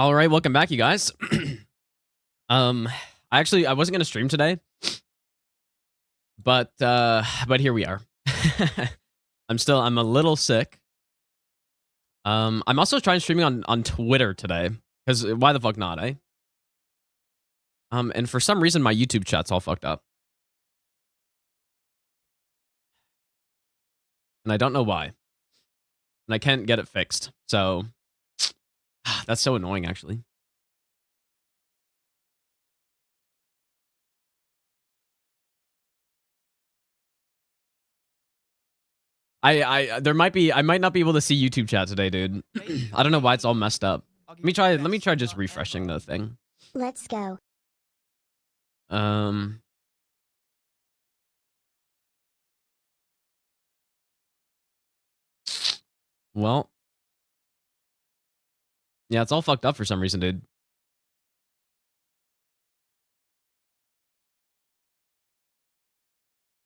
All right, welcome back, you guys. um, I wasn't gonna stream today, but here we are. I'm a little sick. I'm also trying streaming on Twitter today because why the fuck not, eh? And for some reason my YouTube chat's all fucked up, and I don't know why, and I can't get it fixed. So that's so annoying, actually. I might not be able to see YouTube chat today, dude. I don't know why it's all messed up. Let me try just refreshing the thing. Let's go. Well, yeah, it's all fucked up for some reason, dude.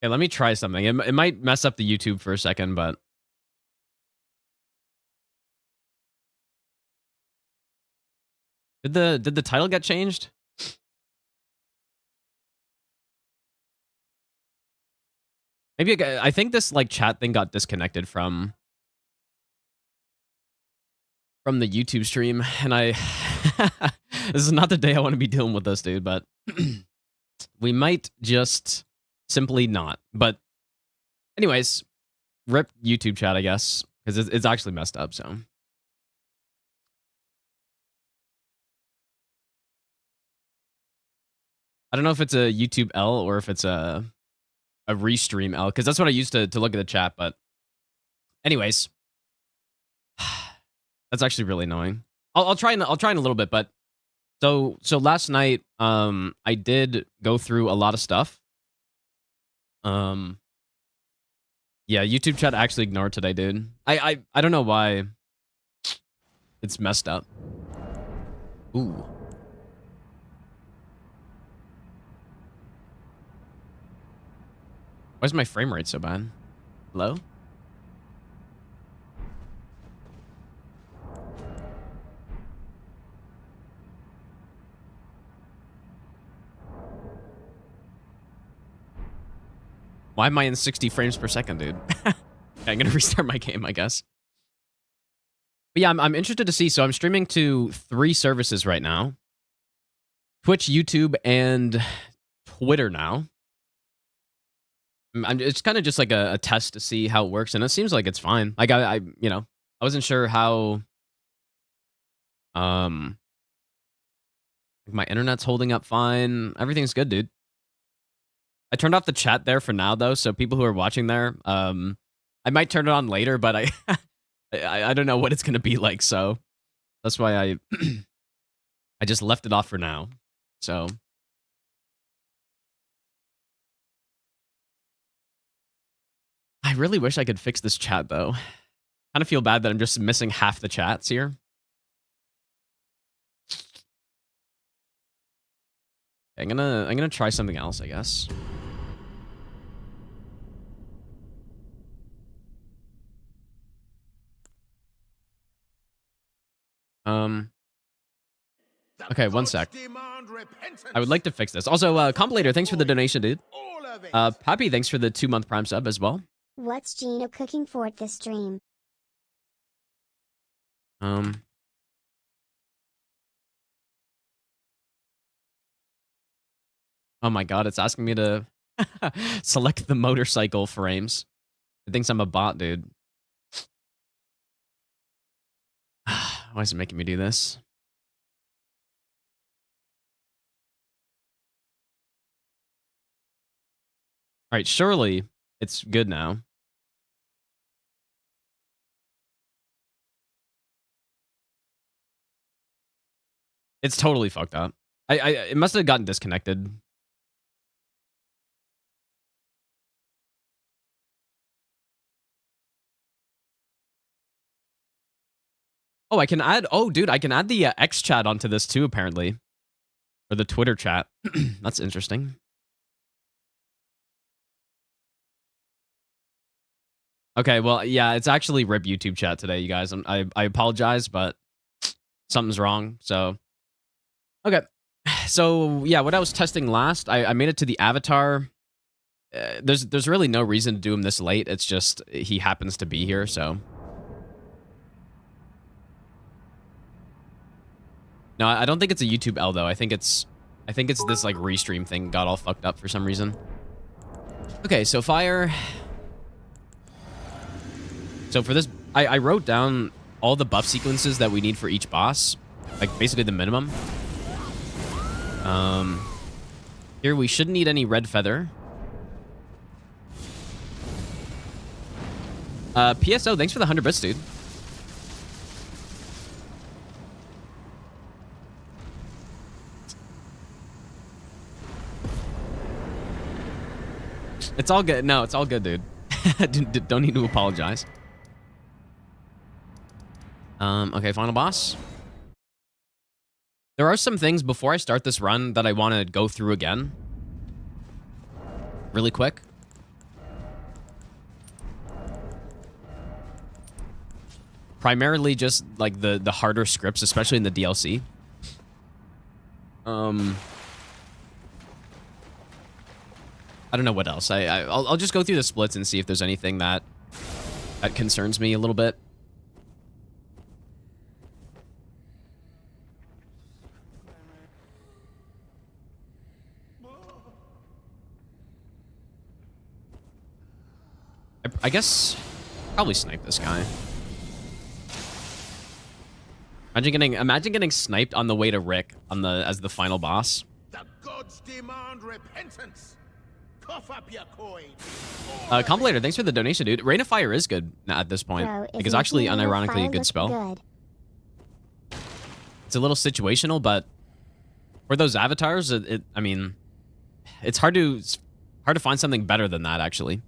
Okay, let me try something. It might mess up the YouTube for a second, but did the title get changed? Maybe I think this like chat thing got disconnected from the YouTube stream, and I this is not the day I want to be dealing with this, dude. But we might just simply not. But anyways, rip YouTube chat, I guess, because it's actually messed up. So I don't know if it's a YouTube L or if it's a restream L, because that's what I used to look at the chat. But anyways, that's actually really annoying. I'll try in a little bit. But so last night, I did go through a lot of stuff. Yeah, YouTube chat actually ignored today, dude. I don't know why it's messed up. Ooh. Why is my frame rate so bad? Hello? Why am I in 60 frames per second, dude? I'm gonna restart my game, I guess. But yeah, I'm interested to see. So I'm streaming to 3 services right now: Twitch, YouTube, and Twitter now. It's kind of just like a test to see how it works, and it seems like it's fine. Like I wasn't sure how my internet's holding up fine. Everything's good, dude. I turned off the chat there for now, though, so people who are watching there, I might turn it on later, but I don't know what it's gonna be like, so that's why I I just left it off for now. So I really wish I could fix this chat, though. Kind of feel bad that I'm just missing half the chats here. I'm gonna try something else, I guess. Okay, one sec. I would like to fix this. Also, Compilator, thanks for the donation, dude. Pappy, thanks for the 2-month Prime sub as well. What's Gino cooking for at this stream? Oh my god, it's asking me to select the motorcycle frames. It thinks I'm a bot, dude. Why is it making me do this? All right, surely it's good now. It's totally fucked up. It must have gotten disconnected. Oh, I can add. Oh, dude, I can add the X chat onto this too, apparently, or the Twitter chat. That's interesting. Okay, well, yeah, it's actually rip YouTube chat today, you guys. I apologize, but something's wrong. So, okay. So, yeah, what I was testing last, I made it to the avatar. There's really no reason to do him this late. It's just he happens to be here, so. No, I don't think it's a YouTube L, though. I think it's this, like, restream thing got all fucked up for some reason. Okay, so fire. So for this, I wrote down all the buff sequences that we need for each boss. Like, basically the minimum. Here, we shouldn't need any red feather. PSO, thanks for the 100 bits, dude. It's all good. No, it's all good, dude. Don't need to apologize. Okay, final boss. There are some things before I start this run that I want to go through again. Really quick. Primarily just, like, the harder scripts, especially in the DLC. I don't know what else. I'll just go through the splits and see if there's anything that concerns me a little bit. I guess probably snipe this guy. Imagine getting sniped on the way to Rick as the final boss. The gods demand repentance. Cough up your coin. Compilator, thanks for the donation, dude. Rain of Fire is good at this point. Bro, Like, it's actually isn't Rain of unironically a Fire good look spell. good? It's a little situational, but for those avatars, I mean, it's hard to find something better than that, actually.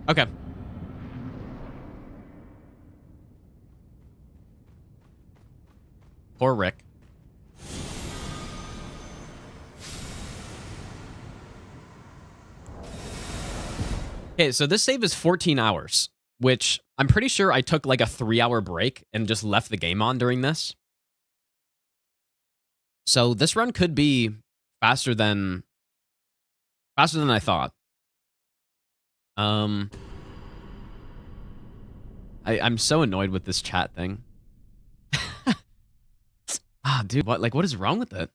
Okay. Poor Rick. Okay, so this save is 14 hours, which I'm pretty sure I took like a 3-hour break and just left the game on during this. So this run could be faster than I thought. I'm so annoyed with this chat thing. Dude, what is wrong with it?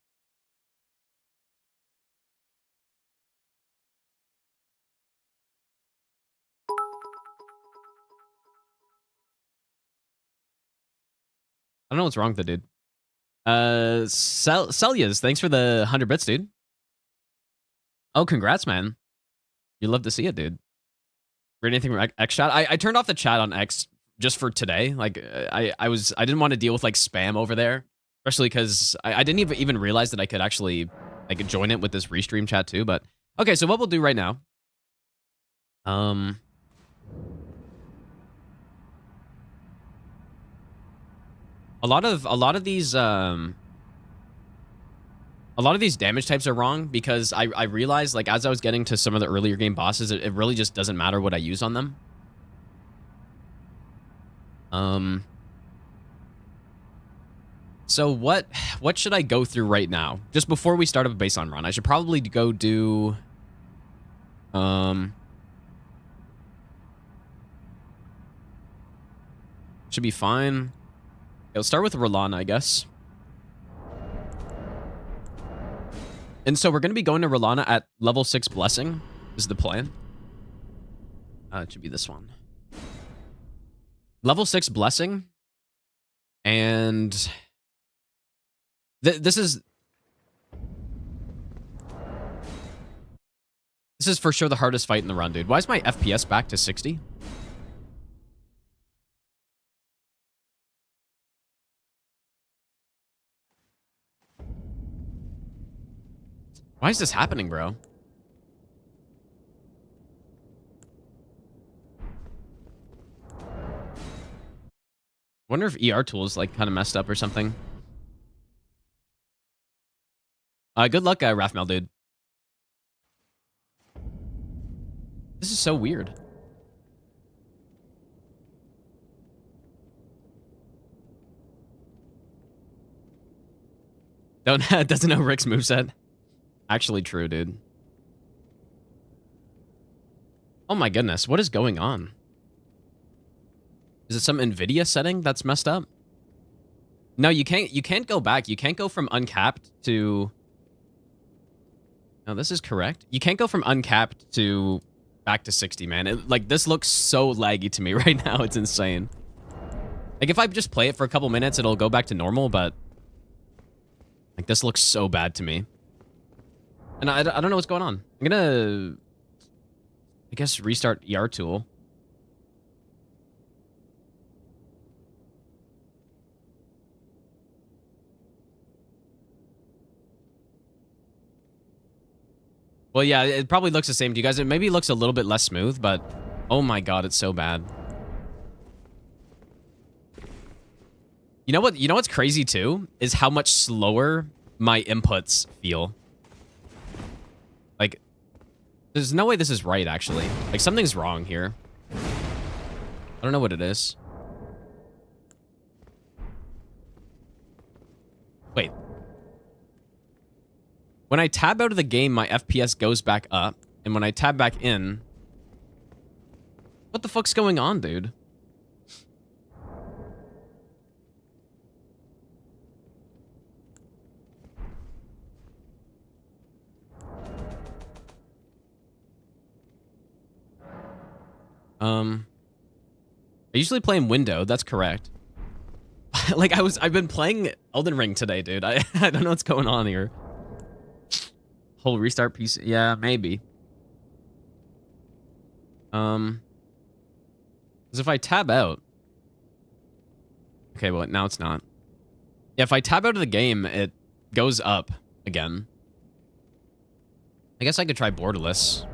I don't know what's wrong with it, dude. Celias, thanks for the 100 bits, dude. Oh, congrats, man. You love to see it, dude. Read anything from X chat? I turned off the chat on X just for today. Like, I didn't want to deal with like spam over there, especially because I didn't even realize that I could actually like join it with this restream chat too. But okay, so what we'll do right now. A lot of these damage types are wrong because I realized, like, as I was getting to some of the earlier game bosses, it really just doesn't matter what I use on them. So what should I go through right now? Just before we start up a baseline run, I should probably go do should be fine. Okay, let's start with Rellana, I guess. And so we're going to be going to Rellana at level 6 Blessing, is the plan. It should be this one. Level 6 Blessing. And this is for sure the hardest fight in the run, dude. Why is my FPS back to 60? Why is this happening, bro? wonder if ER tools like kind of messed up or something. Good luck, Rathmel, dude. This is so weird. Doesn't know Rick's moveset. Actually true, dude. Oh my goodness, what is going on? Is it some NVIDIA setting that's messed up? No, you can't go back. You can't go from uncapped to... No, this is correct. You can't go from uncapped to back to 60, man. Like, this looks so laggy to me right now. It's insane. Like, if I just play it for a couple minutes, it'll go back to normal, but... Like, this looks so bad to me. And I don't know what's going on. I'm gonna... I guess restart ER tool. Well, yeah, it probably looks the same to you guys. It maybe looks a little bit less smooth, but... Oh my god, it's so bad. You know what? You know what's crazy, too? Is how much slower my inputs feel. Like, there's no way this is right, actually. Like, something's wrong here. I don't know what it is. Wait. When I tab out of the game, my FPS goes back up. And when I tab back in... What the fuck's going on, dude? I usually play in window, that's correct. Like, I've been playing Elden Ring today, dude. I don't know what's going on here. Whole restart piece, yeah, maybe. Because if I tab out... Okay, well, now it's not. Yeah, if I tab out of the game, it goes up again. I guess I could try borderless.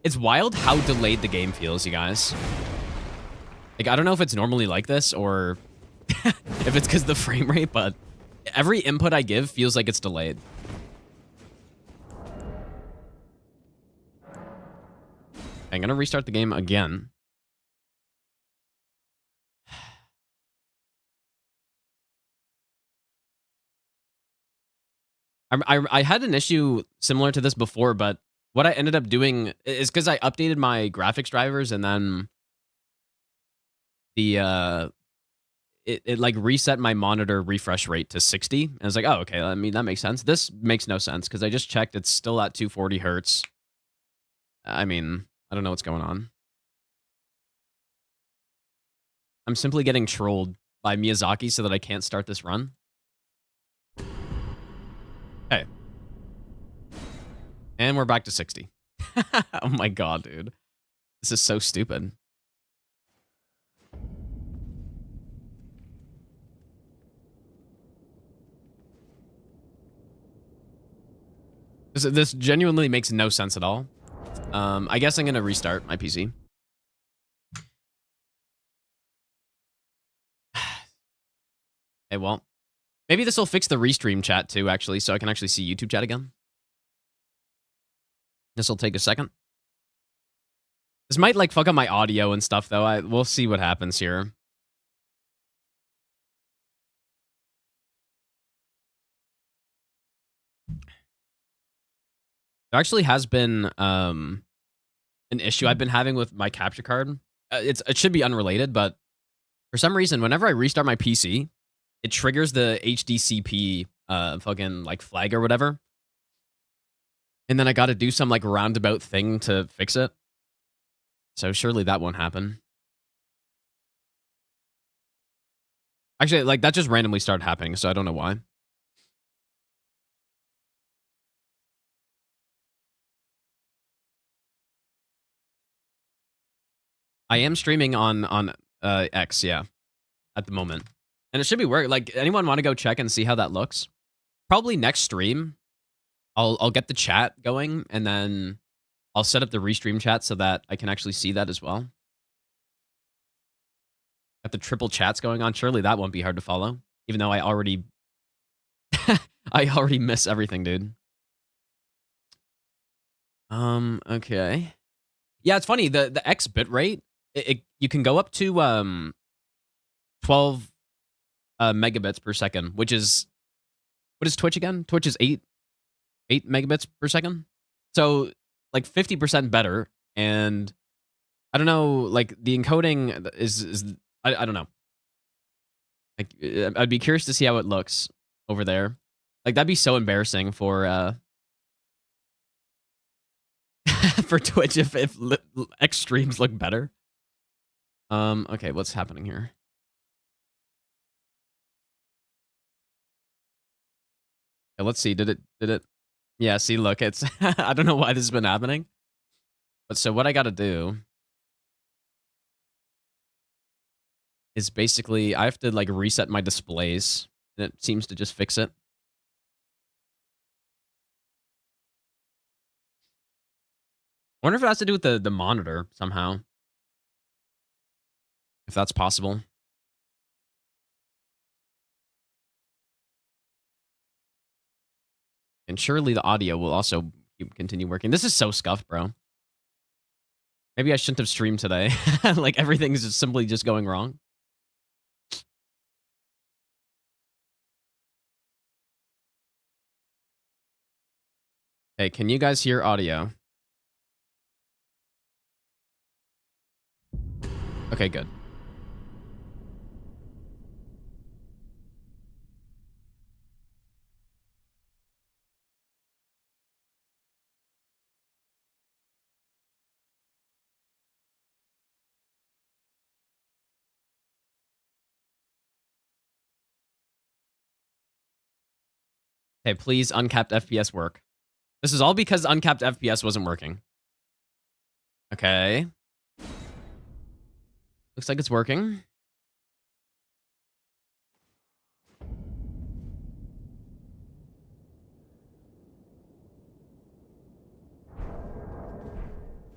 It's wild how delayed the game feels, you guys. Like, I don't know if it's normally like this or if it's because of the frame rate, but every input I give feels like it's delayed. I'm gonna restart the game again. I had an issue similar to this before, but what I ended up doing is because I updated my graphics drivers and then the it like reset my monitor refresh rate to 60. And I was like, oh, okay, I mean, that makes sense. This makes no sense because I just checked. It's still at 240 hertz. I mean, I don't know what's going on. I'm simply getting trolled by Miyazaki so that I can't start this run. Okay. And we're back to 60. Oh my god, dude. This is so stupid. This genuinely makes no sense at all. I guess I'm going to restart my PC. Hey, well, maybe this will fix the restream chat too, actually, so I can actually see YouTube chat again. This will take a second. This might, like, fuck up my audio and stuff, though. We'll see what happens here. There actually has been an issue I've been having with my capture card. It should be unrelated, but for some reason, whenever I restart my PC, it triggers the HDCP fucking, like, flag or whatever. And then I got to do some, like, roundabout thing to fix it. So surely that won't happen. Actually, like, that just randomly started happening, so I don't know why. I am streaming on X, yeah, at the moment. And it should be working. Like, anyone want to go check and see how that looks? Probably next stream. I'll get the chat going, and then I'll set up the restream chat so that I can actually see that as well. Got the triple chats going on. Surely that won't be hard to follow. Even though I already... I already miss everything, dude. Okay. Yeah, it's funny. The X bitrate, you can go up to 12 megabits per second, which is... What is Twitch again? Twitch is 8 megabits per second. So, like, 50% better. And I don't know, like, the encoding is I don't know. Like, I'd be curious to see how it looks over there. Like, that'd be so embarrassing for for Twitch if X streams look better. Okay, what's happening here? Okay, let's see. Did it? Yeah, see, look, it's I don't know why this has been happening. But so what I got to do is basically I have to like reset my displays, and it seems to just fix it. I wonder if it has to do with the monitor somehow. If that's possible. And surely the audio will also continue working. This is so scuffed, bro. Maybe I shouldn't have streamed today. Like, everything's just simply just going wrong. Hey, can you guys hear audio? Okay, good. Hey, please, Uncapped FPS work. This is all because Uncapped FPS wasn't working. Okay. Looks like it's working.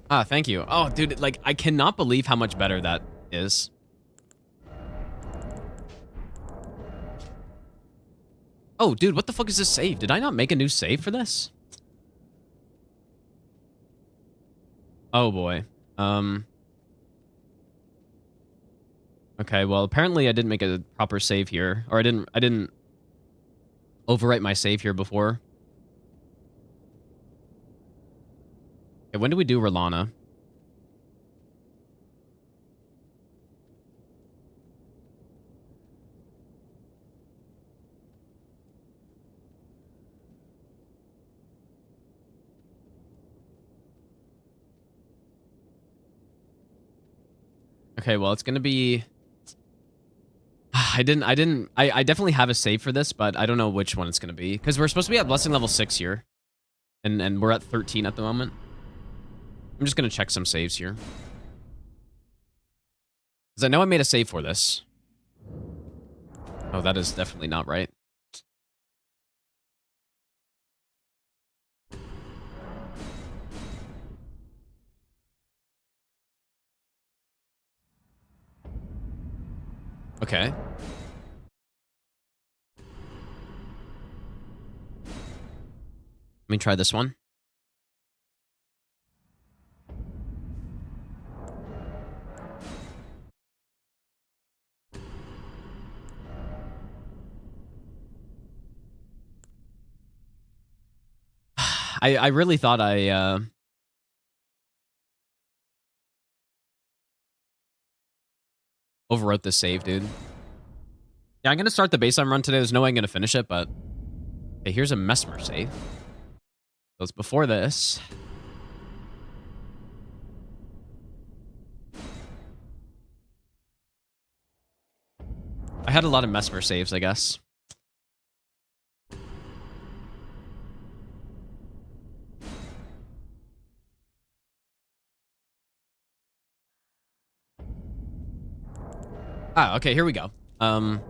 Ah, thank you. Oh, dude, like, I cannot believe how much better that is. Oh, dude, what the fuck is this save? Did I not make a new save for this? Oh, boy. Okay, well, apparently I didn't make a proper save here. Or I didn't overwrite my save here before. Okay, when do we do Rellana? Okay, well, it's gonna be... I definitely have a save for this, but I don't know which one it's gonna be. Because we're supposed to be at Blessing level 6 here. And we're at 13 at the moment. I'm just gonna check some saves here. Because I know I made a save for this. Oh, that is definitely not right. Okay. Let me try this one. I really thought I overwrote this save, dude. Yeah, I'm gonna start the baseline run today. There's no way I'm gonna finish it, but hey, here's a Mesmer save. So it's before this. I had a lot of Mesmer saves, I guess. Ah, okay, here we go. I'm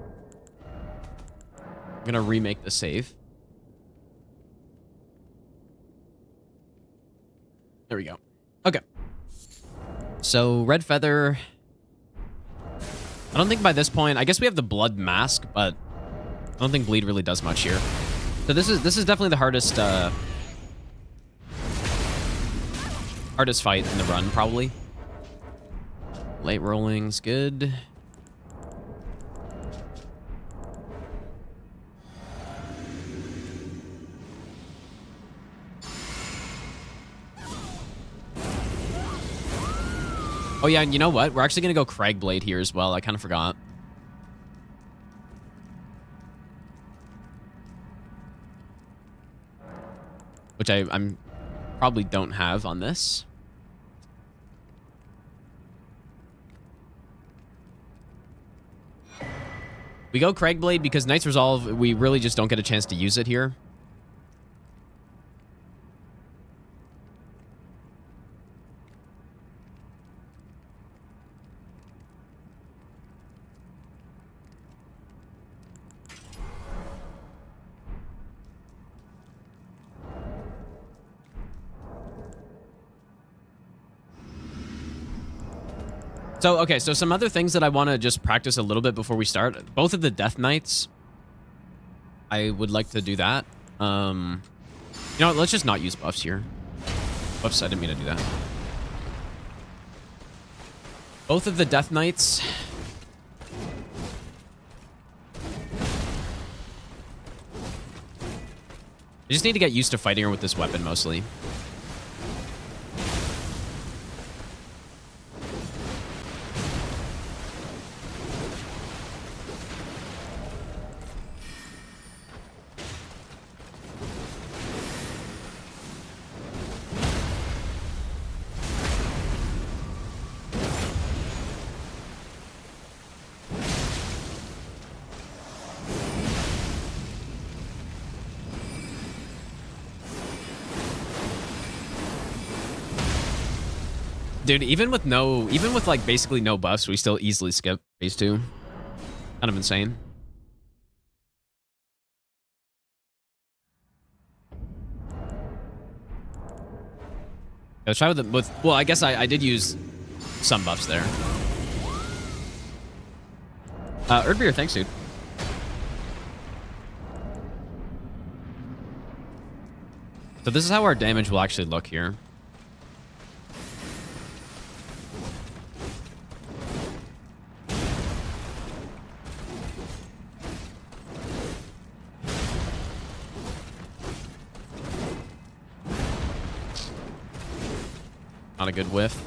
gonna remake the save. There we go. Okay. So, Red Feather. I don't think by this point, I guess we have the blood mask, but I don't think bleed really does much here. So this is definitely the hardest hardest fight in the run, probably. Late rolling's good. Oh yeah, and you know what? We're actually gonna go Cragblade here as well. I kind of forgot. Which I'm probably don't have on this. We go Cragblade because Knight's Resolve, we really just don't get a chance to use it here. So, okay, so some other things that I want to just practice a little bit before we start. Both of the Death Knights, I would like to do that. You know, let's just not use buffs here. Whoops, I didn't mean to do that. Both of the Death Knights. I just need to get used to fighting her with this weapon, mostly. Dude, even with like basically no buffs, we still easily skip phase 2. Kind of insane. Let's try with well, I guess I did use some buffs there. Erdbeer, thanks, dude. So this is how our damage will actually look here. Not a good whiff.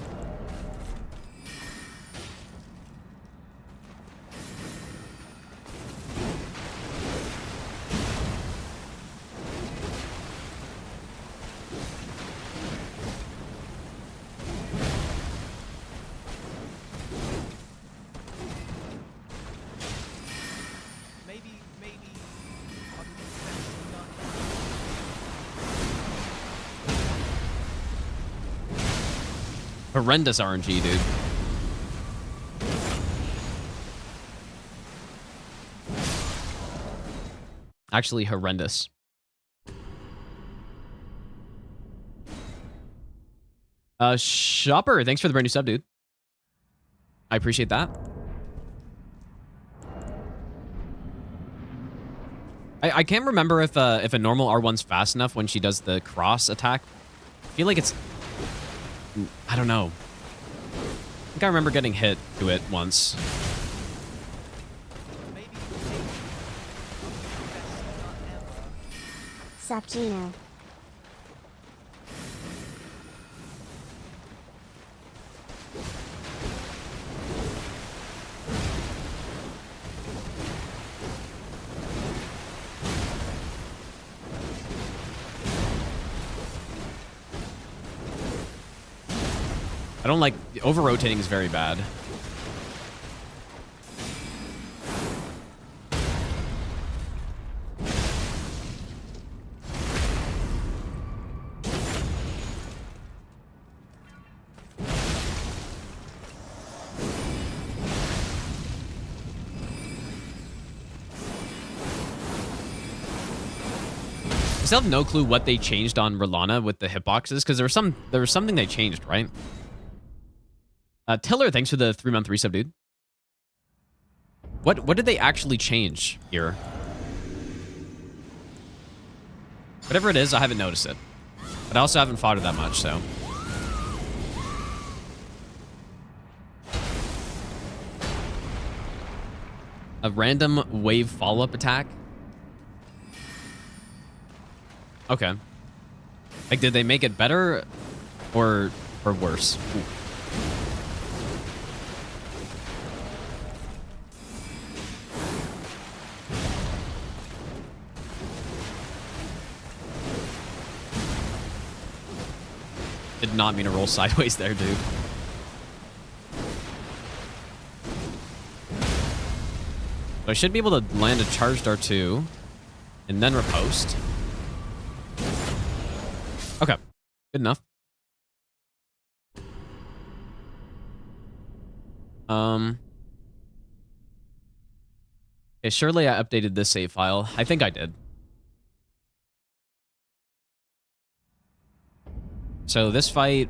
Horrendous RNG, dude. Actually horrendous. Shopper, thanks for the brand new sub, dude. I appreciate that. I can't remember if a normal R1's fast enough when she does the cross attack. I feel like it's... I don't know. I think I remember getting hit to it once. Sup, Gino. I don't like... Over-rotating is very bad. I still have no clue what they changed on Rellana with the hitboxes, because there was something they changed, right? Tiller, thanks for the 3-month resub, dude. What did they actually change here? Whatever it is, I haven't noticed it. But I also haven't fought it that much, so. A random wave follow-up attack? Okay. Like, did they make it better or worse? Ooh. Did not mean to roll sideways there, dude. So I should be able to land a charged R2 and then riposte. Okay, good enough. Okay, surely I updated this save file. I think I did. So this fight...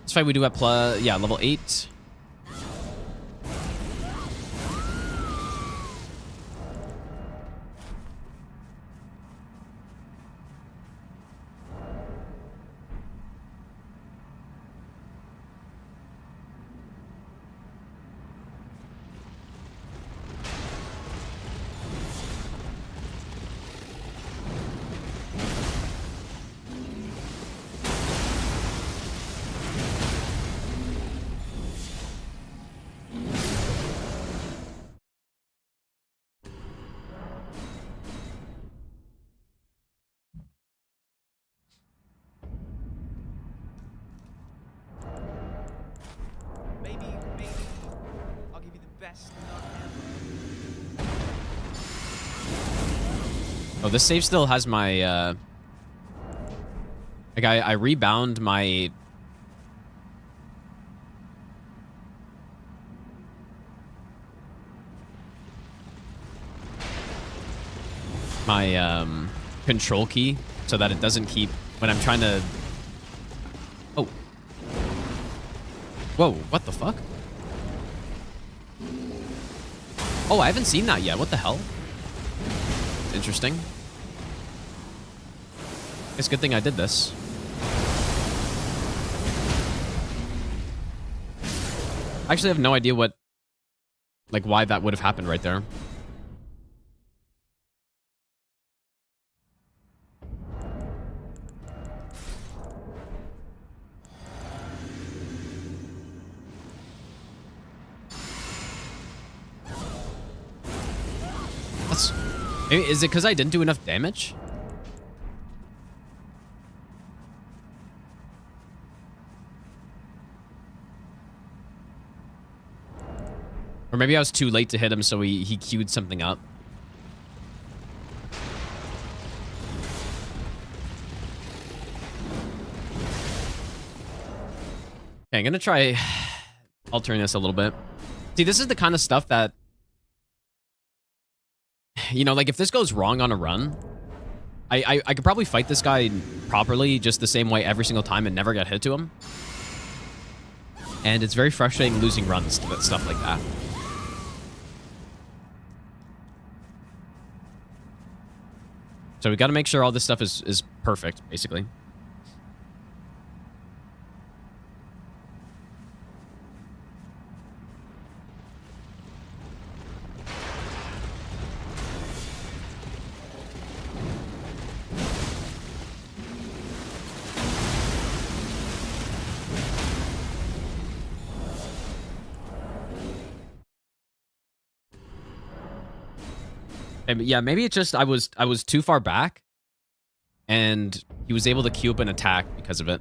This fight we do at level 8. Oh, this save still has my, like, I rebound my... my, control key so that it doesn't keep... When I'm trying to... Oh. Whoa, what the fuck? Oh, I haven't seen that yet. What the hell? Interesting. It's a good thing I did this. I actually have no idea what... Like, why that would have happened right there. That's... Is it because I didn't do enough damage? Or maybe I was too late to hit him, so he queued something up. Okay, I'm gonna try altering this a little bit. See, this is the kind of stuff that... You know, like, if this goes wrong on a run, I could probably fight this guy properly just the same way every single time and never get hit to him. And it's very frustrating losing runs to stuff like that. So we got to make sure all this stuff is perfect, basically. Yeah, maybe it's just I was too far back, and he was able to queue up an attack because of it.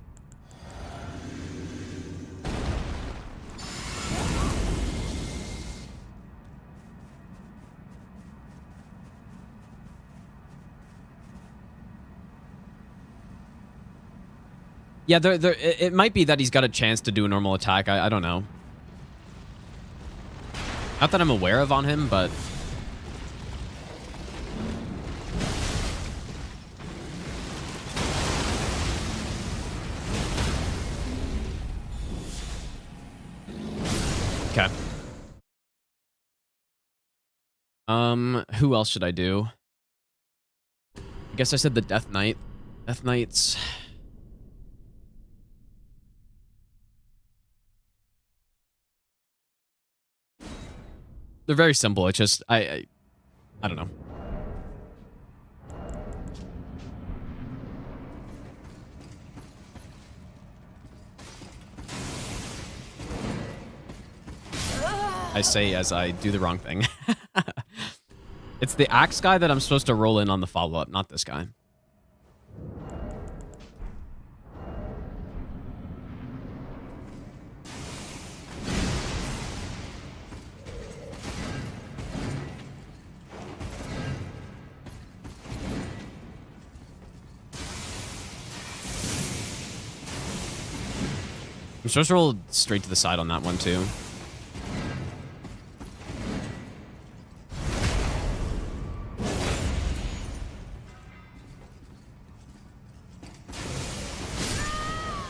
Yeah, it might be that he's got a chance to do a normal attack. I don't know. Not that I'm aware of on him, but... Okay. Who else should I do? I guess I said the Death Knight. Death Knights. They're very simple. It's just I don't know. I say as I do the wrong thing. It's the axe guy that I'm supposed to roll in on the follow-up, not this guy. I'm supposed to roll straight to the side on that one, too.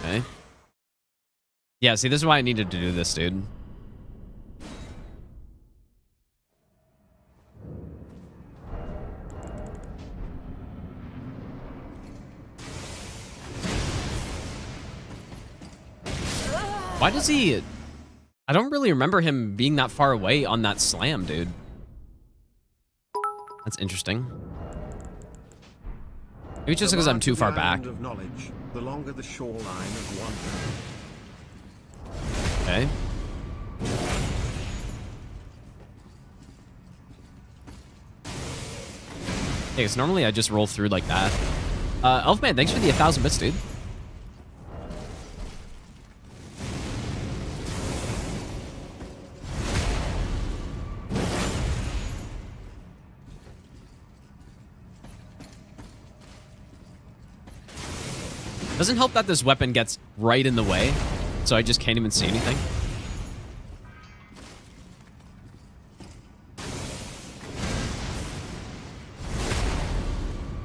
Okay. Yeah, see, this is why I needed to do this, dude. Why does he... I don't really remember him being that far away on that slam, dude. That's interesting. Maybe it's just because I'm too far back. Of knowledge, the longer the shoreline of wonder. Okay. Yeah, because normally I just roll through like that. Elfman, thanks for the 1,000 bits, dude. Doesn't help that this weapon gets right in the way, so I just can't even see anything.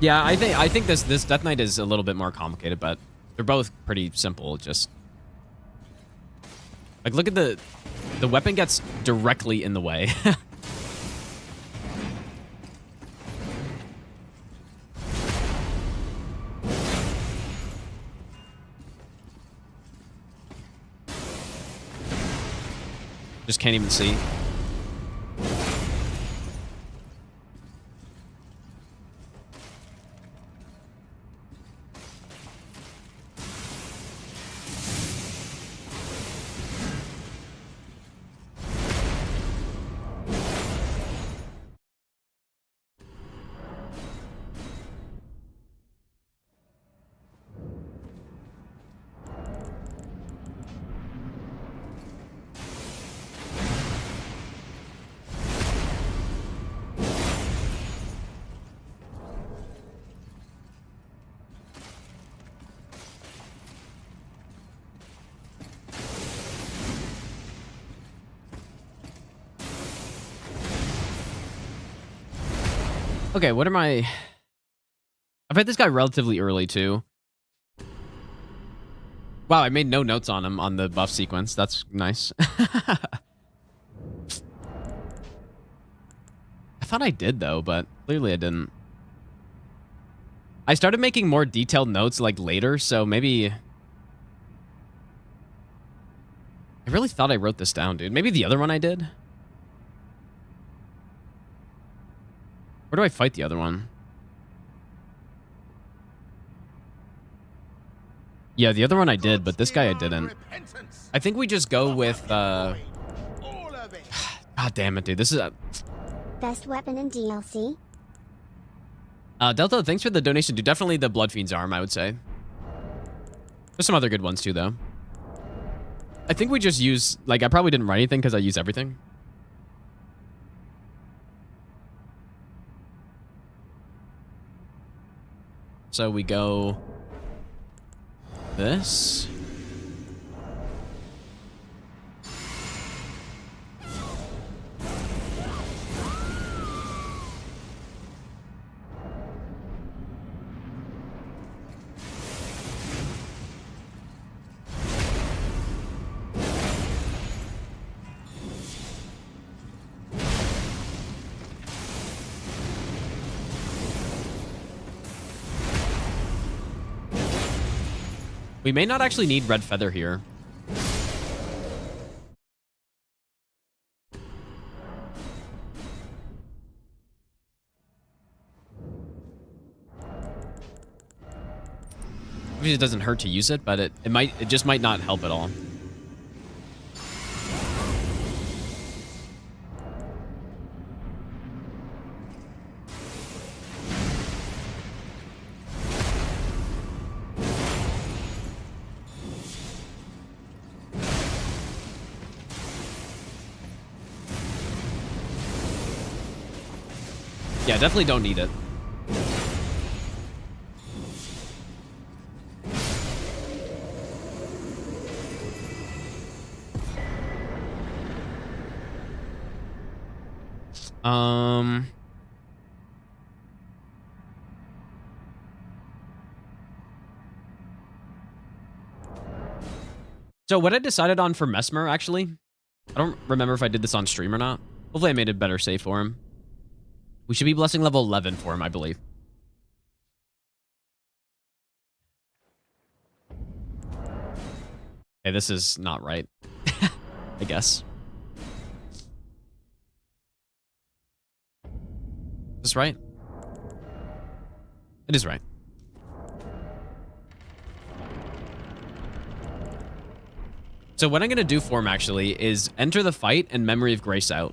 Yeah, I think this Death Knight is a little bit more complicated, but they're both pretty simple. Just like look at the weapon gets directly in the way. Just can't even see. Okay, what am I... I've had this guy relatively early, too. Wow, I made no notes on him on the buff sequence. That's nice. I thought I did, though, but clearly I didn't. I started making more detailed notes, like, later, so maybe... I really thought I wrote this down, dude. Maybe the other one I did? Where do I fight the other one? Yeah, the other one I did, but this guy I didn't. I think we just go with, God damn it, dude. This is a... Best weapon in DLC? Delta, thanks for the donation, dude. Definitely the Blood Fiend's arm, I would say. There's some other good ones, too, though. I think we just use... Like, I probably didn't write anything because I use everything. So we go this. We may not actually need red feather here. Obviously, it doesn't hurt to use it, but it just might not help at all. Yeah, definitely don't need it. So what I decided on for Mesmer, actually, I don't remember if I did this on stream or not. Hopefully I made a better save for him. We should be blessing level 11 for him, I believe. Okay, this is not right. I guess. Is this right? It is right. So what I'm going to do for him, actually, is enter the fight and Memory of Grace out.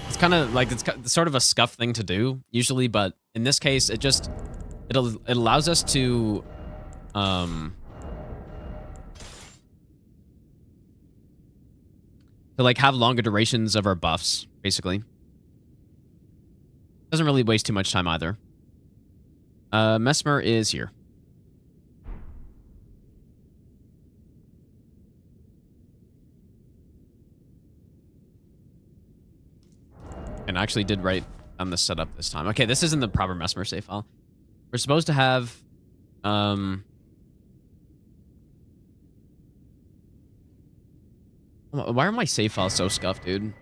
It's kind of like, it's sort of a scuff thing to do, usually, but in this case, it allows us to, like, have longer durations of our buffs, basically. Doesn't really waste too much time either. Mesmer is here. And I actually did write on the setup this time. Okay, this isn't the proper Mesmer save file. We're supposed to have, why are my save files so scuffed, dude?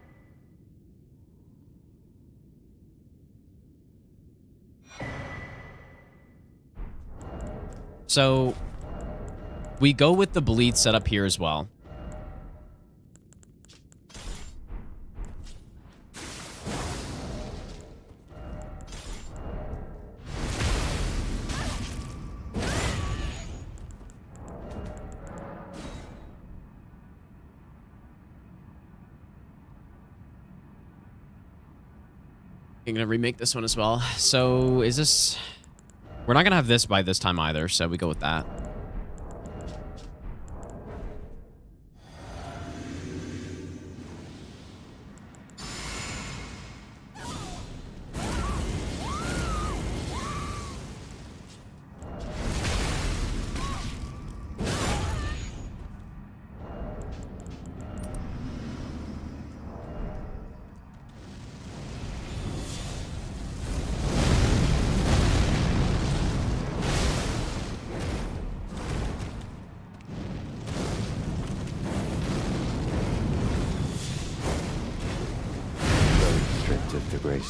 So, we go with the bleed setup here as well. I'm gonna remake this one as well. So is this... We're not gonna have this by this time either, so we go with that.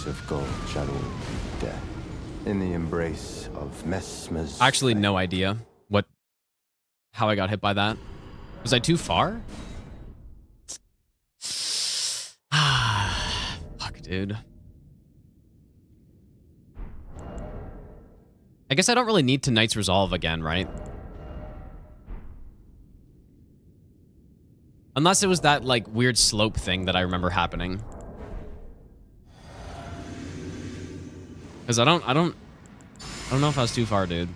Of gold shall all be dead. In the embrace of Mesmer's... Actually, no idea how I got hit by that. Was I too far? Fuck, dude. I guess I don't really need to Knight's Resolve again, right? Unless it was that, like, weird slope thing that I remember happening. Because I don't know if I was too far, dude.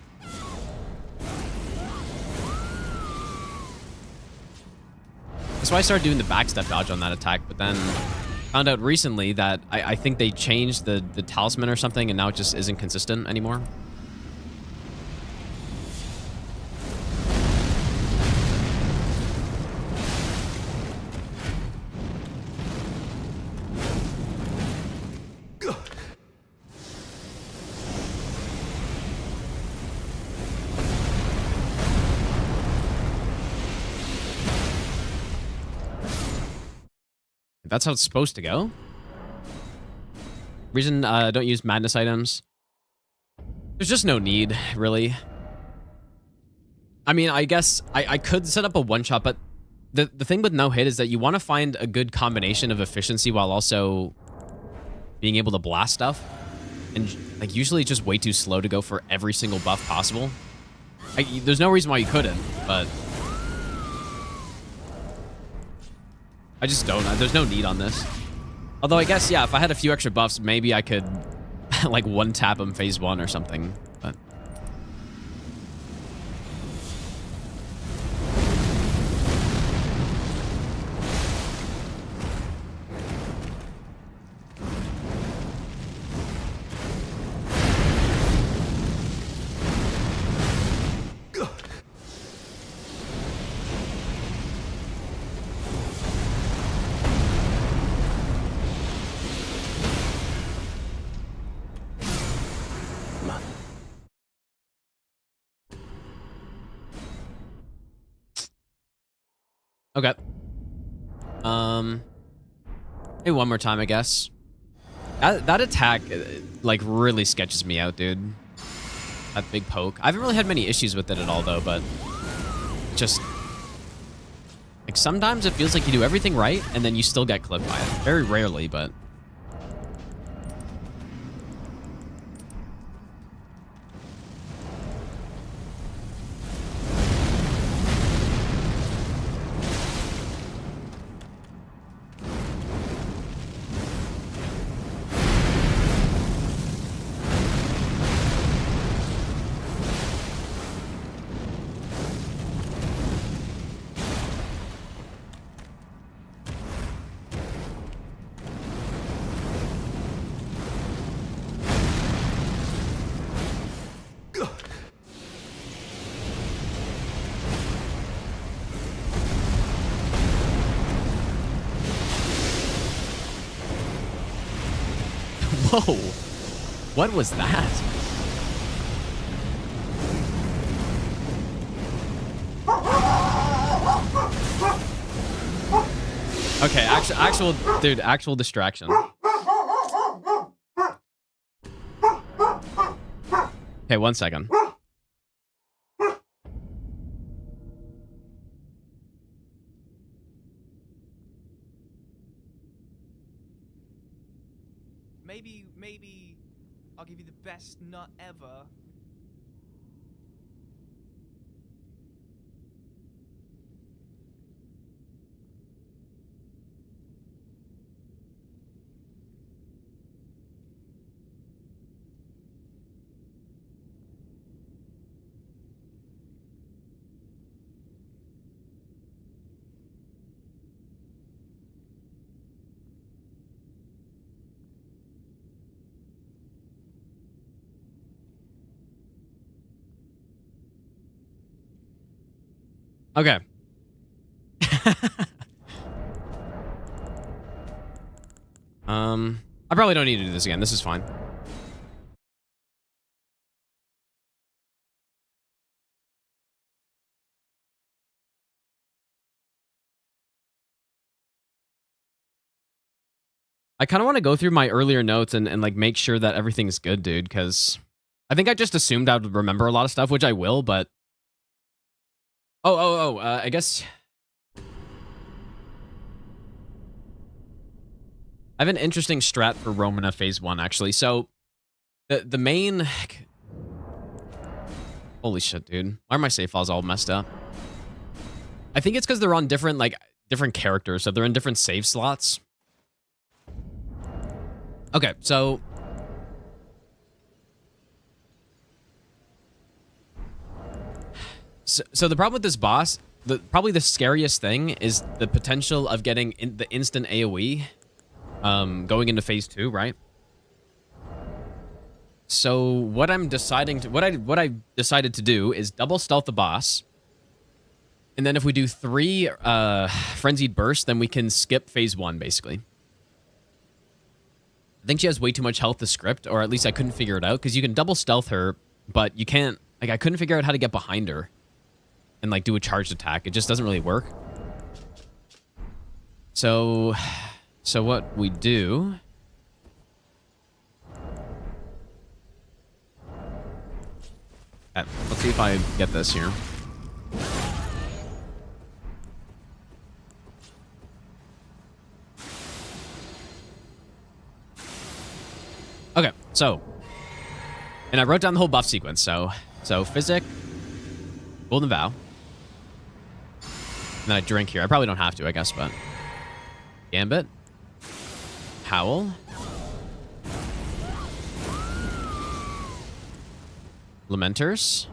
That's why I started doing the backstep dodge on that attack, but then found out recently that I think they changed the talisman or something, and now it just isn't consistent anymore. That's how it's supposed to go. Reason don't use madness items. There's just no need, really. I mean, I guess I could set up a one-shot, but the thing with no hit is that you want to find a good combination of efficiency while also being able to blast stuff. And like usually it's just way too slow to go for every single buff possible. There's no reason why you couldn't, but I just don't. There's no need on this. Although I guess, yeah, if I had a few extra buffs, maybe I could like one-tap him phase 1 or something. But okay. Maybe one more time, I guess. That attack, like, really sketches me out, dude. That big poke. I haven't really had many issues with it at all, though, but just like sometimes it feels like you do everything right, and then you still get clipped by it. Very rarely, but whoa, what was that? Okay, actual distraction. Okay, 1 second. Maybe I'll give you the best nut ever. Okay. I probably don't need to do this again. This is fine. I kind of want to go through my earlier notes and like make sure that everything's good, dude, because I think I just assumed I would remember a lot of stuff, which I will, but I guess I have an interesting strat for Romina phase 1, actually. So the main, holy shit, dude, why are my save files all messed up? I think it's because they're on different characters, so they're in different save slots. Okay, so the problem with this boss, probably the scariest thing is the potential of getting the instant AoE going into phase 2, right? So what I decided to do is double stealth the boss. And then if we do 3 frenzied bursts, then we can skip phase 1, basically. I think she has way too much health to script, or at least I couldn't figure it out, because you can double stealth her, but you can't, like, I couldn't figure out how to get behind her and, like, do a charged attack. It just doesn't really work. So what we do Okay, let's see if I get this here. Okay, so, and I wrote down the whole buff sequence. So Physic, Golden Vow, and then I drink here. I probably don't have to, I guess, but Gambit, Howl, Lamenters,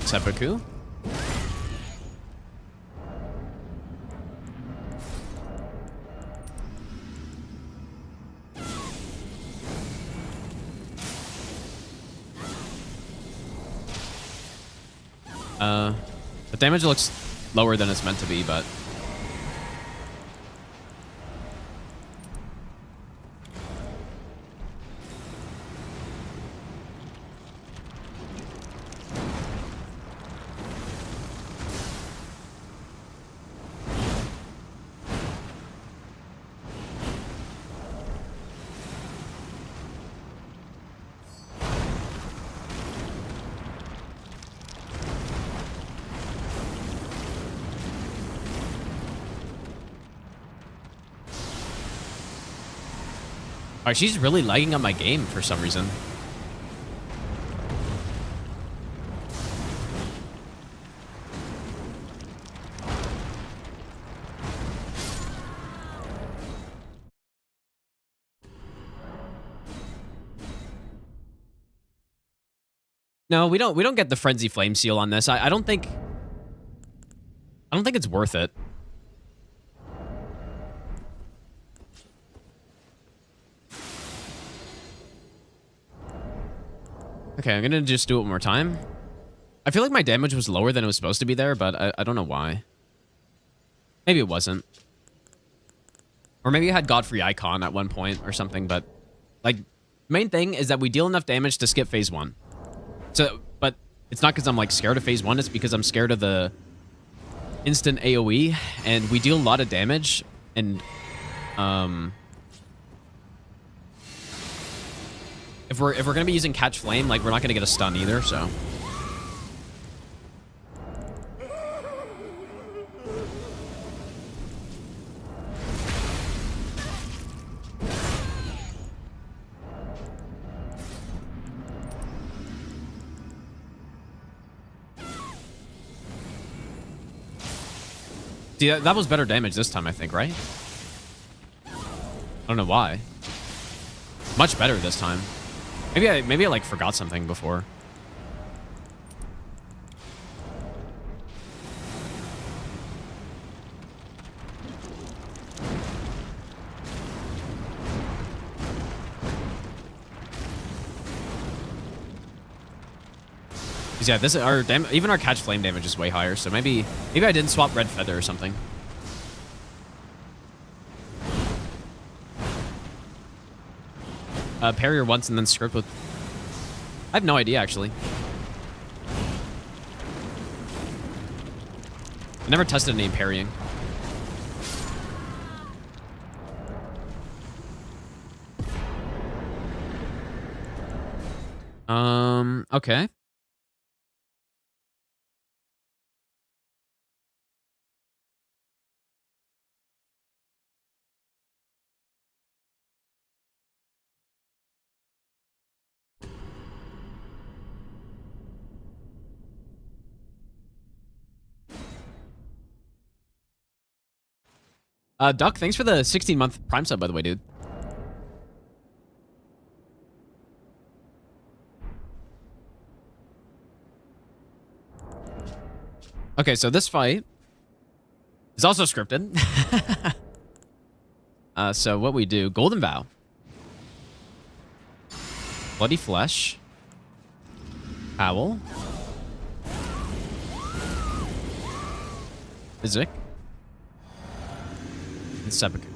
Seppuku, the damage looks lower than it's meant to be, but alright, she's really lagging on my game for some reason. No, we don't get the Frenzy Flame Seal on this. I don't think it's worth it. Okay, I'm gonna just do it one more time. I feel like my damage was lower than it was supposed to be there, but I don't know why. Maybe it wasn't. Or maybe I had Godfrey Icon at one point or something, but like, main thing is that we deal enough damage to skip phase 1. So, but it's not because I'm like scared of phase 1, it's because I'm scared of the instant AoE, and we deal a lot of damage, and if we're gonna be using Catch Flame, like, we're not gonna get a stun either, so. See, that was better damage this time, I think, right? I don't know why. Much better this time. Maybe I like forgot something before. Yeah, even our Catch Flame damage is way higher, so maybe I didn't swap Red Feather or something. Parry her once and then script with... I have no idea, actually. I never tested any parrying. Okay. Duck, thanks for the 16-month Prime sub, by the way, dude. Okay, so this fight is also scripted. So what we do, Golden Vow. Bloody Flesh. Howl. Physic. And Seppuku.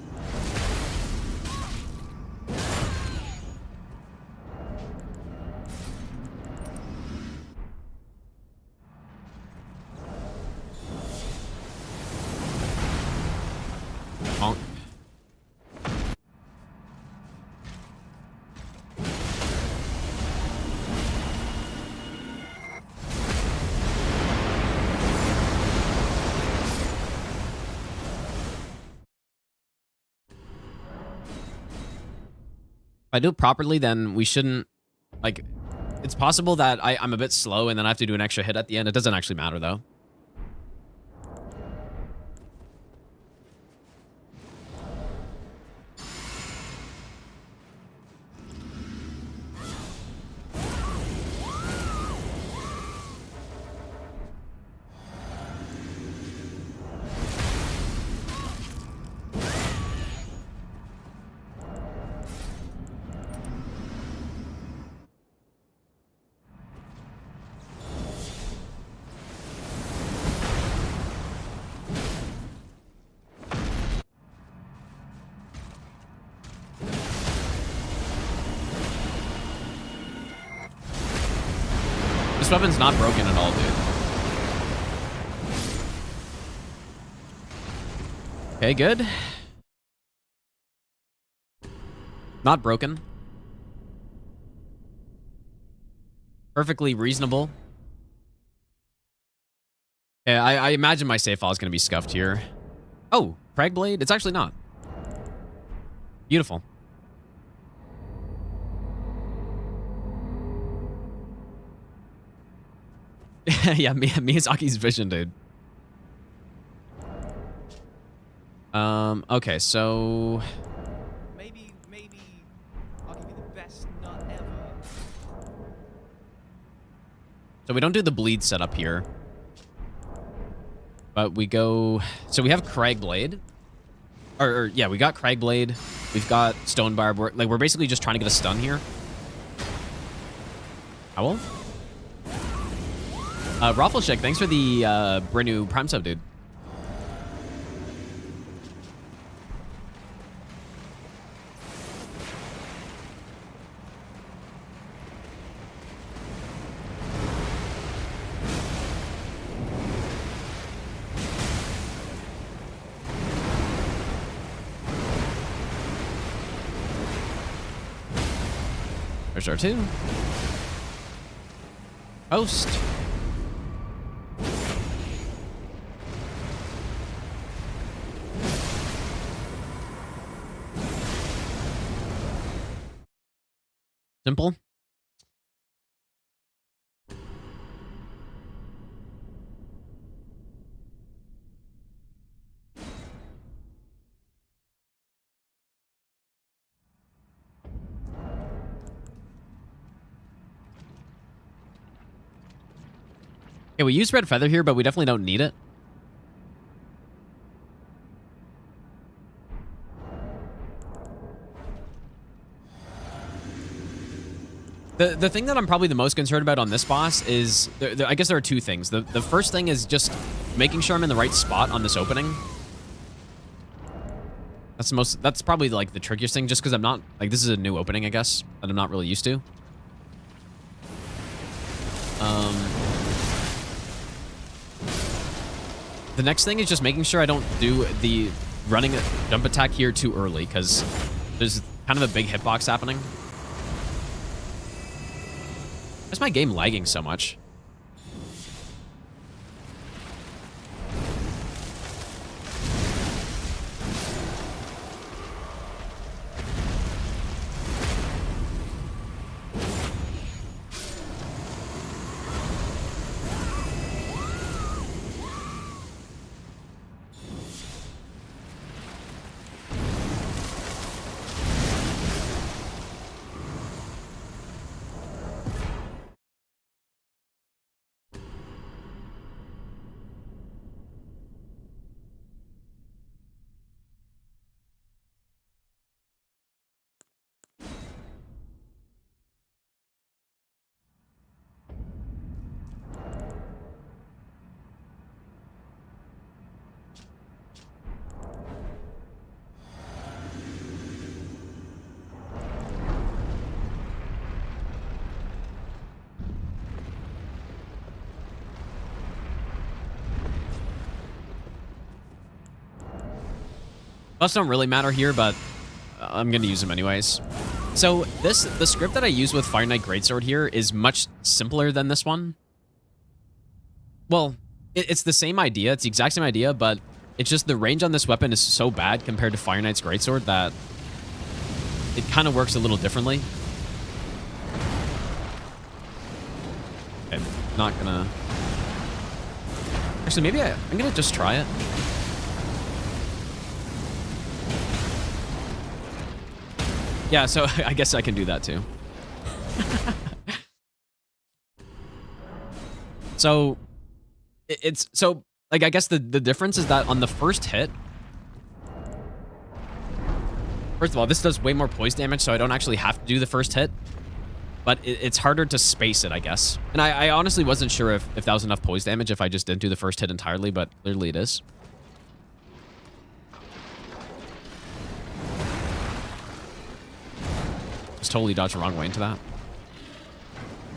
Bonk. I do it properly, then we shouldn't, like, it's possible that I'm a bit slow and then I have to do an extra hit at the end. It doesn't actually matter, though. This weapon's not broken at all, dude. Okay, good. Not broken. Perfectly reasonable. Yeah, I imagine my save file is going to be scuffed here. Oh, Crag Blade? It's actually not. Beautiful. Yeah, Miyazaki's vision, dude. Okay, so... Maybe I'll give you the best nut ever. So we don't do the bleed setup here. But we go... So we have Crag Blade. Or yeah, we got Crag Blade. We've got Stone Barb. We're basically just trying to get a stun here. Owl? Raffleshake, thanks for the brand new Prime sub, dude. There's R2. Host. Simple. Okay, we use Red Feather here, but we definitely don't need it. The thing that I'm probably the most concerned about on this boss is, I guess there are two things. The first thing is just making sure I'm in the right spot on this opening. That's probably like the trickiest thing, just because I'm not, like, this is a new opening, I guess, that I'm not really used to. The next thing is just making sure I don't do the running a jump attack here too early, because there's kind of a big hitbox happening. Why is my game lagging so much? Buffs don't really matter here, but I'm going to use them anyways. So the script that I use with Fire Knight Greatsword here is much simpler than this one. Well, it's the same idea. It's the exact same idea, but it's just the range on this weapon is so bad compared to Fire Knight's Greatsword that it kind of works a little differently. Okay, not gonna... Actually, maybe I'm gonna just try it. Yeah, so I guess I can do that too. So it's so like I guess the difference is that on the first hit, first of all, this does way more poise damage, so I don't actually have to do the first hit. But it's harder to space it, I guess. And I honestly wasn't sure if that was enough poise damage if I just didn't do the first hit entirely, but clearly it is. Just totally dodged the wrong way into that.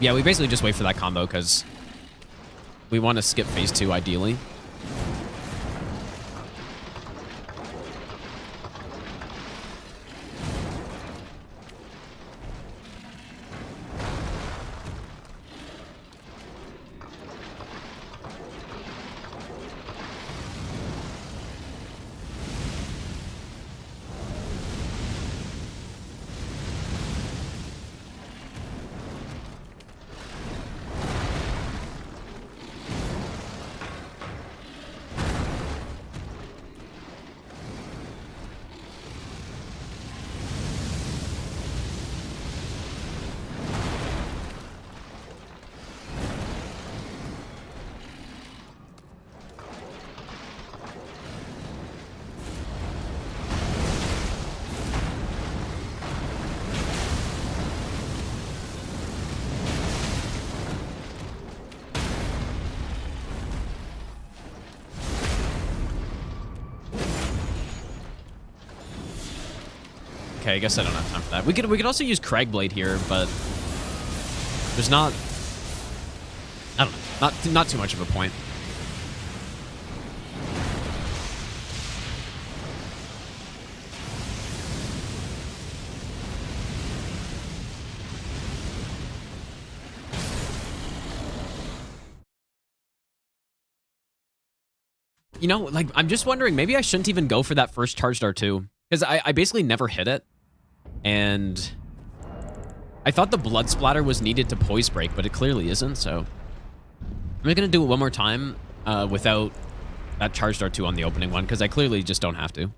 Yeah, we basically just wait for that combo because we want to skip phase 2 ideally. Okay, I guess I don't have time for that. We could also use Cragblade here, but there's not, I don't know, not too much of a point. You know, like, I'm just wondering, maybe I shouldn't even go for that first charged R2. Because I basically never hit it. And I thought the blood splatter was needed to poise break, but it clearly isn't, so I'm going to do it one more time without that charged R2 on the opening one, because I clearly just don't have to.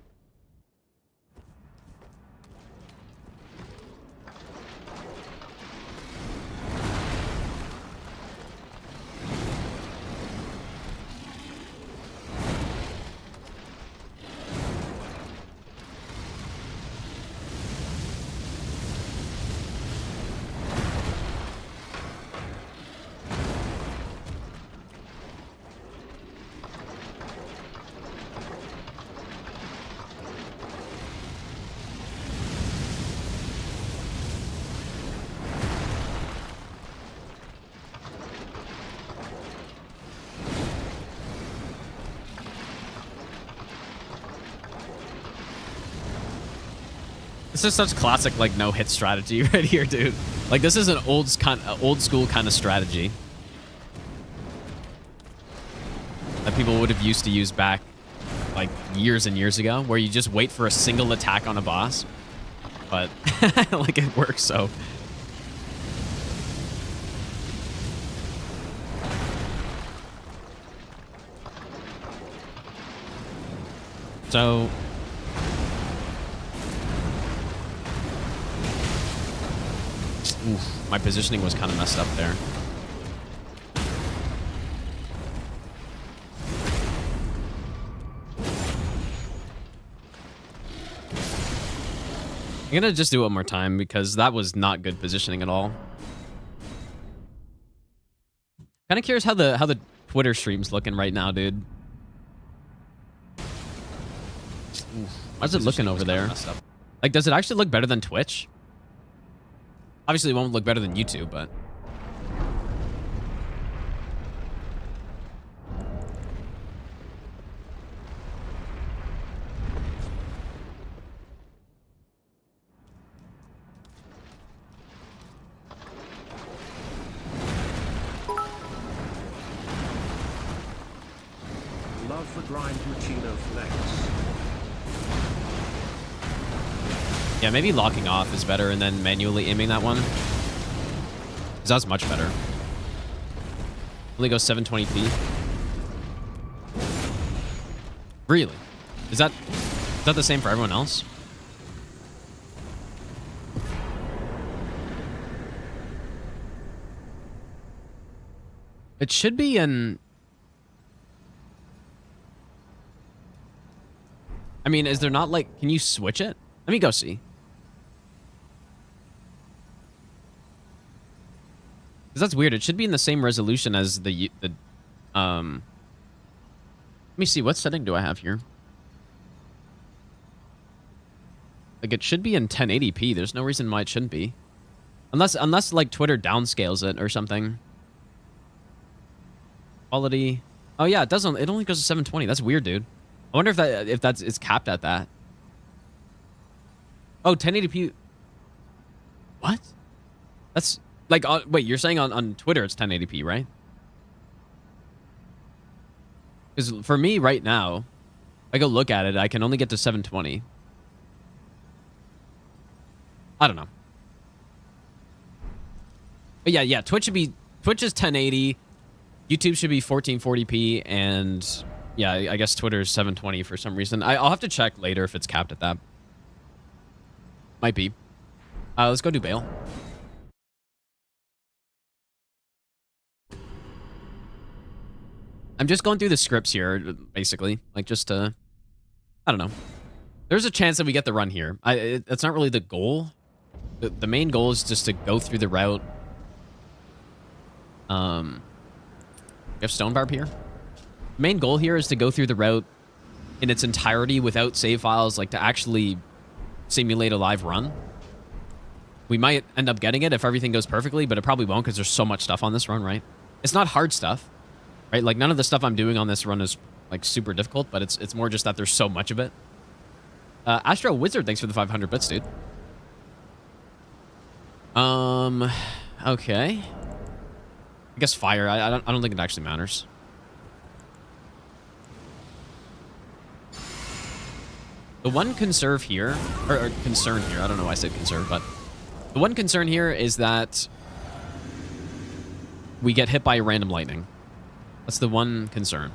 This is such classic, like, no-hit strategy right here, dude. Like, this is an old school kind of strategy that people would have used to use back, like, years and years ago, where you just wait for a single attack on a boss. But, like, it works, so... So... Oof, my positioning was kind of messed up there. I'm gonna just do it one more time because that was not good positioning at all. Kind of curious how the Twitter stream's looking right now, dude. Oof, how's it looking over there? Like, does it actually look better than Twitch? Obviously, it won't look better than YouTube, but... Love the grind Luchino flex. Yeah, maybe locking off is better and then manually aiming that one. Because that's much better. Only goes 720p. Really? Is that the same for everyone else? It should be in... I mean, is there not like... Can you switch it? Let me go see. Because that's weird. It should be in the same resolution as the Let me see. What setting do I have here? Like, it should be in 1080p. There's no reason why it shouldn't be. Unless like, Twitter downscales it or something. Quality. Oh, yeah, it doesn't. It only goes to 720. That's weird, dude. I wonder if it's capped at that. Oh, 1080p. What? That's... Like, wait, you're saying on Twitter it's 1080p, right? Because for me right now, if I go look at it, I can only get to 720. I don't know. But yeah, Twitch is 1080. YouTube should be 1440p, and yeah, I guess Twitter is 720 for some reason. I'll have to check later if it's capped at that. Might be. Let's go do bail. I'm just going through the scripts here, basically. Like, just to... I don't know. There's a chance that we get the run here. That's not really the goal. The main goal is just to go through the route. You have Stone Barb here? The main goal here is to go through the route in its entirety without save files, like to actually simulate a live run. We might end up getting it if everything goes perfectly, but it probably won't because there's so much stuff on this run, right? It's not hard stuff. Right, like none of the stuff I'm doing on this run is like super difficult, but it's more just that there's so much of it. Astro Wizard, thanks for the 500 bits, dude. Okay. I guess fire. I don't think it actually matters. The one conserve here, or concern here. I don't know why I said conserve, but the one concern here is that we get hit by random lightning. That's the one concern.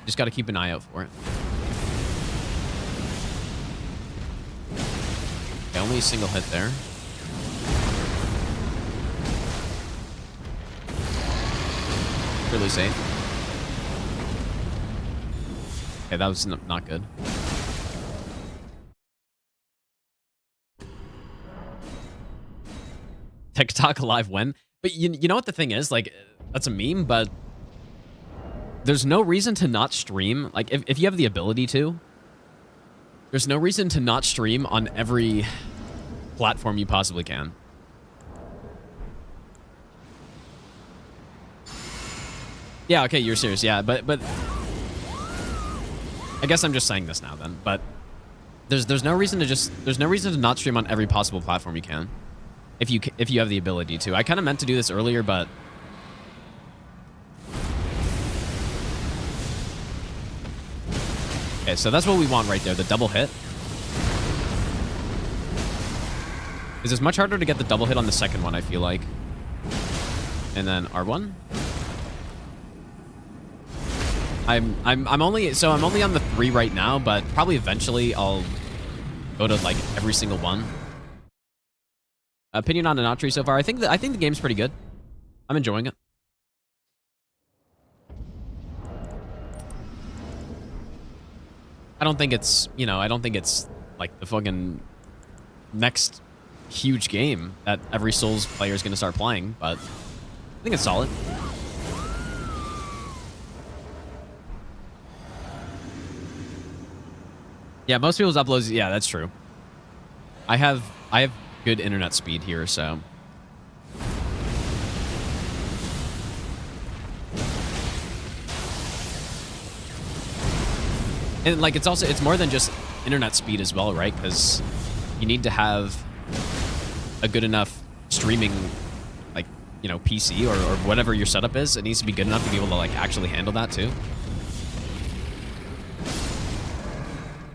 Just got to keep an eye out for it. Okay, only a single hit there. Really safe. Okay, that was not good. TikTok live when? But you know what the thing is? Like, that's a meme, but there's no reason to not stream. Like, if you have the ability to, there's no reason to not stream on every platform you possibly can. Yeah, okay, you're serious. Yeah, but I guess I'm just saying this now then. But there's no reason to not stream on every possible platform you can. If you have the ability to. I kind of meant to do this earlier, but okay, so that's what we want right there, the double hit. It's much harder to get the double hit on the second one, I feel like. And then R1. I'm only on the 3 right now, but probably eventually I'll go to like every single one. Opinion on Anatri so far? I think the game's pretty good. I'm enjoying it. I don't think it's, like the fucking next huge game that every Souls player is going to start playing, but I think it's solid. Yeah, most people's uploads, yeah, that's true. I have good internet speed here, so and like it's more than just internet speed as well, right? Because you need to have a good enough streaming, like, PC or whatever your setup is. It needs to be good enough to be able to like actually handle that too.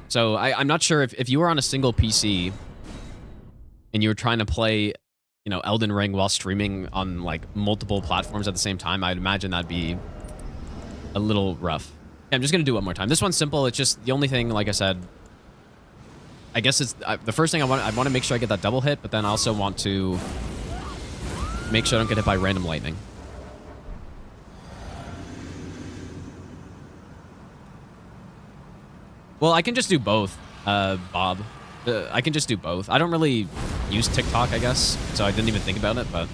So I'm not sure if you were on a single PC and you were trying to play, you know, Elden Ring while streaming on like multiple platforms at the same time, I'd imagine that'd be a little rough. Okay, I'm just gonna do it one more time. This one's simple. It's just the only thing, like I said, I guess it's the first thing I want to make sure I get that double hit, but then I also want to make sure I don't get hit by random lightning. Well, I can just do both, Bob. I can just do both. I don't really use TikTok, I guess, so I didn't even think about it, but...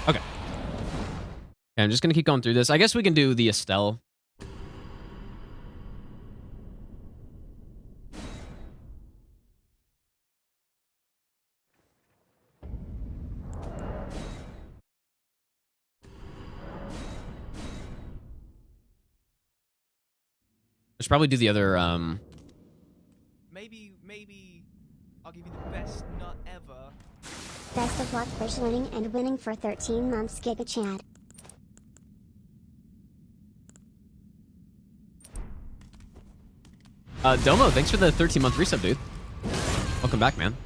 Okay. Okay, I'm just going to keep going through this. I guess we can do the Estelle. I should probably do the other, Maybe I'll give you the best nut ever. Best of luck fish learning and winning for 13 months Giga Chad. Domo, thanks for the 13-month resub, dude. Welcome back, man.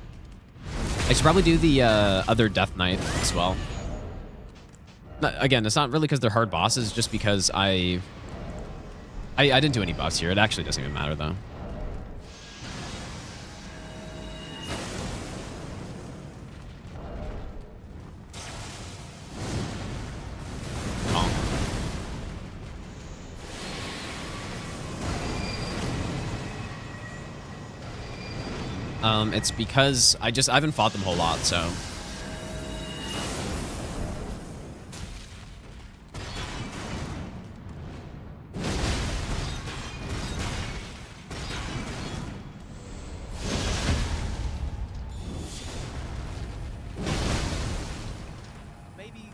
I should probably do the other Death Knight as well. Again, it's not really because they're hard bosses, just because I didn't do any buffs here. It actually doesn't even matter, though. It's because I haven't fought them a whole lot, so... Maybe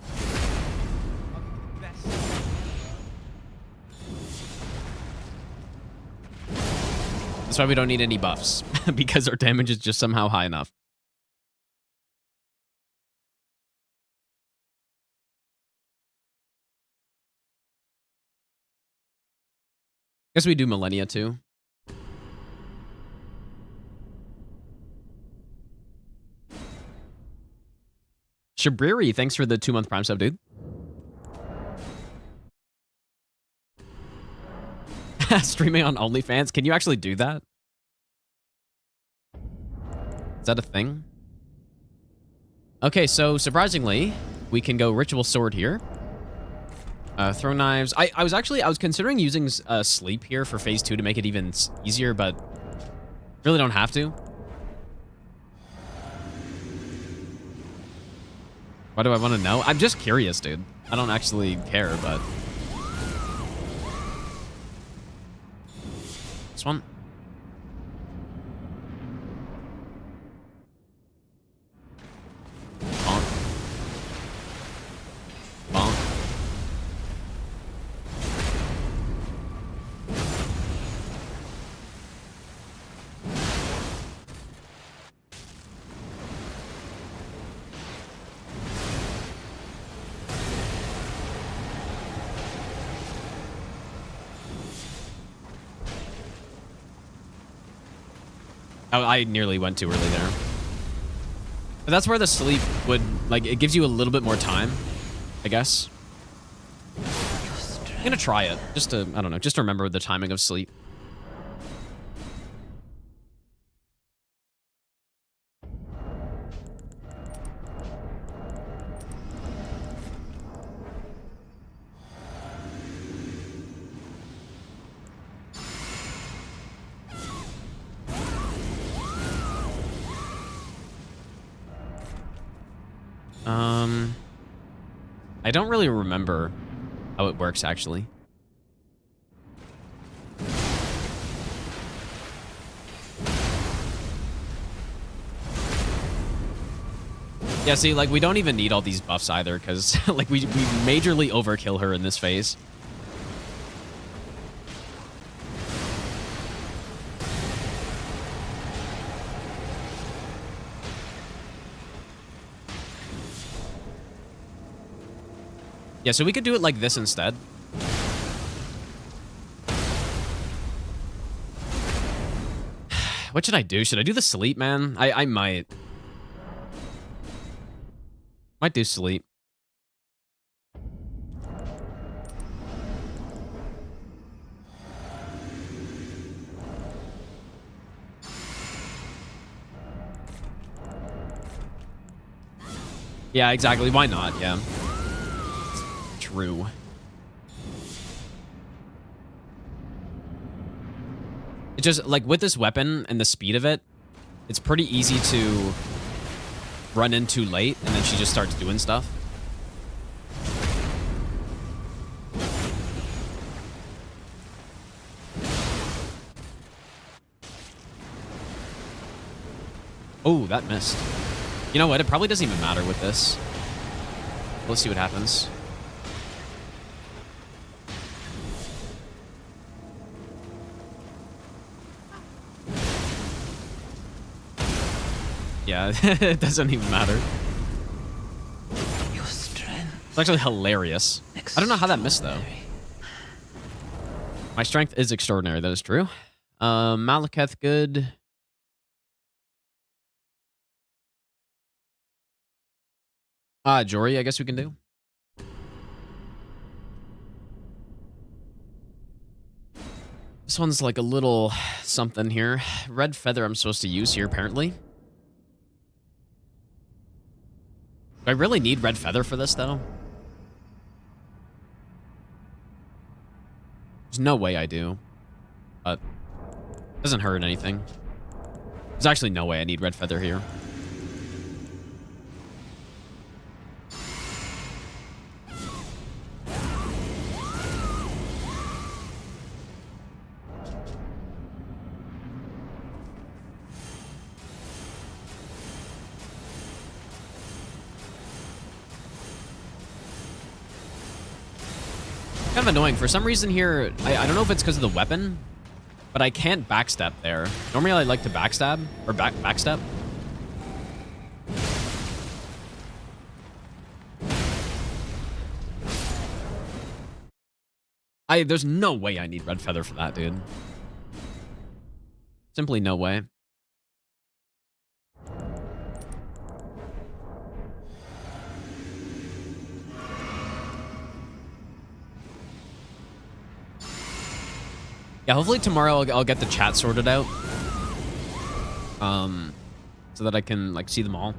I'll give you the best nut ever. That's why we don't need any buffs, because our damage is just somehow high enough. Guess we do Malenia too. Shabriri, thanks for the 2-month Prime sub, dude. Streaming on OnlyFans? Can you actually do that? Is that a thing? Okay, so surprisingly, we can go Ritual Sword here. Throw knives. I was considering using sleep here for phase 2 to make it even easier, but really don't have to. Why do I want to know? I'm just curious, dude. I don't actually care, but... This one. Bonk. Bonk. Oh, I nearly went too early there. But that's where the sleep would, like, it gives you a little bit more time, I guess. I'm gonna try it, just to, I don't know, just to remember the timing of sleep. I don't really remember how it works, actually. Yeah, see, like, we don't even need all these buffs either, because, like, we majorly overkill her in this phase. Yeah, so we could do it like this instead. What should I do? Should I do the sleep, man? I might. Might do sleep. Yeah, exactly. Why not? Yeah. True. It just, like, with this weapon and the speed of it, it's pretty easy to run in too late, and then she just starts doing stuff. Oh, that missed. You know what? It probably doesn't even matter with this. Let's see what happens. Yeah, it doesn't even matter. Your strength. It's actually hilarious. I don't know how that missed, though. My strength is extraordinary. That is true. Malekith, good. Jory, I guess we can do. This one's like a little something here. Red feather I'm supposed to use here, apparently. Do I really need red feather for this, though? There's no way I do. But it doesn't hurt anything. There's actually no way I need red feather here. Kind of annoying. For some reason here, I don't know if it's because of the weapon, but I can't backstep there. Normally I like to backstab, or backstep. There's no way I need red feather for that, dude. Simply no way. Yeah, hopefully tomorrow I'll get the chat sorted out. So that I can, like, see them all.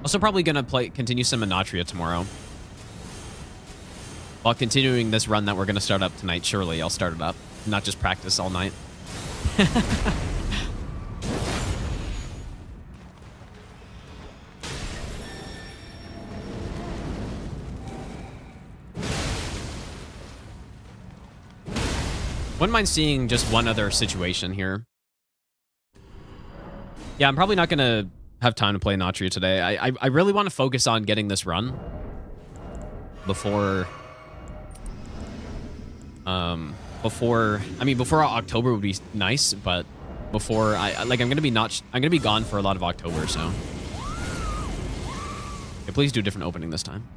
Also probably gonna continue some Monotria tomorrow. While continuing this run that we're gonna start up tonight, surely I'll start it up. Not just practice all night. Wouldn't mind seeing just one other situation here. Yeah, I'm probably not going to have time to play Natria today. I really want to focus on getting this run before... before October would be nice, but before I'm going to be I'm going to be gone for a lot of October, so... Okay, please do a different opening this time.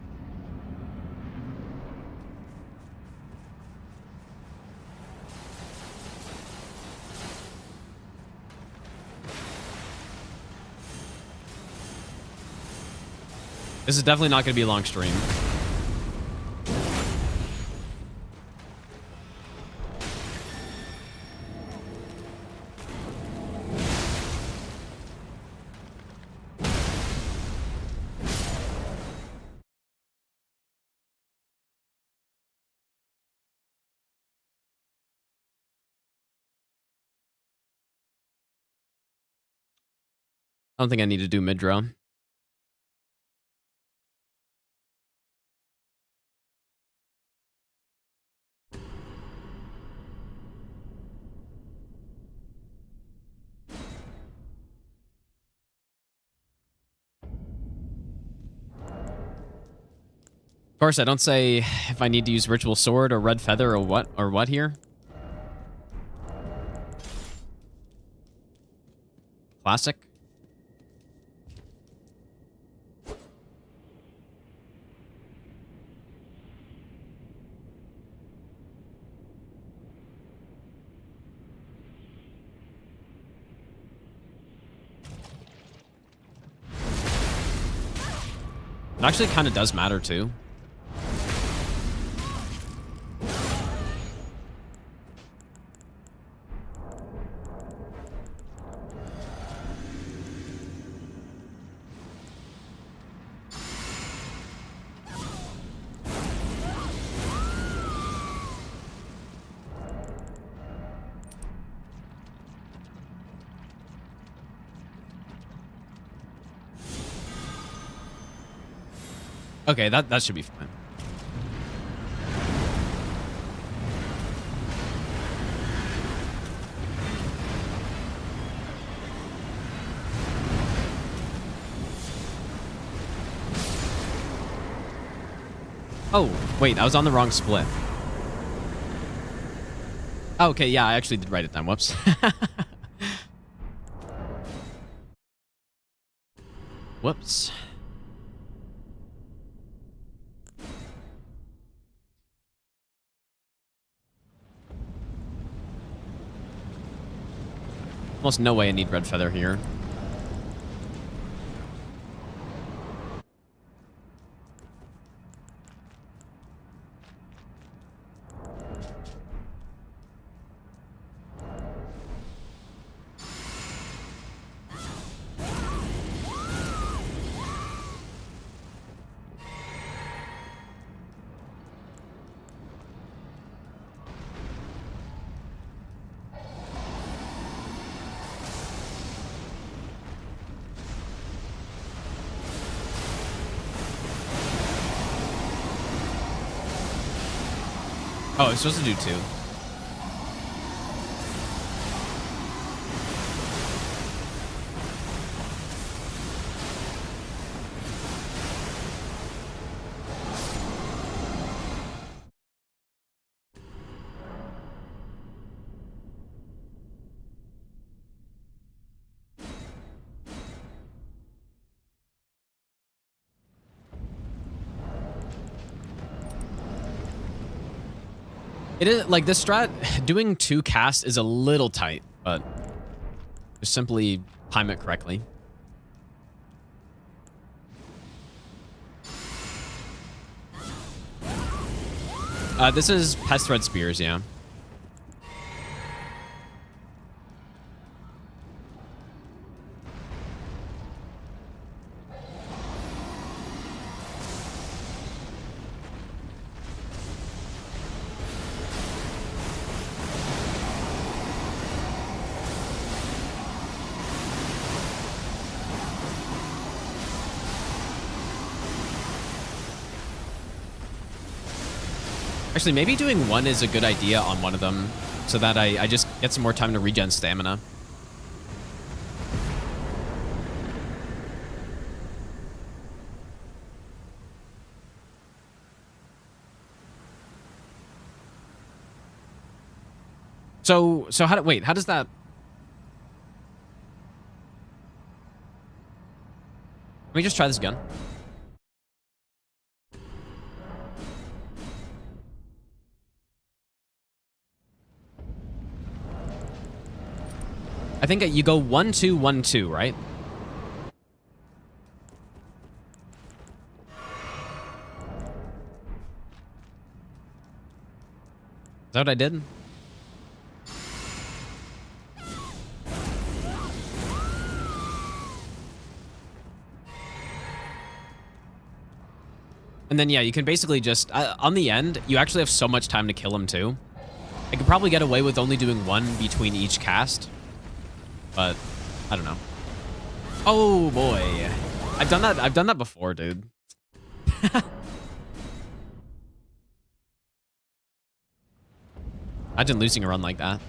This is definitely not going to be a long stream. I don't think I need to do mid-draw. Of course, I don't say if I need to use Ritual Sword or Red Feather or what here. Classic. It actually kind of does matter too. Okay, that should be fine. Oh, wait, I was on the wrong split. Oh, okay, yeah, I actually did write it down. Whoops. Whoops. Almost no way I need red feather here. Oh, it's supposed to do 2. It is like this strat, doing 2 casts is a little tight, but just simply time it correctly. This is Pest Thread Spears, yeah. Actually, maybe doing 1 is a good idea on one of them so that I just get some more time to regen stamina. So how does that... Let me just try this again. I think you go 1 2 1 2, right? Is that what I did? And then, yeah, you can basically just... on the end, you actually have so much time to kill him, too. I could probably get away with only doing 1 between each cast. But, I don't know. Oh, boy. I've done that before, dude. Imagine losing a run like that.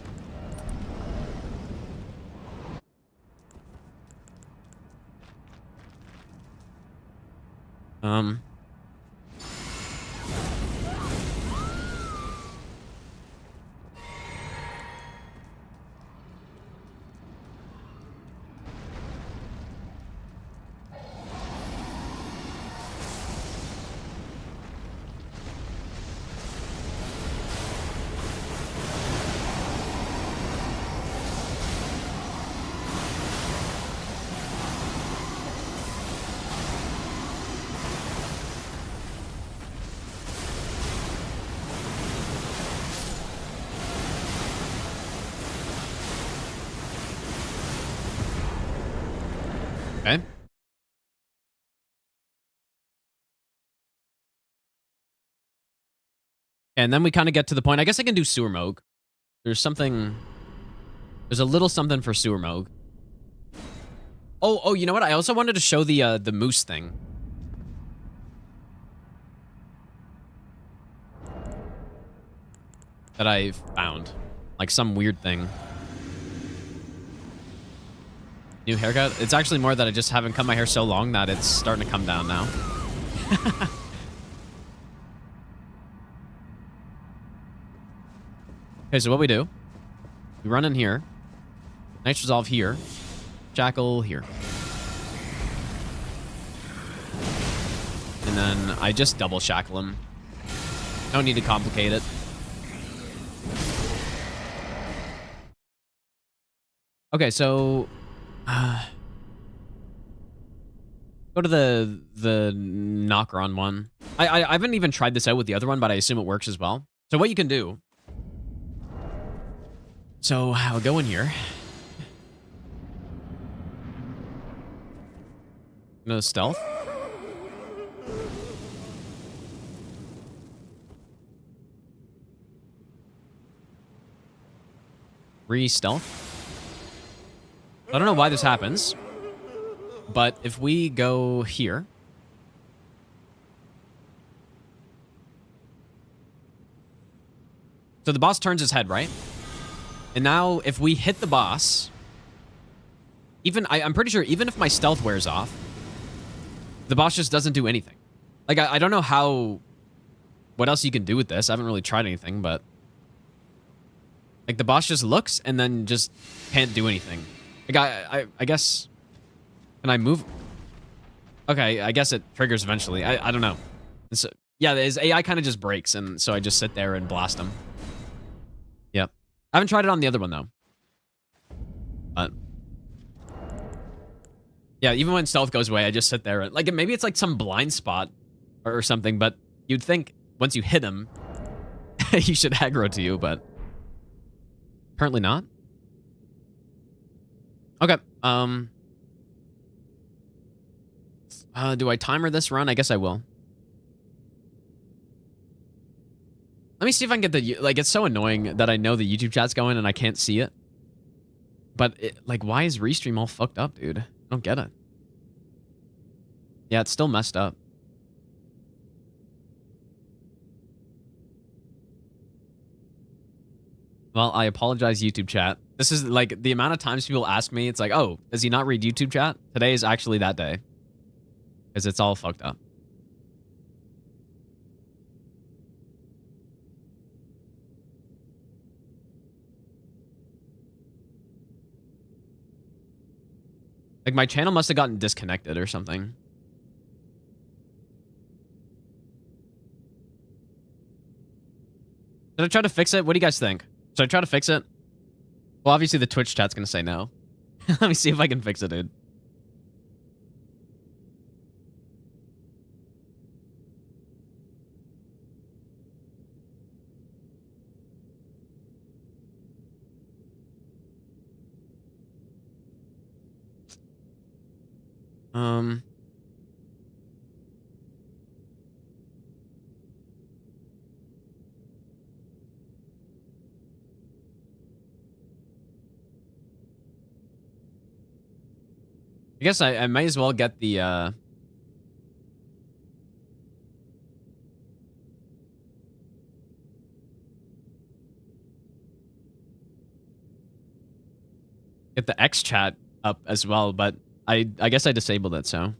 Okay. And then we kind of get to the point. I guess I can do sewer Mohg. There's something. There's a little something for sewer Mohg. Oh, you know what? I also wanted to show the moose thing. That I found. Like some weird thing. New haircut? It's actually more that I just haven't cut my hair so long that it's starting to come down now. Okay, so what we do, we run in here. Nice resolve here. Jackal here. And then I just double shackle him. Don't need to complicate it. Okay, so go to the knocker on one. I haven't even tried this out with the other one, but I assume it works as well. So what you can do. So I'll go in here. No stealth. Re-stealth. I don't know why this happens, but if we go here. So the boss turns his head, right? And now if we hit the boss, even I'm pretty sure even if my stealth wears off, the boss just doesn't do anything. Like, I don't know what else you can do with this. I haven't really tried anything, but like the boss just looks and then just can't do anything. Like I guess, can I move? Okay, I guess it triggers eventually. I don't know. So, yeah, his AI kind of just breaks, and so I just sit there and blast him. Yep. I haven't tried it on the other one, though. But yeah, even when stealth goes away, I just sit there. And, like, maybe it's like some blind spot or something, but you'd think once you hit him, he should aggro to you, but apparently not. Okay. Do I timer this run? I guess I will. Let me see if I can get the... Like, it's so annoying that I know the YouTube chat's going and I can't see it. But, like, why is Restream all fucked up, dude? I don't get it. Yeah, it's still messed up. Well, I apologize, YouTube chat. This is, like, the amount of times people ask me, it's like, oh, does he not read YouTube chat? Today is actually that day. Because it's all fucked up. Like, my channel must have gotten disconnected or something. Should I try to fix it? What do you guys think? Should I try to fix it? Well, obviously the Twitch chat's gonna say no. Let me see if I can fix it, dude. I guess I might as well get the, get the X chat up as well, but I guess I disabled it, so.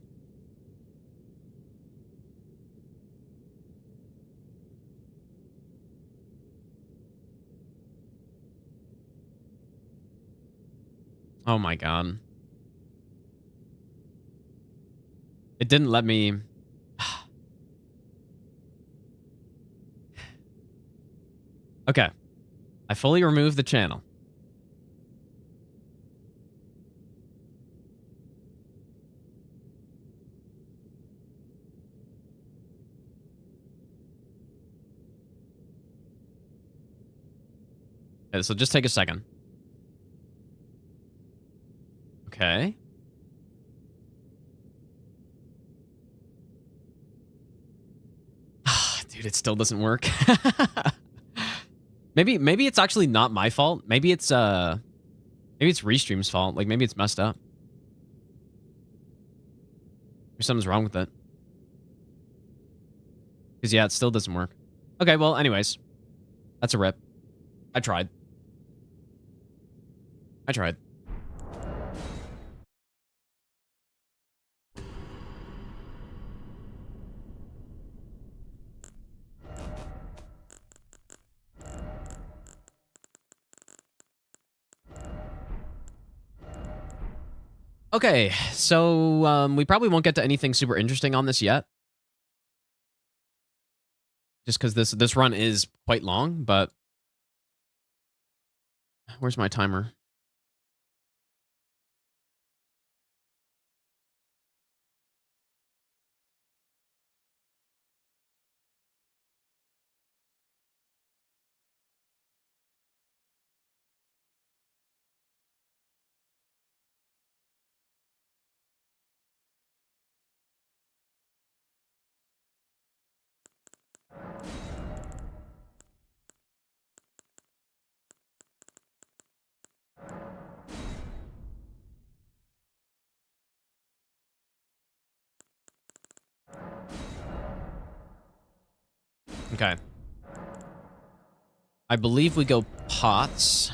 Oh my god. It didn't let me... Okay. I fully removed the channel. Okay, so just take a second. Okay. Dude, it still doesn't work. Maybe it's actually not my fault. Maybe it's Restream's fault. Like, maybe it's messed up. Or something's wrong with it. Because, yeah, it still doesn't work. Okay, well, anyways. That's a rip. I tried. Okay, so we probably won't get to anything super interesting on this yet. Just because this run is quite long, but... Where's my timer? Okay. I believe we go pots.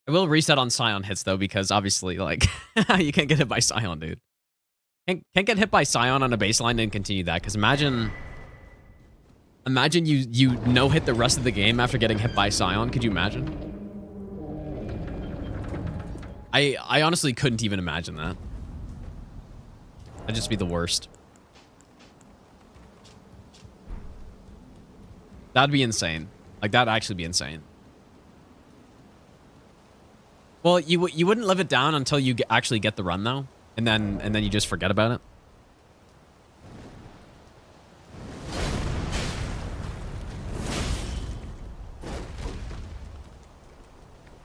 I will reset on Scion hits, though, because obviously, like, you can't get hit by Scion, dude. Can't get hit by Scion on a baseline and continue that, because imagine you no-hit the rest of the game after getting hit by Scion. Could you imagine? I honestly couldn't even imagine that. That'd just be the worst. That'd be insane. Like, that'd actually be insane. Well, you wouldn't live it down until you actually get the run, though, and then you just forget about it.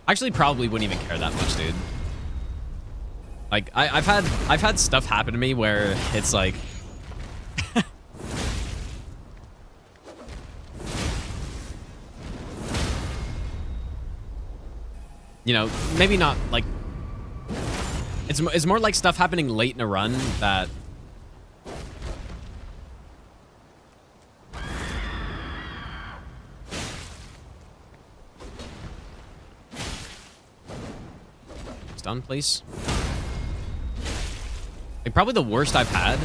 Actually, probably wouldn't even care that much, dude. Like, I've had stuff happen to me where it's like, you know, maybe not like, it's more like stuff happening late in a run that done, please. Like, probably the worst I've had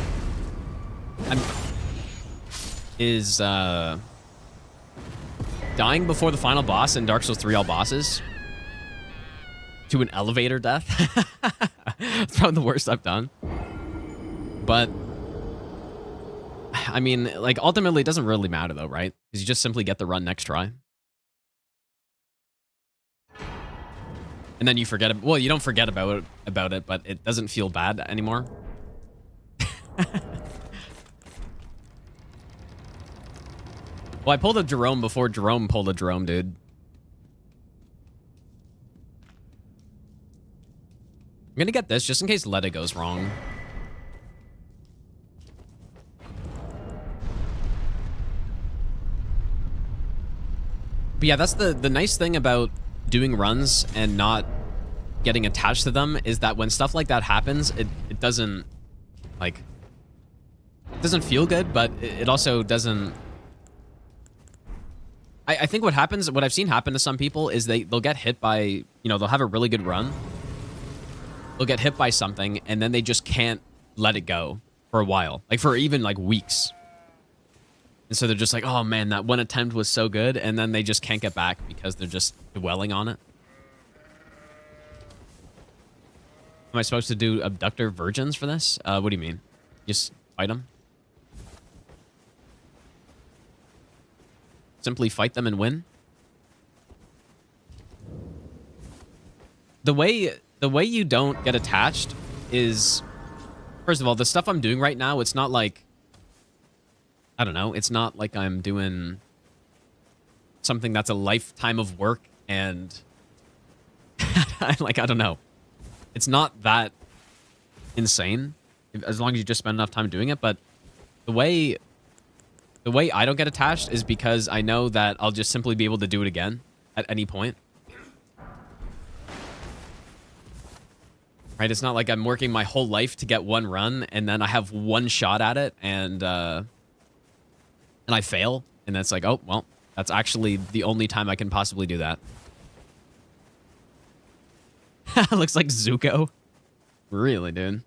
is dying before the final boss in Dark Souls 3 all bosses to an elevator death. It's probably the worst I've done. But I mean, like, ultimately it doesn't really matter though, right? Because you just simply get the run next try. And then you forget it. Well, you don't forget about it, but it doesn't feel bad anymore. Well, I pulled a Jerome before Jerome pulled a Jerome, dude. I'm gonna get this just in case Letta goes wrong. But yeah, that's the nice thing about doing runs and not getting attached to them, is that when stuff like that happens, it doesn't, like, it doesn't feel good, but it also doesn't... I think what happens, what I've seen happen to some people is they'll get hit by, you know, they'll have a really good run. They'll get hit by something, and then they just can't let it go for a while. Like, for even, like, weeks. And so they're just like, oh, man, that one attempt was so good, and then they just can't get back because they're just dwelling on it. Am I supposed to do abductor virgins for this? What do you mean? Just fight them? Simply fight them and win? The way you don't get attached is, first of all, the stuff I'm doing right now, it's not like, I don't know, it's not like I'm doing something that's a lifetime of work and like, I don't know. It's not that insane. as long as you just spend enough time doing it. But the way I don't get attached is because I know that I'll just simply be able to do it again at any point. Right? It's not like I'm working my whole life to get one run and then I have one shot at it and I fail. And that's like, oh, well, that's actually the only time I can possibly do that. Looks like Zuko. Really, dude.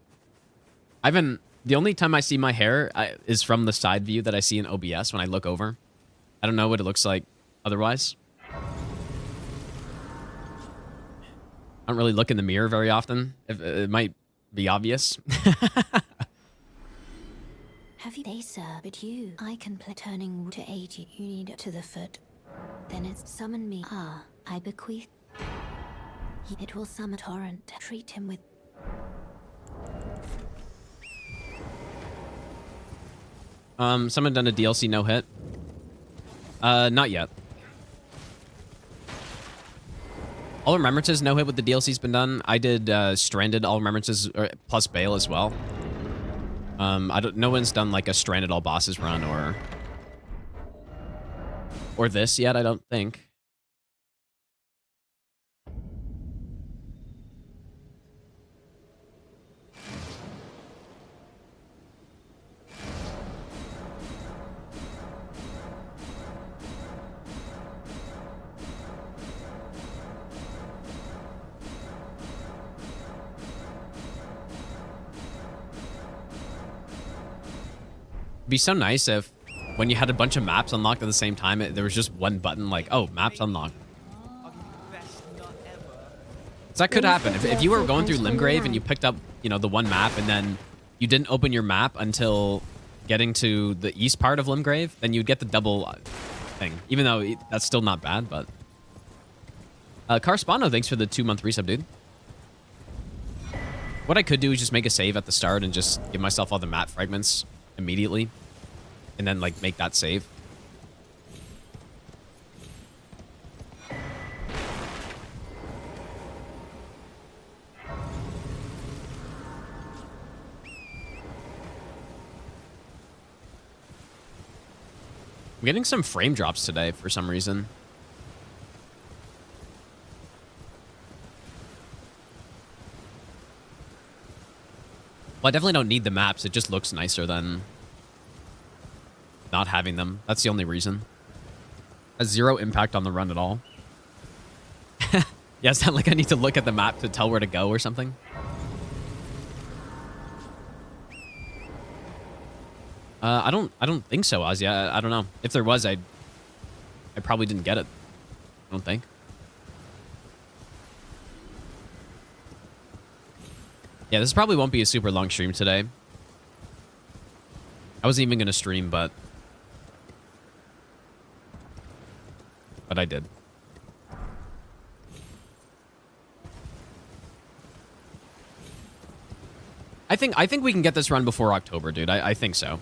The only time I see my hair is from the side view that I see in OBS when I look over. I don't know what it looks like otherwise. I don't really look in the mirror very often. It might be obvious. Have you they sir, but you I can play turning to aid you. You need it to the foot. Then it's summon me. Ah, I bequeath. It will summon torrent. Treat him with Someone done a DLC no hit? Not yet. All Remembrances no hit with the DLC's been done. I did Stranded All Remembrances plus Bale as well. No one's done like a Stranded All Bosses run or this yet, I don't think. It'd be so nice if when you had a bunch of maps unlocked at the same time, there was just one button like, oh, maps unlocked. So that could happen. If you were going through Limgrave and you picked up, you know, the one map and then you didn't open your map until getting to the east part of Limgrave, then you'd get the double thing. Even though that's still not bad, but... Carspano, thanks for the 2-month resub, dude. What I could do is just make a save at the start and just give myself all the map fragments immediately. And then, like, make that save. I'm getting some frame drops today for some reason. Well, I definitely don't need the maps. It just looks nicer than not having them. That's the only reason. Has zero impact on the run at all. Yeah, it's not like I need to look at the map to tell where to go or something. I don't think so, Ozzy. I don't know. If there was, I probably didn't get it. I don't think. Yeah, this probably won't be a super long stream today. I wasn't even gonna stream, but I did. I think we can get this run before October, dude. I think so.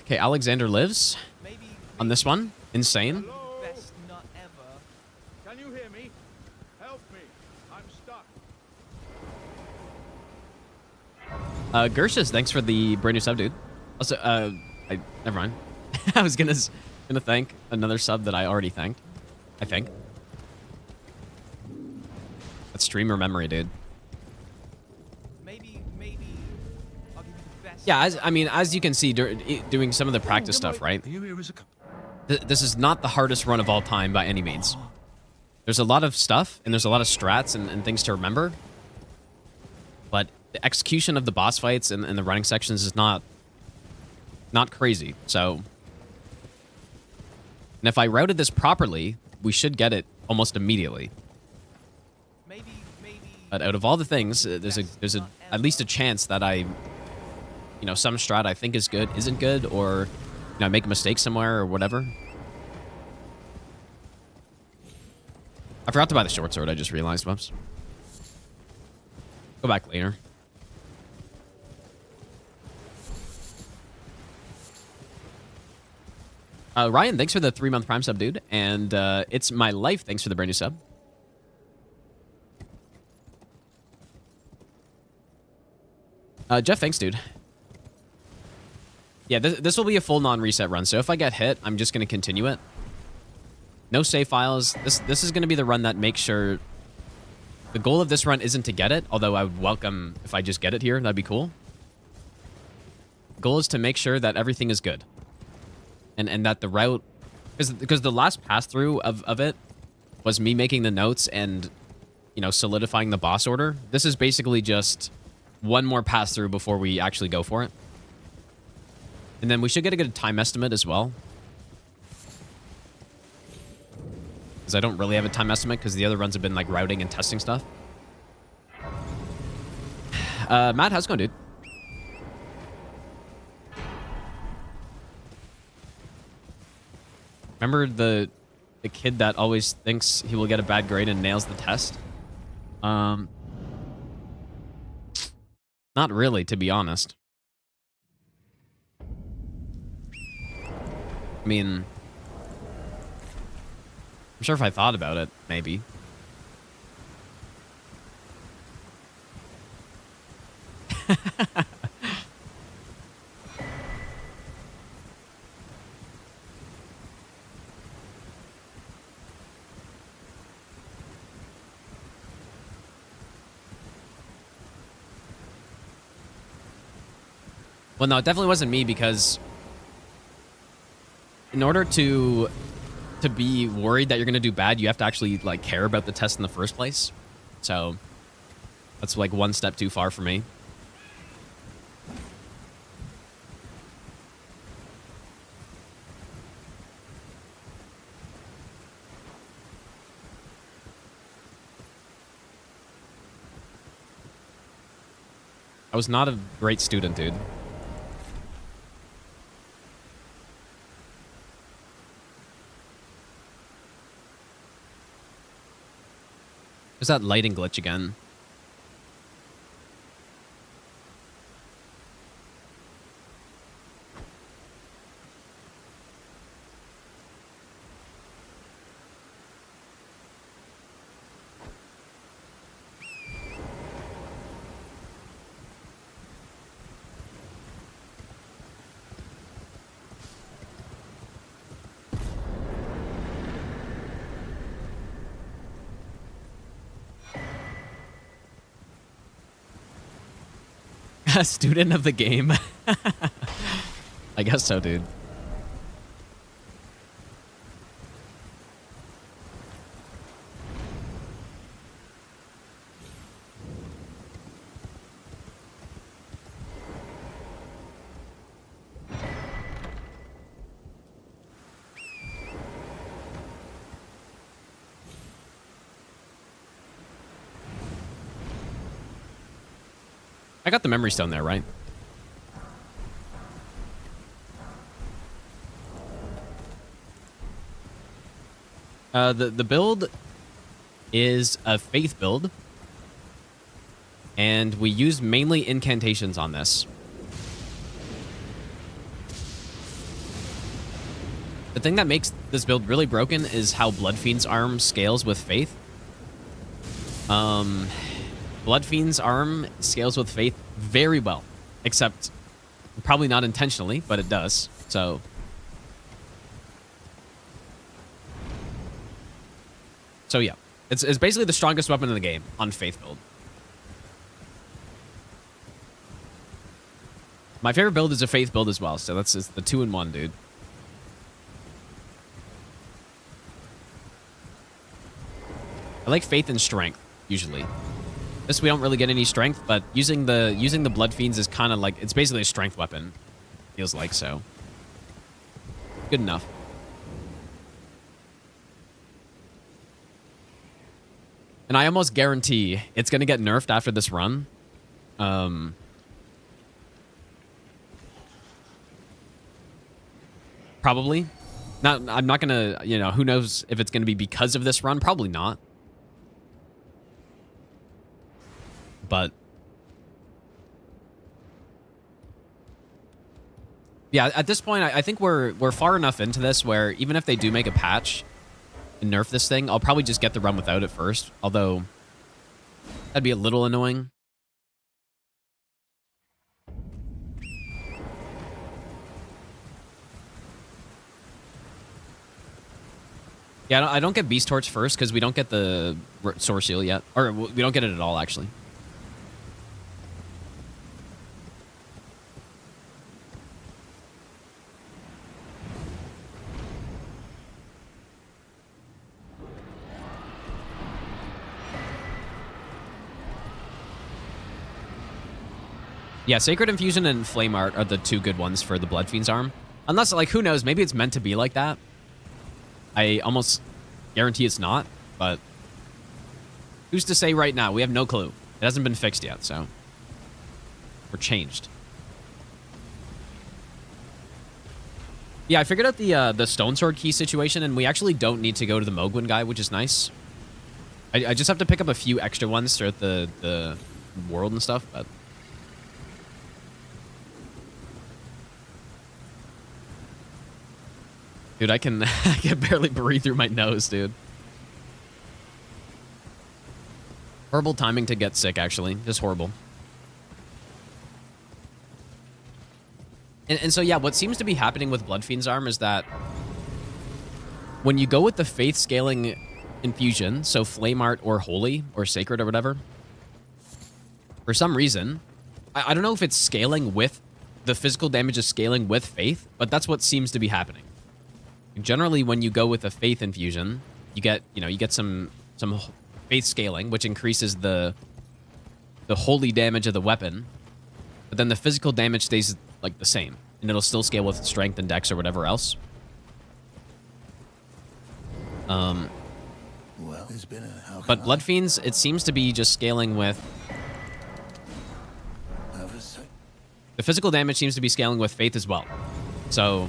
Okay, Alexander lives on this one. Insane. Best not ever. Can you hear me? Help me. I'm stuck. Gershus, thanks for the brand new sub, dude. Also, never mind. I was gonna thank another sub that I already thanked. I think. That's streamer memory, dude. Maybe I'll give you the best. Yeah, as you can see, doing some of the practice stuff, right? This is not the hardest run of all time by any means. There's a lot of stuff, and there's a lot of strats and things to remember. But the execution of the boss fights and the running sections is not crazy. So, and if I routed this properly, we should get it almost immediately. Maybe. But out of all the things, there's at least a chance that some strat I think is good isn't good, or I make a mistake somewhere or whatever. I forgot to buy the short sword. I just realized. Whoops. Go back later. Ryan, thanks for the 3-month Prime sub, dude. And It's My Life, thanks for the brand new sub. Jeff, thanks, dude. Yeah, this will be a full non-reset run, so if I get hit, I'm just going to continue it. No save files. This is going to be the run that makes sure... The goal of this run isn't to get it, although I would welcome if I just get it here. That'd be cool. The goal is to make sure that everything is good. And that the route... Because the last pass-through of it was me making the notes and, you know, solidifying the boss order. This is basically just one more pass-through before we actually go for it. And then we should get a good time estimate as well. Because I don't really have a time estimate because the other runs have been like routing and testing stuff. Matt, how's it going, dude? Remember the kid that always thinks he will get a bad grade and nails the test? Not really, to be honest. I mean, I'm sure if I thought about it, maybe. Well, no, it definitely wasn't me because in order to be worried that you're going to do bad, you have to actually like care about the test in the first place. So that's like one step too far for me. I was not a great student, dude. There's that lighting glitch again. A student of the game. I guess so, dude. I got the memory stone there, right? The build is a faith build, and we use mainly incantations on this. The thing that makes this build really broken is how Bloodfiend's arm scales with faith. Bloodfiend's arm scales with faith very well, except probably not intentionally, but it does. So yeah, it's basically the strongest weapon in the game on faith build. My favorite build is a faith build as well, so that's just the 2-in-1, dude. I like faith and strength usually. This we don't really get any strength, but using the Bloodfiends is kind of like, it's basically a strength weapon. Feels like so. Good enough. And I almost guarantee it's going to get nerfed after this run. Probably. I'm not going to, you know, who knows if it's going to be because of this run? Probably not. But yeah, at this point, I think we're far enough into this where even if they do make a patch and nerf this thing, I'll probably just get the run without it first. Although that'd be a little annoying. Yeah, I don't get Beast Torch first because we don't get the Source Seal yet. Or we don't get it at all, actually. Yeah, Sacred Infusion and Flame Art are the two good ones for the Blood Fiend's arm. Unless, like, who knows? Maybe it's meant to be like that. I almost guarantee it's not, but who's to say right now? We have no clue. It hasn't been fixed yet, so we're changed. Yeah, I figured out the Stone Sword key situation, and we actually don't need to go to the Mohg guy, which is nice. I just have to pick up a few extra ones throughout the world and stuff, but... Dude, I can barely breathe through my nose, dude. Horrible timing to get sick, actually. Just horrible. And so, yeah, what seems to be happening with Blood Fiend's arm is that when you go with the faith scaling infusion, so Flame Art or Holy or Sacred or whatever, for some reason, I don't know if it's scaling with, the physical damage is scaling with faith, but that's what seems to be happening. Generally, when you go with a faith infusion, you get some faith scaling, which increases the holy damage of the weapon, but then the physical damage stays like the same, and it'll still scale with strength and dex or whatever else. Well, it's been But Blood Fiends, it seems to be just scaling with the physical damage seems to be scaling with faith as well. So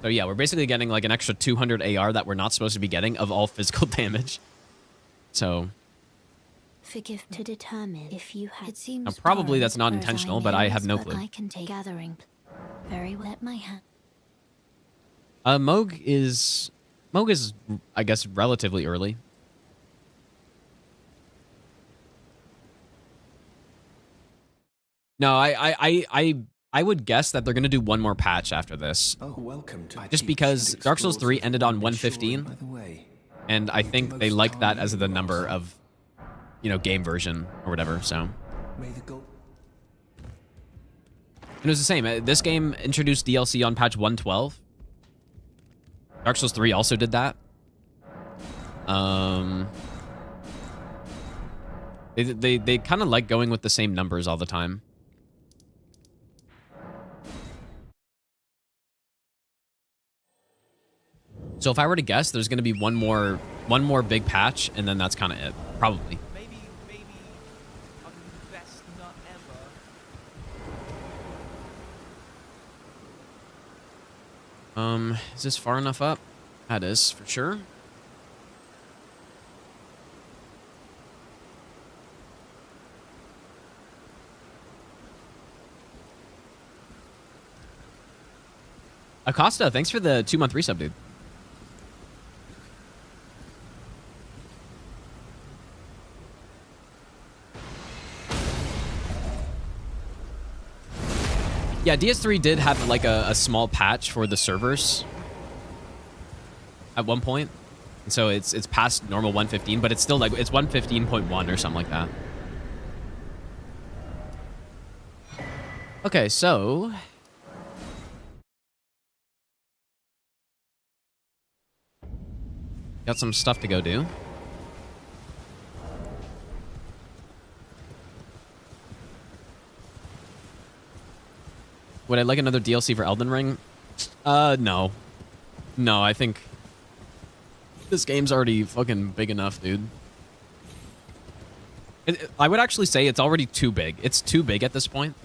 yeah, we're basically getting like an extra 200 AR that we're not supposed to be getting of all physical damage. So Forgive to determine if you had. It seems now, probably that's not borrowed, intentional, but I have no clue. I can take gathering very well at my hand. Mohg is, I guess, relatively early. No, I would guess that they're going to do one more patch after this. Oh, welcome to just because Dark Souls 3 ended on 115, and I think they like that as the number of, game version or whatever, so. And it was the same. This game introduced DLC on patch 112. Dark Souls 3 also did that. They kind of like going with the same numbers all the time. So if I were to guess, there's going to be one more big patch, and then that's kind of it, probably. Maybe I'll give you the best nut ever. Is this far enough up? That is, for sure. Acosta, thanks for the 2-month resub, dude. Yeah, DS3 did have like a small patch for the servers at one point. And so it's past normal 115, but it's still like it's 115.1 or something like that. Okay, so got some stuff to go do. Would I like another DLC for Elden Ring? No. No, I think this game's already fucking big enough, dude. I would actually say it's already too big. It's too big at this point.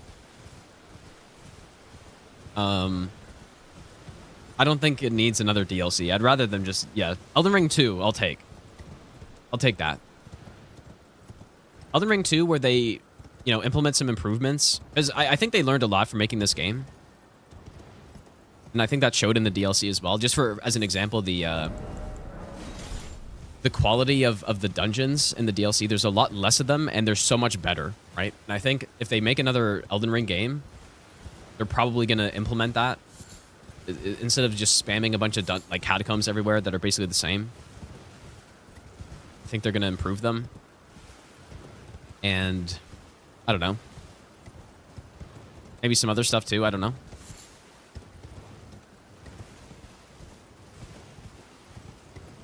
I don't think it needs another DLC. I'd rather them just, yeah. Elden Ring 2, I'll take that. Elden Ring 2, where they, implement some improvements. Because I think they learned a lot from making this game. And I think that showed in the DLC as well. Just as an example, the quality of the dungeons in the DLC, there's a lot less of them, and they're so much better, right? And I think if they make another Elden Ring game, they're probably going to implement that. instead of just spamming a bunch of like catacombs everywhere that are basically the same. I think they're gonna improve them. And I don't know. Maybe some other stuff too, I don't know.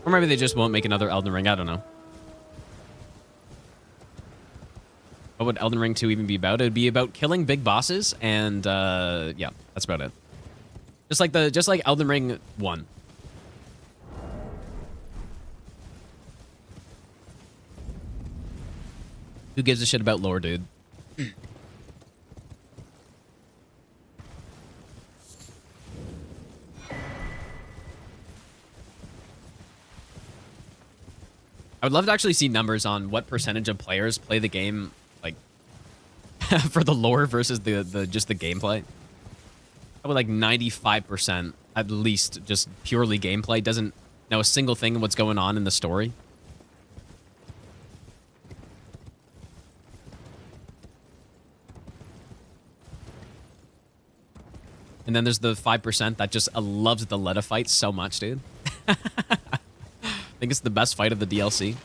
Or maybe they just won't make another Elden Ring, I don't know. What would Elden Ring 2 even be about? It would be about killing big bosses, and yeah, that's about it. Just like Elden Ring 1. Who gives a shit about lore, dude? I would love to actually see numbers on what percentage of players play the game, like, for the lore versus the just the gameplay. I would like 95% at least just purely gameplay, doesn't know a single thing of what's going on in the story. And then there's the 5% that just loves the Letta fight so much, dude. I think it's the best fight of the DLC.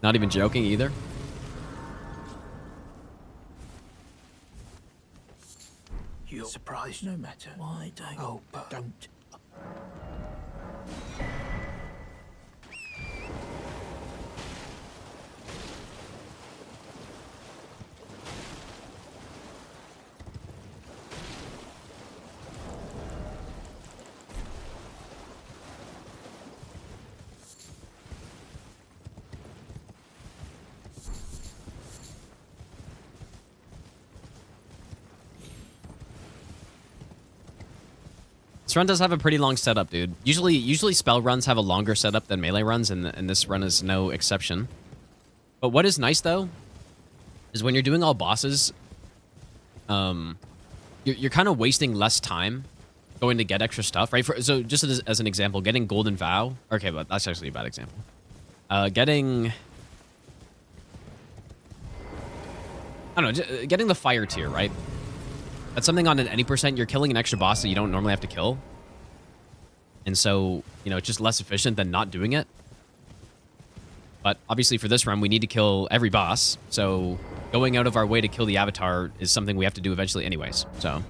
Not even joking either. You're surprised no matter. Why don't... Oh, but don't. This run does have a pretty long setup, dude. Usually spell runs have a longer setup than melee runs, and this run is no exception. But what is nice, though, is when you're doing all bosses, you're kind of wasting less time going to get extra stuff, right? So just as an example, getting Golden Vow. Okay, but that's actually a bad example. Getting... I don't know, getting the fire tier, right? That's something on an any percent. You're killing an extra boss that you don't normally have to kill. And so, you know, it's just less efficient than not doing it. But obviously for this run, we need to kill every boss. So going out of our way to kill the avatar is something we have to do eventually anyways. So...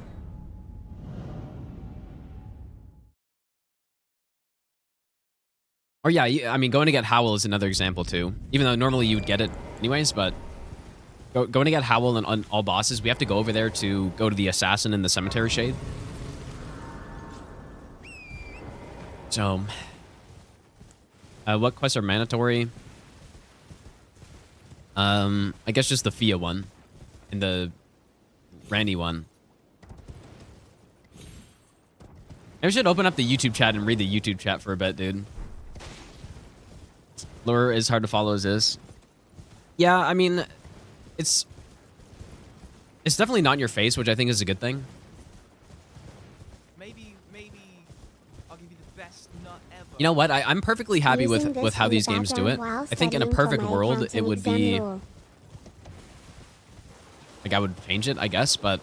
Or yeah, I mean, going to get Howl is another example too. Even though normally you would get it anyways, but... Going to get Howl on all bosses, we have to go over there to go to the assassin in the cemetery shade. So, what quests are mandatory? I guess just the Fia one and the Randy one. Maybe we should open up the YouTube chat and read the YouTube chat for a bit, dude. Lure is hard to follow as is. Yeah, I mean... It's definitely not in your face, which I think is a good thing. Maybe I'll give you the best nut ever. You know what? I'm perfectly happy Using with this how in the these games do it. background I think in a while perfect studying for my world, accounting it would exam be... rule. Like, I would change it, I guess, but...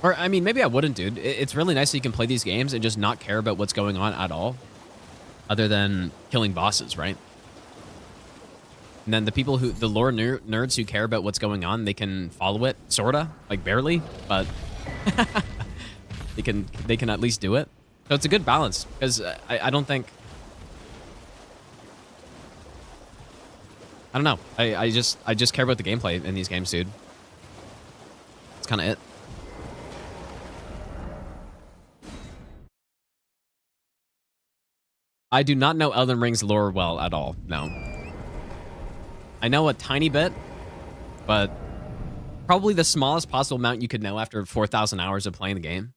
Or, I mean, maybe I wouldn't, dude. It's really nice that you can play these games and just not care about what's going on at all. Other than killing bosses, right? And then the people who, the lore nerds who care about what's going on, they can follow it, sorta, like barely, but they can at least do it. So it's a good balance because I don't think, I don't know. I just care about the gameplay in these games, dude. That's kind of it. I do not know Elden Ring's lore well at all. No. I know a tiny bit, but probably the smallest possible amount you could know after 4,000 hours of playing the game.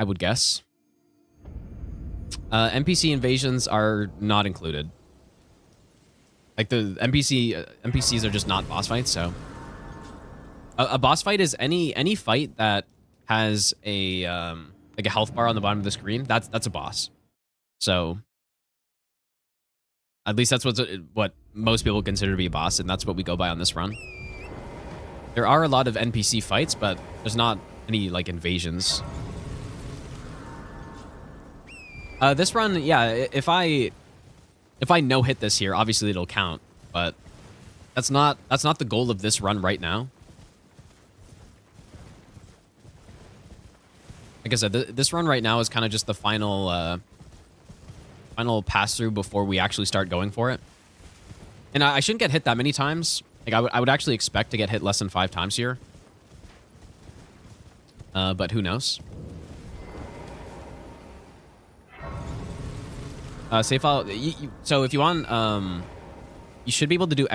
I would guess. NPC invasions are not included. Like the NPCs are just not boss fights, so... A boss fight is any fight that has a like a health bar on the bottom of the screen. That's a boss. So... At least that's what most people consider to be a boss, and that's what we go by on this run. There are a lot of NPC fights, but there's not any, like, invasions. This run, yeah, if I no-hit this here, obviously it'll count, but that's not the goal of this run right now. Like I said, this run right now is kind of just the final pass-through before we actually start going for it. And I shouldn't get hit that many times. Like, I would actually expect to get hit less than 5 times here. But who knows? Save file. So if you want, you should be able to do !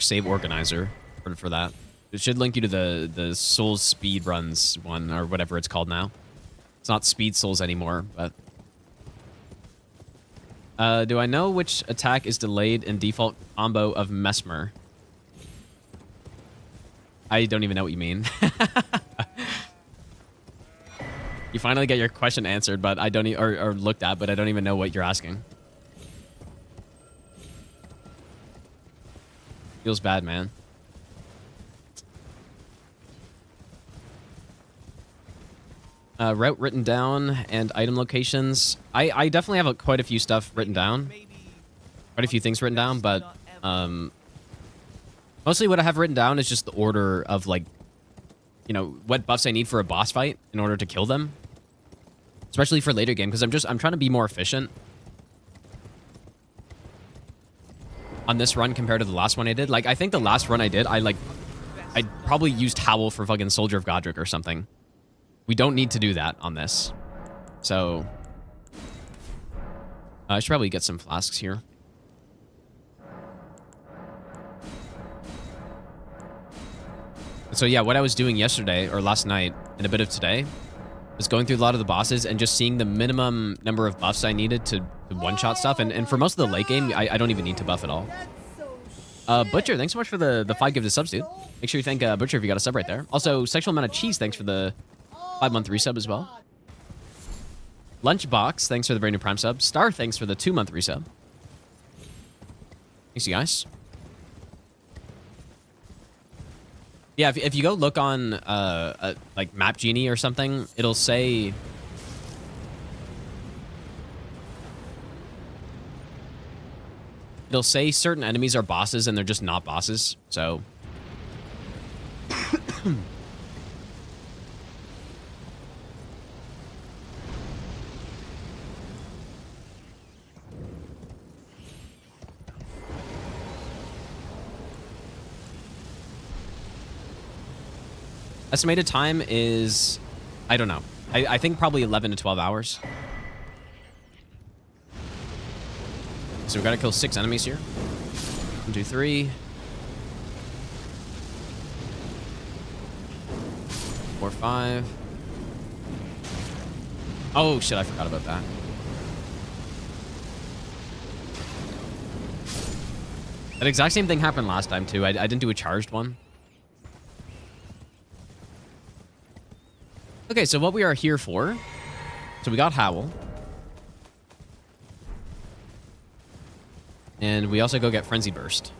save organizer for that. It should link you to the Souls speed runs one, or whatever it's called now. It's not Speed Souls anymore, but... do I know which attack is delayed in default combo of Mesmer? I don't even know what you mean. You finally get your question answered, but I don't or looked at, but I don't even know what you're asking. Feels bad, man. Route written down and item locations. I definitely have quite a few stuff written down. Quite a few things written down, but mostly what I have written down is just the order of, like, you know, what buffs I need for a boss fight in order to kill them. Especially for later game, because I'm trying to be more efficient on this run compared to the last one I did. Like, I think the last run I did, I probably used Howl for fucking Soldier of Godric or something. We don't need to do that on this. So I should probably get some flasks here. So yeah, what I was doing yesterday or last night and a bit of today was going through a lot of the bosses and just seeing the minimum number of buffs I needed to one-shot stuff. And for most of the late game, I don't even need to buff at all. Butcher, thanks so much for the 5 gifted subs, dude. Make sure you thank Butcher if you got a sub right there. Also, Sexual Amount of Cheese, thanks for the 5-month resub as well. Lunchbox, thanks for the brand new Prime sub. Star, thanks for the 2-month resub. Thanks, you guys. Yeah, if you go look on like Map Genie or something, it'll say certain enemies are bosses and they're just not bosses. So estimated time is, I don't know. I think probably 11 to 12 hours. So we gotta kill 6 enemies here. 1, 2, 3. 4, 5. Oh shit, I forgot about that. That exact same thing happened last time too. I didn't do a charged one. Okay, so what we are here for, so we got Howl. And we also go get Frenzy Burst.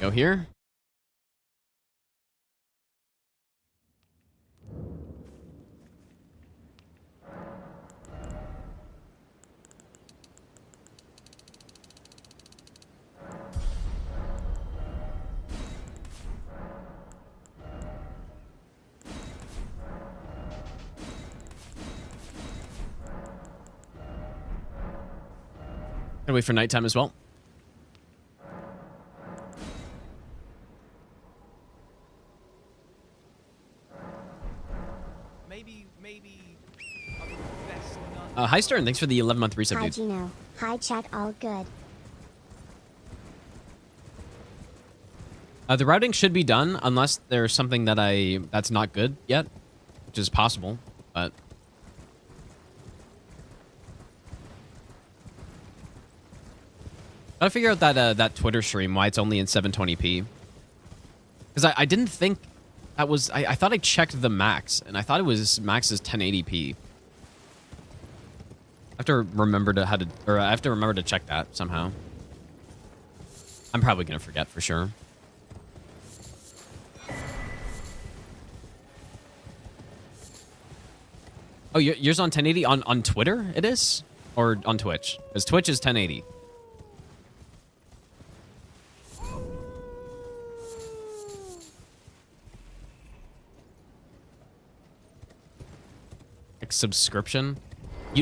Go here. Gonna wait for nighttime as well. Hi Stern, thanks for the 11-month resub, Hi dude. Gino. Hi chat, all good. The routing should be done unless there's something that's not good yet, which is possible, but gotta figure out that Twitter stream why it's only in 720p. Because I didn't think that was I thought I checked the max and I thought it was max is 1080p. I have to remember to check that somehow. I'm probably gonna forget for sure. Oh, yours on 1080 on Twitter? It is, or on Twitch? Because Twitch is 1080. X subscription.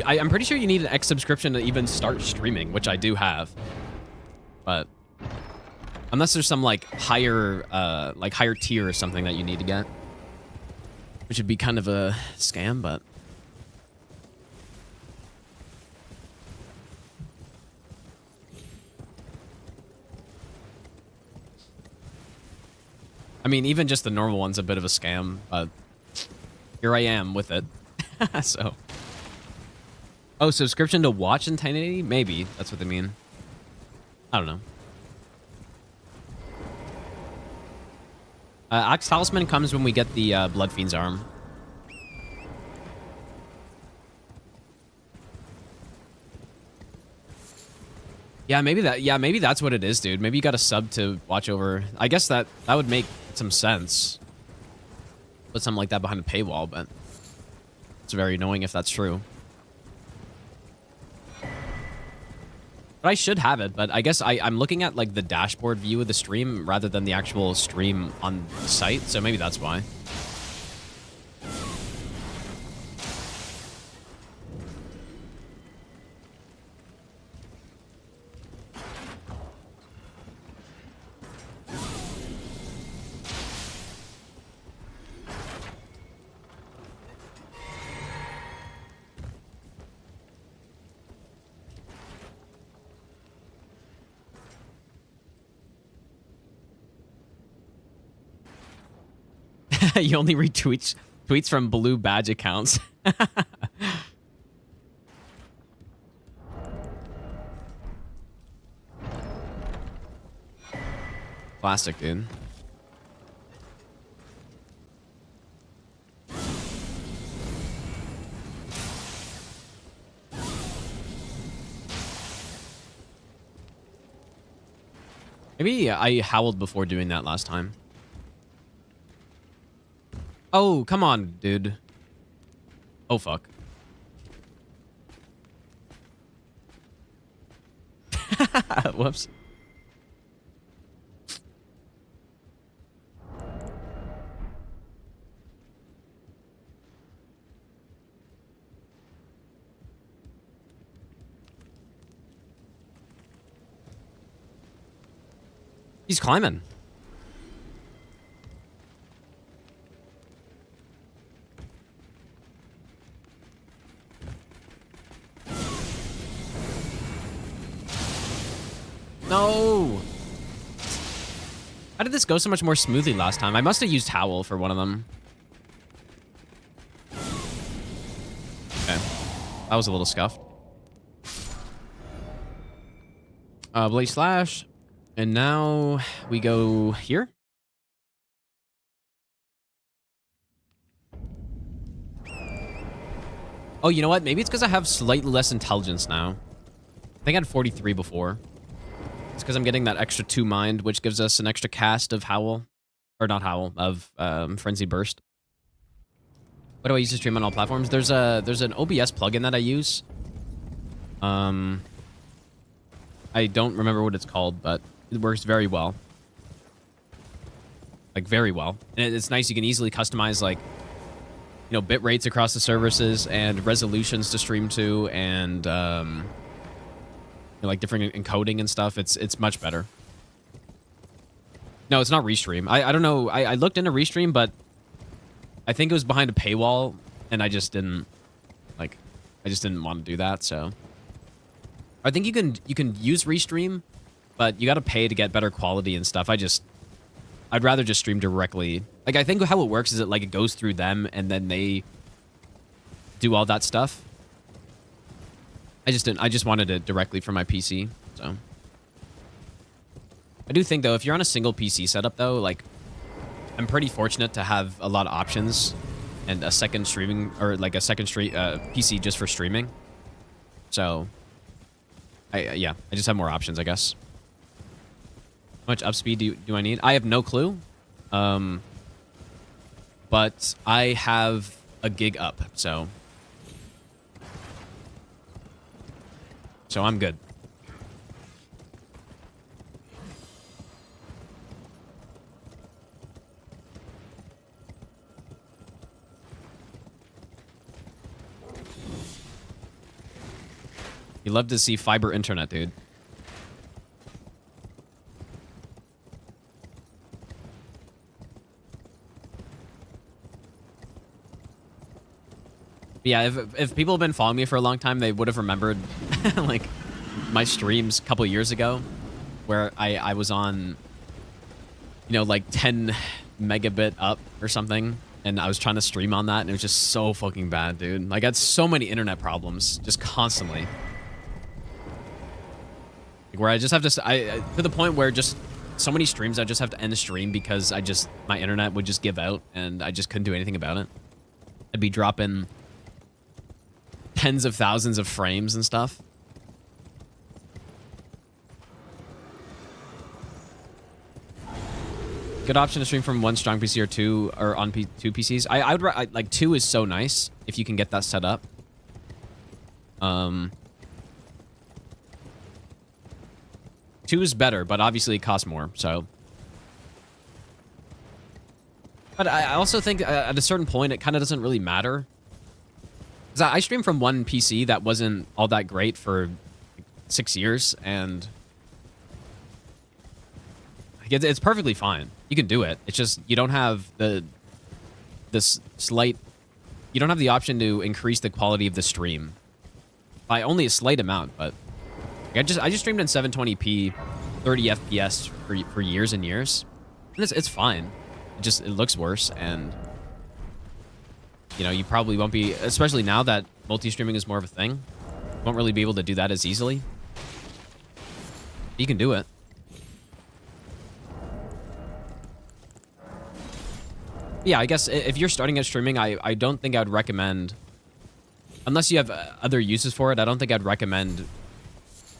I'm pretty sure you need an X subscription to even start streaming, which I do have. But unless there's some like higher tier or something that you need to get, which would be kind of a scam, but. I mean, even just the normal one's a bit of a scam, but here I am with it. So. Oh, subscription to watch in 1080? Maybe. That's what they mean. I don't know. Axe Talisman comes when we get the Blood Fiend's arm. Yeah, maybe that's what it is, dude. Maybe you got a sub to watch over. I guess that would make some sense. Put something like that behind a paywall, but it's very annoying if that's true. But I should have it, but I guess I'm looking at like the dashboard view of the stream rather than the actual stream on the site, so maybe that's why. You only read tweets from blue badge accounts. Classic, dude. Maybe I howled before doing that last time. Oh, come on, dude. Oh, fuck. Whoops. He's climbing. No! How did this go so much more smoothly last time? I must have used Howl for one of them. Okay. That was a little scuffed. Blade Slash. And now we go here. Oh, you know what? Maybe it's because I have slightly less intelligence now. I think I had 43 before. It's because I'm getting that extra 2 mind, which gives us an extra cast of Howl. Or not Howl, of Frenzy Burst. What do I use to stream on all platforms? There's an OBS plugin that I use. I don't remember what it's called, but it works very well. Like, very well. And it's nice. You can easily customize, like, you know, bit rates across the services and resolutions to stream to, and like different encoding and stuff. It's much better. No, it's not Restream. I don't know. I looked into Restream, but I think it was behind a paywall, and I just didn't, like, I just didn't want to do that, so. I think you can use Restream, but you got to pay to get better quality and stuff. I'd rather just stream directly. Like, I think how it works is that, like, it goes through them, and then they do all that stuff. I just wanted it directly from my PC, so. I do think, though, if you're on a single PC setup, though, like, I'm pretty fortunate to have a lot of options and a second streaming, or, like, a second PC just for streaming. So, yeah, I just have more options, I guess. How much up speed do I need? I have no clue. But I have a gig up, so I'm good. You love to see fiber internet, dude. Yeah, if people have been following me for a long time, they would have remembered like my streams a couple years ago where I was on, you know, like 10 megabit up or something, and I was trying to stream on that, and it was just so fucking bad, dude. Like, I had so many internet problems just constantly. Like, where I just have to, to the point where just so many streams I just have to end the stream because my internet would just give out and I just couldn't do anything about it. I'd be dropping tens of thousands of frames and stuff. Good option to stream from one strong PC or two, or on two PCs. I would like two is so nice if you can get that set up. Two is better, but obviously it costs more, so. But I also think at a certain point, it kind of doesn't really matter. Because I streamed from one PC that wasn't all that great for 6 years, and it's perfectly fine. You can do it. It's just you don't have you don't have the option to increase the quality of the stream by only a slight amount. But I just streamed in 720p, 30 FPS for years and years, and it's fine. It looks worse, and you know, you probably won't be, especially now that multi-streaming is more of a thing. You won't really be able to do that as easily. You can do it. Yeah, I guess if you're starting at streaming, I don't think I'd recommend, unless you have other uses for it, I don't think I'd recommend,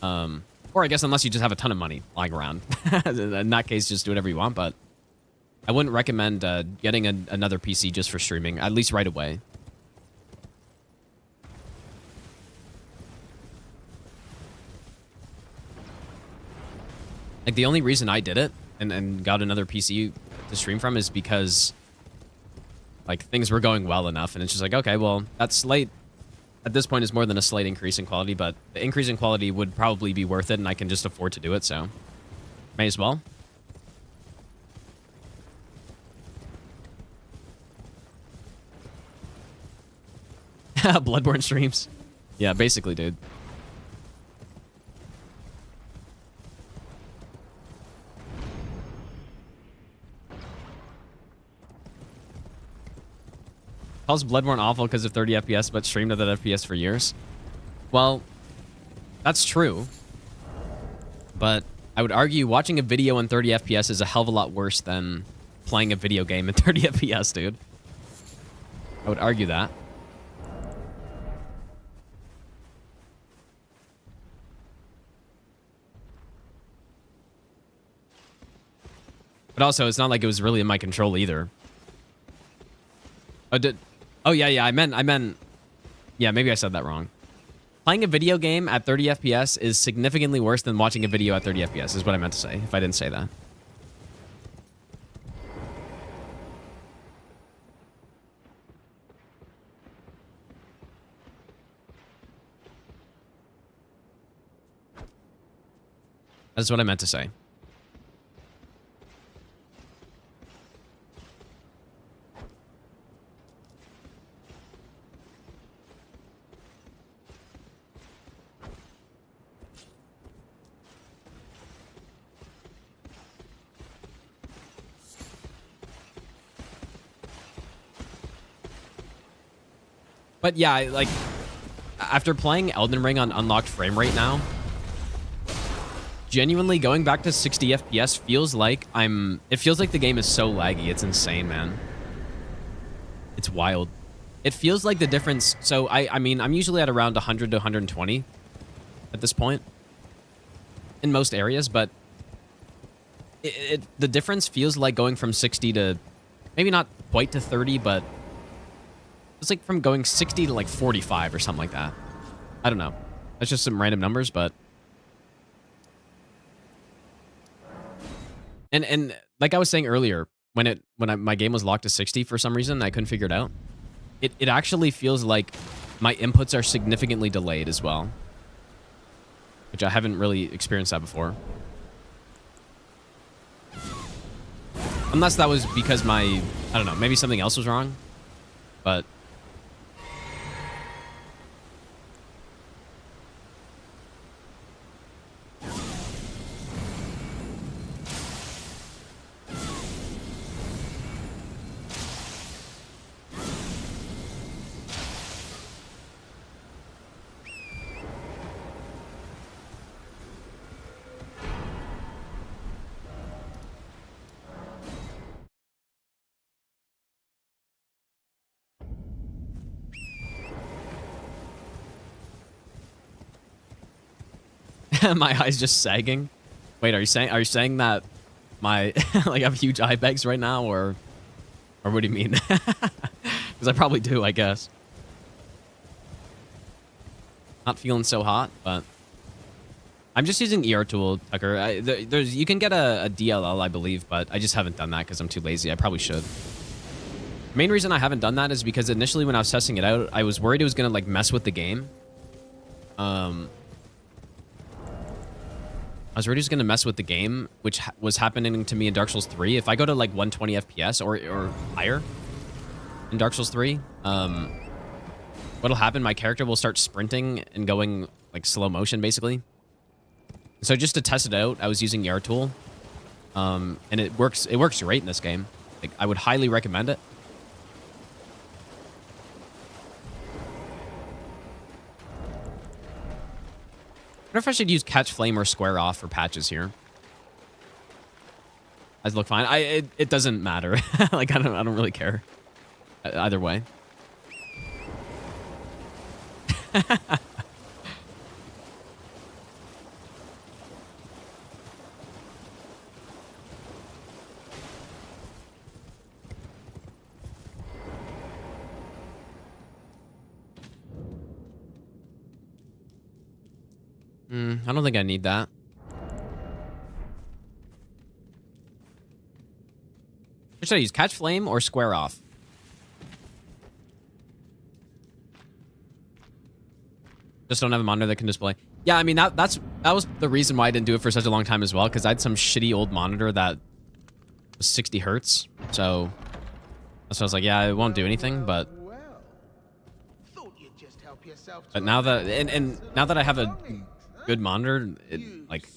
or I guess unless you just have a ton of money lying around. In that case, just do whatever you want, but I wouldn't recommend getting another PC just for streaming, at least right away. Like, the only reason I did it and got another PC to stream from is because, like, things were going well enough, and it's just like, okay, well, that slight, at this point, is more than a slight increase in quality, but the increase in quality would probably be worth it, and I can just afford to do it, so may as well. Bloodborne streams. Yeah, basically, dude. Calls Bloodborne awful because of 30 FPS, but streamed at that FPS for years. Well, that's true. But I would argue watching a video in 30 FPS is a hell of a lot worse than playing a video game in 30 FPS, dude. I would argue that. But also, it's not like it was really in my control either. Oh, yeah, I meant... Yeah, maybe I said that wrong. Playing a video game at 30 FPS is significantly worse than watching a video at 30 FPS, is what I meant to say, if I didn't say that. That's what I meant to say. But yeah, like, after playing Elden Ring on unlocked frame rate now, genuinely going back to 60 FPS feels like it feels like the game is so laggy. It's insane, man. It's wild. It feels like the difference. So I mean, I'm usually at around 100 to 120 at this point in most areas, but the difference feels like going from 60 to maybe not quite to 30, but it's like from going 60 to like 45 or something like that. I don't know. That's just some random numbers, but and like I was saying earlier, when my game was locked to 60 for some reason, I couldn't figure it out. It actually feels like my inputs are significantly delayed as well, which I haven't really experienced that before. Unless that was because I don't know, maybe something else was wrong, but my eyes just sagging. Wait, are you saying that my like I have huge eye bags right now, or what do you mean? Because I probably do, I guess. Not feeling so hot, but I'm just using ER tool, Tucker. You can get a DLL, I believe, but I just haven't done that because I'm too lazy. I probably should. The main reason I haven't done that is because initially when I was testing it out, I was worried it was gonna like mess with the game. I was worried it was going to mess with the game, which was happening to me in Dark Souls 3. If I go to like 120 FPS or higher in Dark Souls 3, what'll happen, my character will start sprinting and going like slow motion, basically. So just to test it out, I was using ER tool, and it works great in this game. Like, I would highly recommend it. I wonder if I should use catch flame or square off for patches here. These look fine. It doesn't matter. Like I don't really care. Either way. I don't think I need that. Should I use catch flame or square off? Just don't have a monitor that can display. Yeah, I mean that was the reason why I didn't do it for such a long time as well, because I had some shitty old monitor that was 60 hertz. So I was like, yeah, it won't do anything, but now that and now that I have a good monitor, it like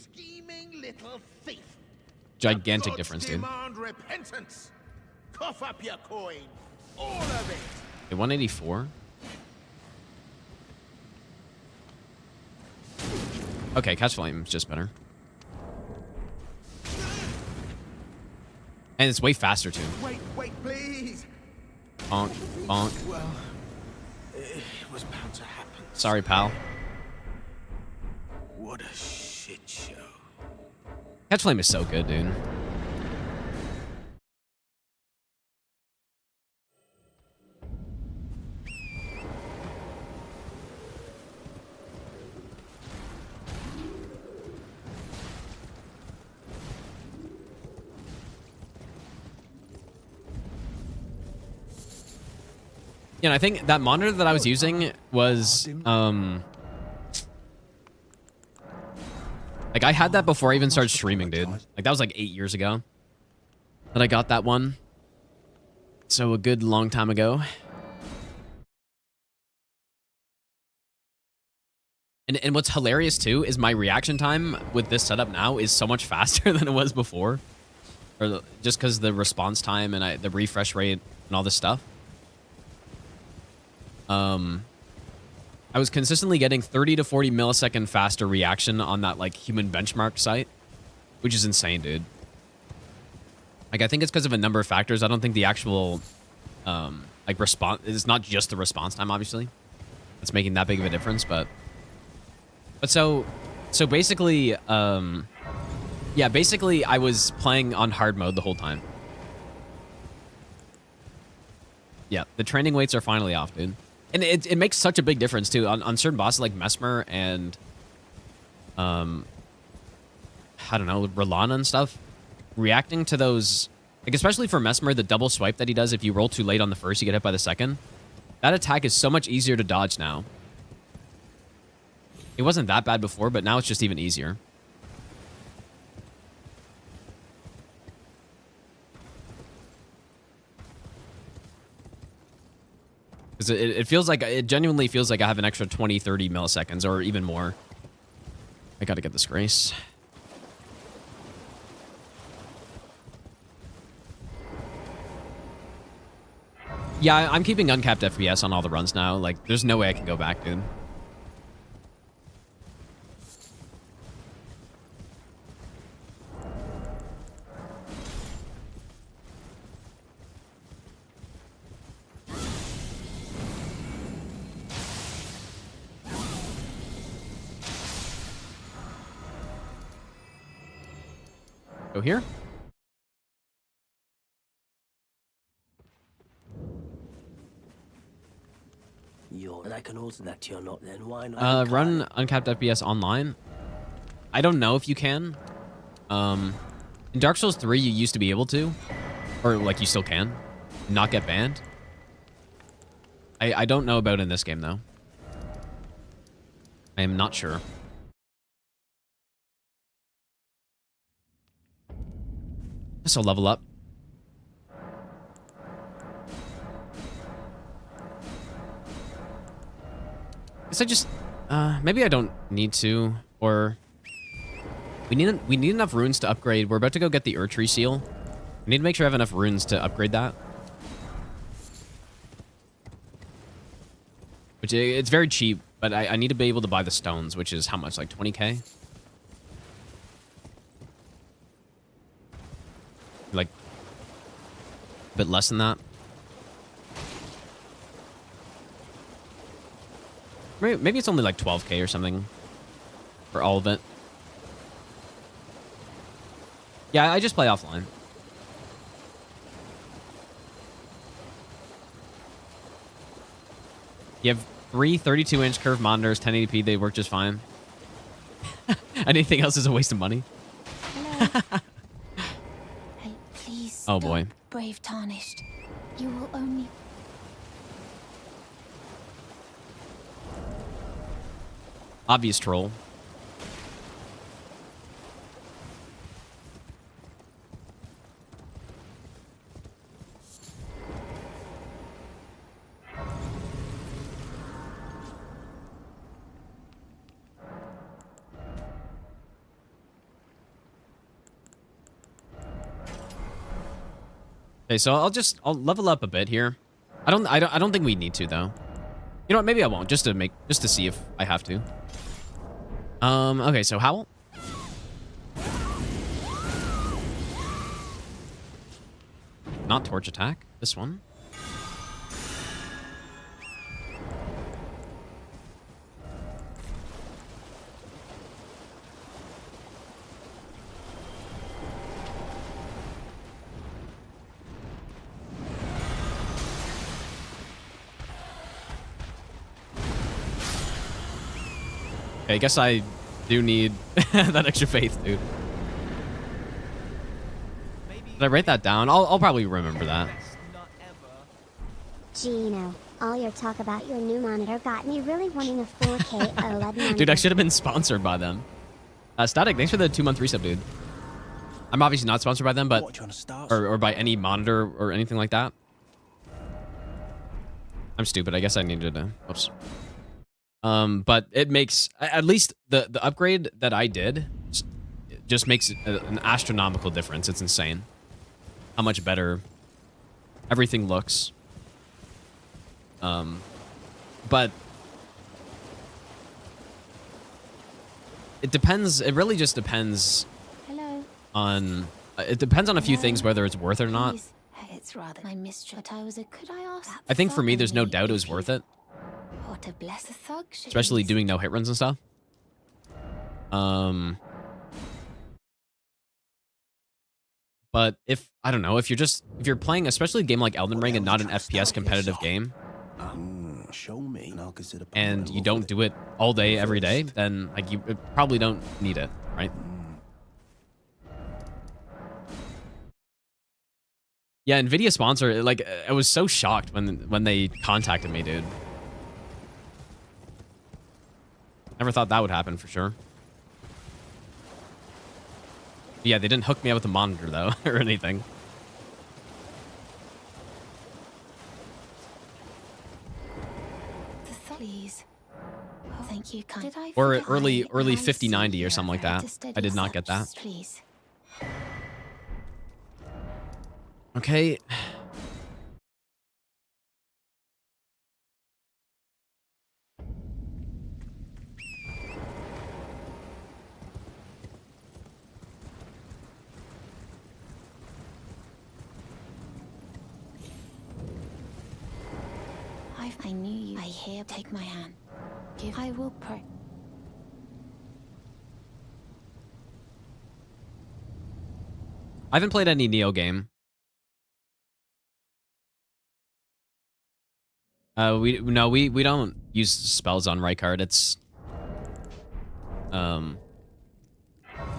gigantic difference, dude. Cough up your coin, all of it. Okay, 184. Okay, catch flame is just better. And it's way faster too. Wait, please. Bonk, bonk. Well, it was bound to happen. Sorry, pal. What a shit show. Catch flame is so good, dude. Yeah, and I think that monitor that I was using was, like, I had that before I even started streaming, dude. Like, that was like 8 years ago that I got that one. So a good long time ago. And what's hilarious, too, is my reaction time with this setup now is so much faster than it was before. Or just because the response time and the refresh rate and all this stuff. I was consistently getting 30 to 40 millisecond faster reaction on that like human benchmark site, which is insane, dude. Like, I think it's because of a number of factors. I don't think the actual like response, it's not just the response time, obviously. It's making that big of a difference, but so basically, yeah, basically I was playing on hard mode the whole time. Yeah, the training weights are finally off, dude. And it makes such a big difference, too, on certain bosses like Mesmer and, I don't know, Rellana and stuff. Reacting to those, like, especially for Mesmer, the double swipe that he does, if you roll too late on the first, you get hit by the second. That attack is so much easier to dodge now. It wasn't that bad before, but now it's just even easier. Because it feels like, it genuinely feels like I have an extra 20, 30 milliseconds or even more. I gotta get this grace. Yeah, I'm keeping uncapped FPS on all the runs now. Like, there's no way I can go back, dude. Go here. And I can alter that to your not then. Why not? Run uncapped FPS online. I don't know if you can. In Dark Souls 3, you used to be able to. Or, like, you still can. Not get banned. I don't know about in this game, though. I am not sure. So level up. Guess I just maybe I don't need to, or we need enough runes to upgrade. We're about to go get the Tree seal. We need to make sure I have enough runes to upgrade that. Which it's very cheap, but I need to be able to buy the stones, which is how much, like 20k? Like a bit less than that. Maybe it's only like 12k or something for all of it. Yeah, I just play offline. You have 3 32-inch curved monitors, 1080p, they work just fine. Anything else is a waste of money. Hello. Hey, please. Oh boy. Stop, brave tarnished. You will only. Obvious troll. Okay, so I'll level up a bit here. I don't think we need to though. You know what? Maybe I won't, just to see if I have to. Okay, so Howl. Not torch attack. This one. Okay, I guess I do need that extra faith, dude. Did I write that down? I'll probably remember that. Gino, all your talk about your new monitor got me really wanting a 4K OLED monitor. Dude, I should have been sponsored by them. Static, thanks for the 2-month resub, dude. I'm obviously not sponsored by them, but or by any monitor or anything like that. I'm stupid. I guess I needed to. Oops. But it makes, at least the upgrade that I did just makes an astronomical difference. It's insane how much better everything looks. But it depends. It really just depends Hello. on. It depends on a few things whether it's worth it or not. Please. It's rather my mistress. But I was a. Could I ask? I think for me, there's no doubt it was worth it, What a blessed thug. especially doing no hit runs and stuff. But if I don't know, if you're playing, especially a game like Elden Ring and not an FPS competitive game, Show me, and I'll consider. and you don't do it all day every day, then like you probably don't need it, right? Yeah, Nvidia sponsor. Like, I was so shocked when they contacted me, dude. Never thought that would happen for sure. But yeah, they didn't hook me up with a monitor though, or anything. Please. Oh, thank you, kind. Did I Or forget early I 5090 or see something like her that. to steady I did not get that. steps, Please. Okay. I knew you. I hear. Take my hand. Give. I will pray. I haven't played any Neo game. We don't use spells on Rykard. It's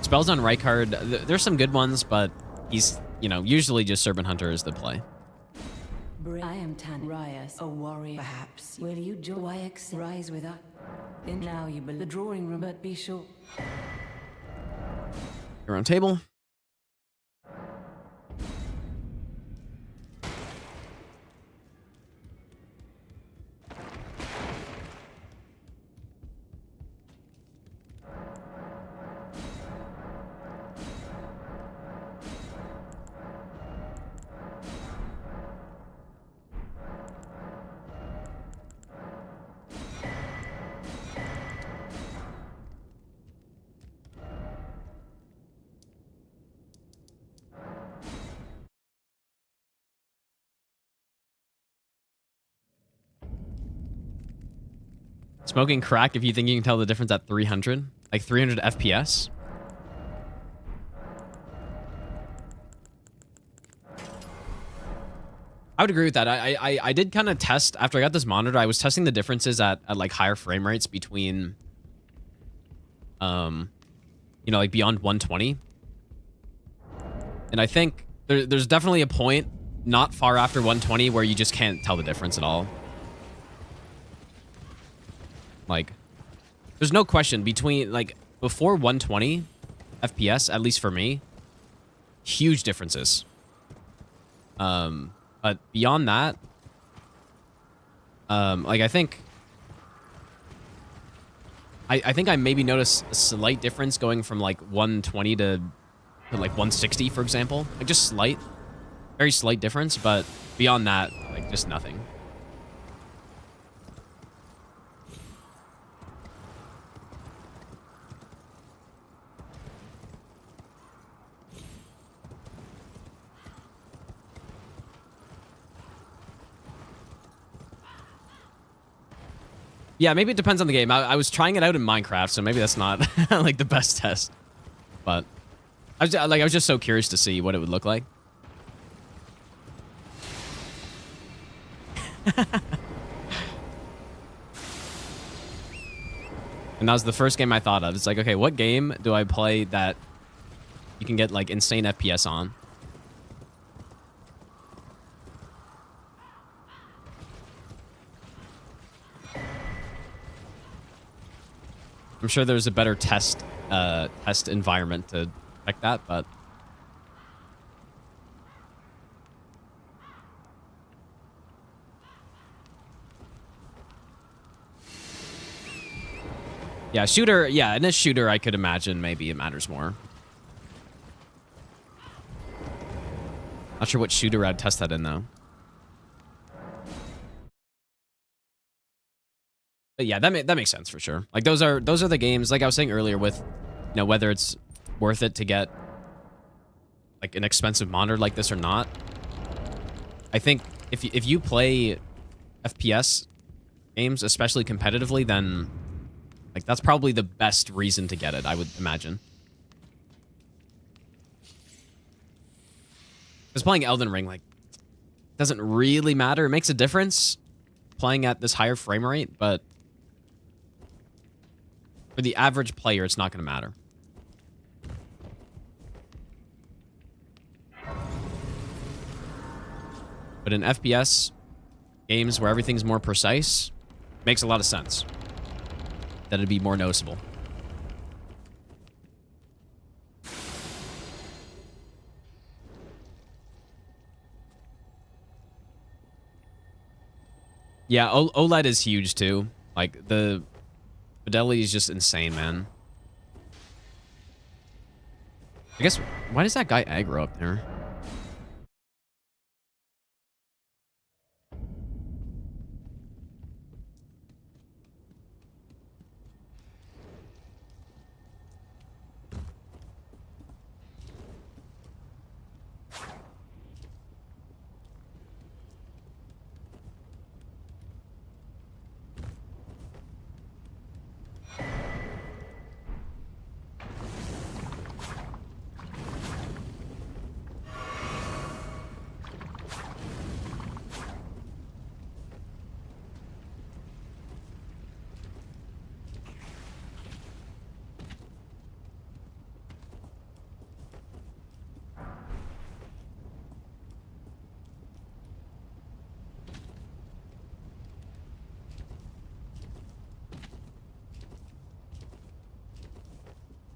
spells on Rykard. There's some good ones, but he's usually just Serpent Hunter is the play. I am Tan Ryas, a warrior. Perhaps will you join YX rise with us? And now you build the drawing room, but be sure. Your own table. Smoking crack if you think you can tell the difference at 300? Like 300 FPS? I would agree with that. I did kind of test, after I got this monitor, I was testing the differences at like higher frame rates between, like beyond 120. And I think there's definitely a point not far after 120 where you just can't tell the difference at all. Like, there's no question between, like, before 120 FPS, at least for me, huge differences. But beyond that, like, I think I maybe noticed a slight difference going from, like, 120 to like, 160, for example. Like, just slight, very slight difference, but beyond that, like, just nothing. Yeah, maybe it depends on the game. I was trying it out in Minecraft, so maybe that's not like the best test. But I was just so curious to see what it would look like. And that was the first game I thought of. It's like, okay, what game do I play that you can get like insane FPS on? I'm sure there's a better test environment to check that, but yeah, shooter. Yeah, in a shooter, I could imagine maybe it matters more. Not sure what shooter I'd test that in though. But yeah, that makes sense for sure. Like those are the games, like I was saying earlier, with whether it's worth it to get like an expensive monitor like this or not. I think if you play FPS games, especially competitively, then like that's probably the best reason to get it, I would imagine. Because playing Elden Ring, like, doesn't really matter. It makes a difference playing at this higher frame rate, but for the average player, it's not going to matter. But in FPS games where everything's more precise, makes a lot of sense that it'd be more noticeable. Yeah, OLED is huge too. Like the fidelity is just insane, man. I guess, why does that guy aggro up there?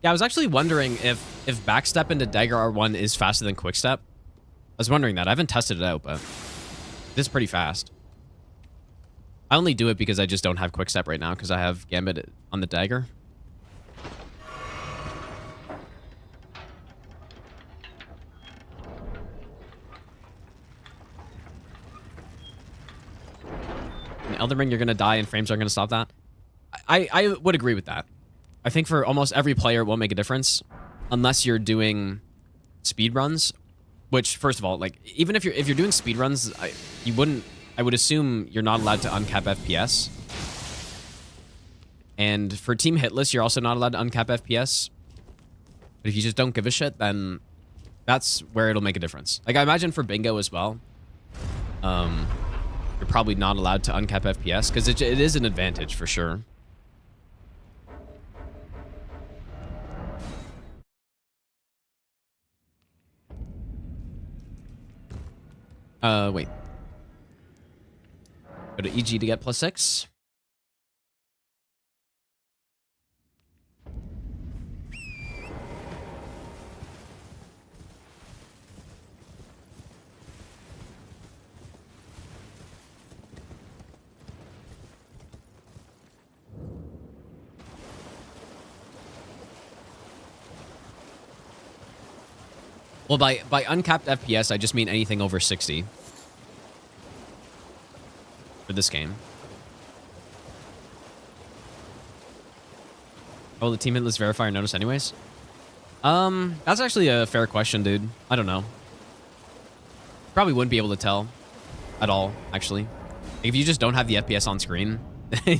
Yeah, I was actually wondering if backstep into Dagger R1 is faster than quickstep. I was wondering that. I haven't tested it out, but it is pretty fast. I only do it because I just don't have quickstep right now because I have Gambit on the Dagger. In Elden Ring, you're going to die and frames aren't going to stop that. I would agree with that. I think for almost every player, it won't make a difference unless you're doing speed runs. Which, first of all, like even if you're doing speed runs, I would assume you're not allowed to uncap FPS. And for team hitless, you're also not allowed to uncap FPS. But if you just don't give a shit, then that's where it'll make a difference. Like I imagine for bingo as well, you're probably not allowed to uncap FPS because it is an advantage for sure. Wait. Go to EG to get +6. Well, by uncapped FPS, I just mean anything over 60 for this game. Oh, the team hitless verifier notice anyways? That's actually a fair question, dude. I don't know. Probably wouldn't be able to tell at all, actually. If you just don't have the FPS on screen,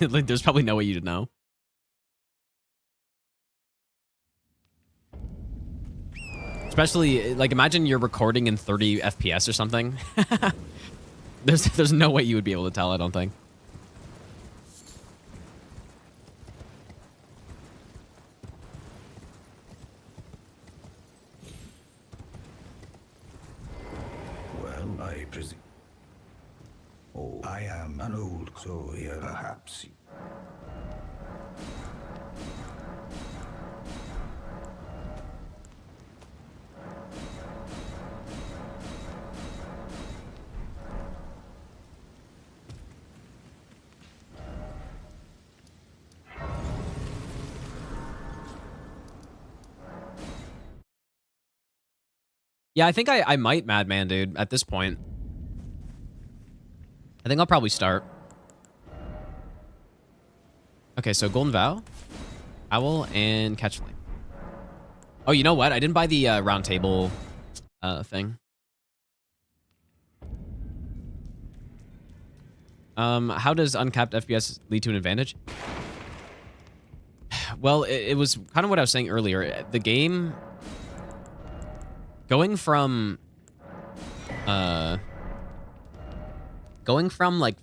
like, there's probably no way you'd know. Especially, like, imagine you're recording in 30 FPS or something. There's no way you would be able to tell, I don't think. Well, I presume. Oh, I am an old so here, perhaps. Yeah, I think I might Madman, dude, at this point. I think I'll probably start. Okay, so Golden Vow, Owl, and Catch Flame. Oh, you know what? I didn't buy the round table thing. How does uncapped FPS lead to an advantage? Well, it was kind of what I was saying earlier. The game going from like,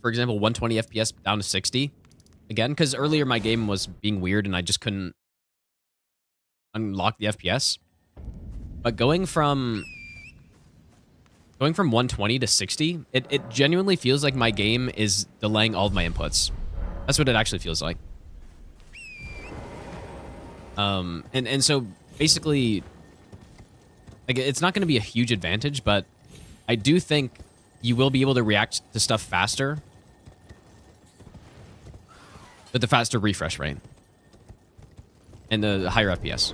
for example, 120 FPS down to 60 again, because earlier my game was being weird and I just couldn't unlock the FPS. But going from 120 to 60, it genuinely feels like my game is delaying all of my inputs. That's what it actually feels like. And so basically, like, it's not going to be a huge advantage, but I do think you will be able to react to stuff faster with the faster refresh rate and the higher FPS.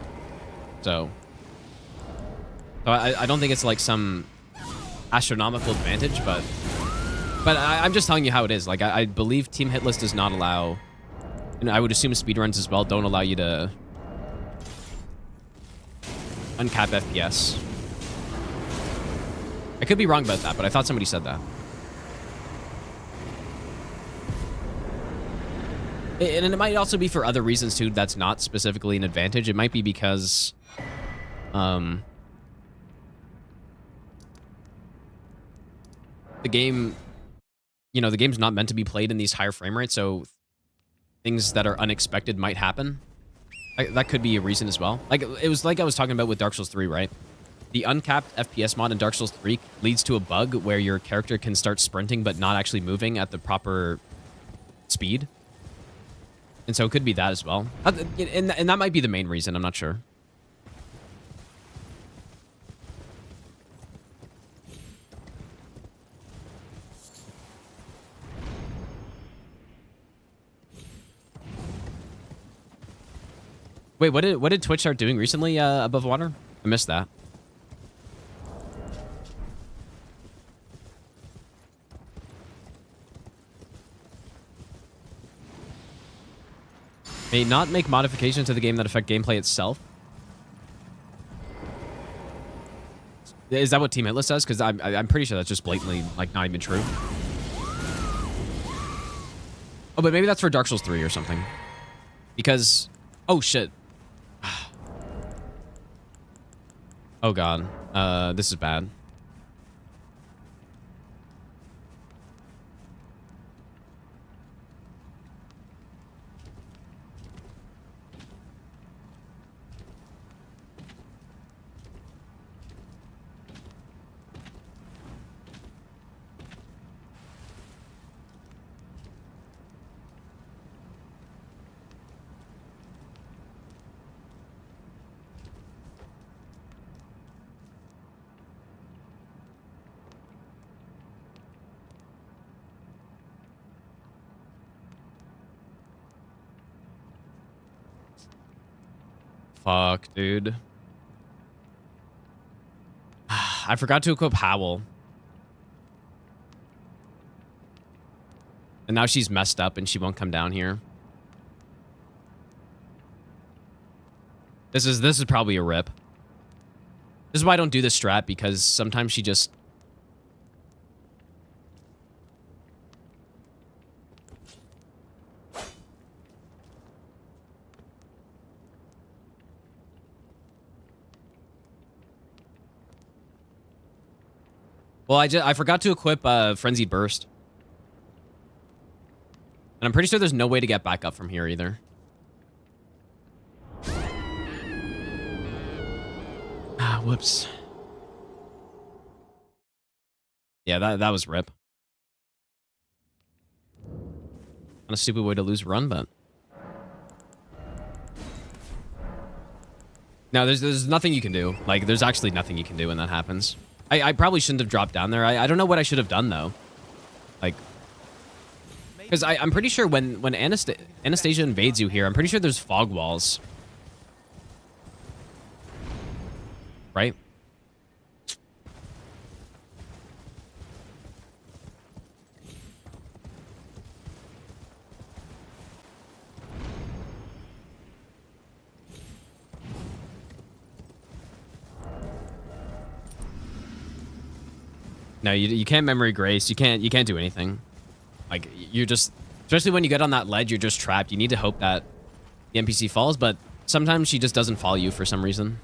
So I don't think it's like some astronomical advantage, but I'm just telling you how it is. Like, I believe Team Hitless does not allow, and I would assume speedruns as well don't allow you to uncap FPS. I could be wrong about that, but I thought somebody said that. And it might also be for other reasons too. That's not specifically an advantage. It might be because, the game, the game's not meant to be played in these higher frame rates, so things that are unexpected might happen. That could be a reason as well. Like, it was like I was talking about with Dark Souls 3, right? The uncapped FPS mod in Dark Souls 3 leads to a bug where your character can start sprinting but not actually moving at the proper speed. And so it could be that as well. And that might be the main reason. I'm not sure. Wait, what did Twitch start doing recently above water? I missed that. May not make modifications to the game that affect gameplay itself. Is that what Team Hitless says? Because I'm pretty sure that's just blatantly, like, not even true. Oh, but maybe that's for Dark Souls 3 or something. Because, oh shit. Oh god. This is bad. Fuck, dude. I forgot to equip Howl. And now she's messed up and she won't come down here. This is probably a rip. This is why I don't do this strat, because sometimes she just... Well, I forgot to equip Frenzied Burst. And I'm pretty sure there's no way to get back up from here either. Ah, whoops. Yeah, that was rip. Not a stupid way to lose a run, but... No, there's nothing you can do. Like, there's actually nothing you can do when that happens. I probably shouldn't have dropped down there. I don't know what I should have done, though. Like... Because I'm pretty sure when Anastasia invades you here, I'm pretty sure there's fog walls. Right? No, you can't memory grace. You can't do anything. Like, you're just, especially when you get on that ledge, you're just trapped. You need to hope that the NPC falls, but sometimes she just doesn't follow you for some reason.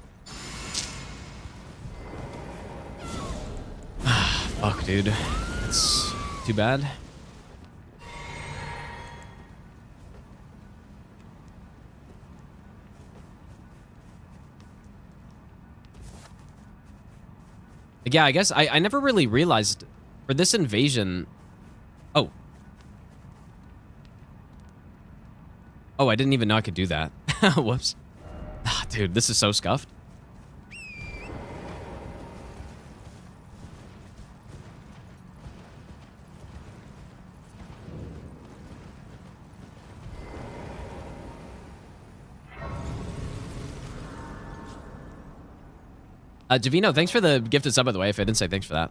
Fuck, dude. It's too bad. Yeah, I guess I never really realized for this invasion. Oh. Oh, I didn't even know I could do that. Whoops. Ah, dude, this is so scuffed. Davino, thanks for the gifted sub, by the way, if I didn't say thanks for that.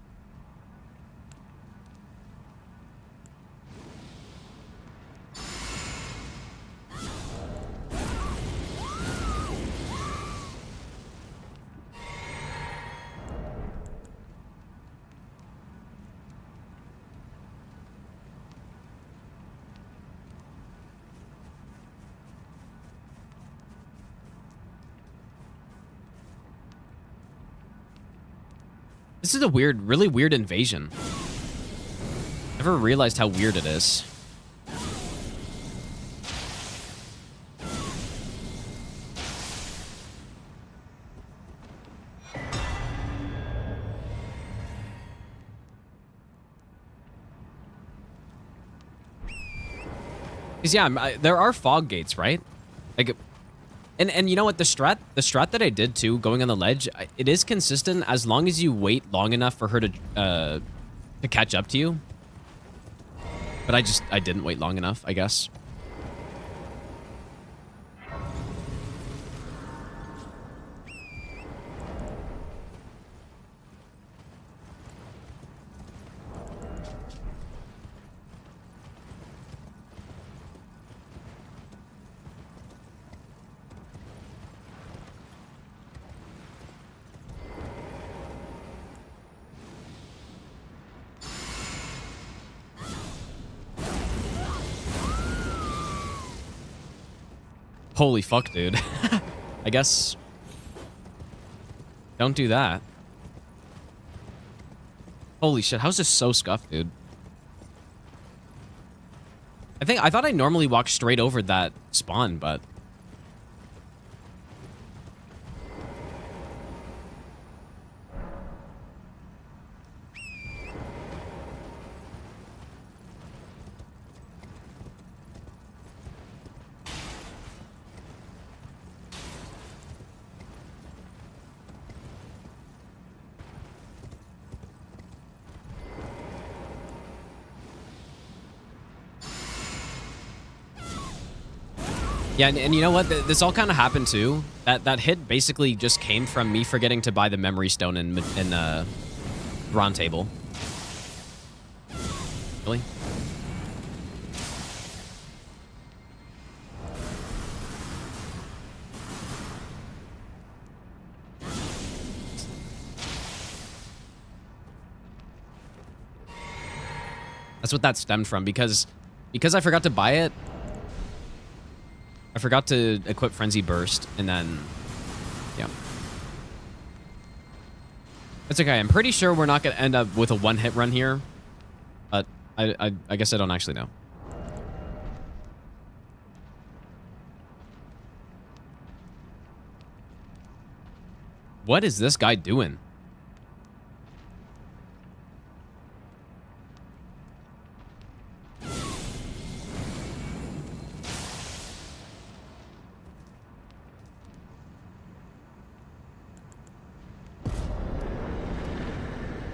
This is a weird, really weird invasion. Never realized how weird it is. Because yeah, there are fog gates, right? Like, and you know what, the strat that I did too, going on the ledge, it is consistent as long as you wait long enough for her to catch up to you. But I didn't wait long enough, I guess. Holy fuck, dude. I guess don't do that. Holy shit, how's this so scuffed, dude? I thought I normally walk straight over that spawn, but yeah, and you know what? This all kind of happened too. That hit basically just came from me forgetting to buy the memory stone in Round Table. Really? That's what that stemmed from, because I forgot to buy it. I forgot to equip Frenzy Burst, and then, yeah. It's okay. I'm pretty sure we're not going to end up with a one-hit run here, but I guess I don't actually know. What is this guy doing?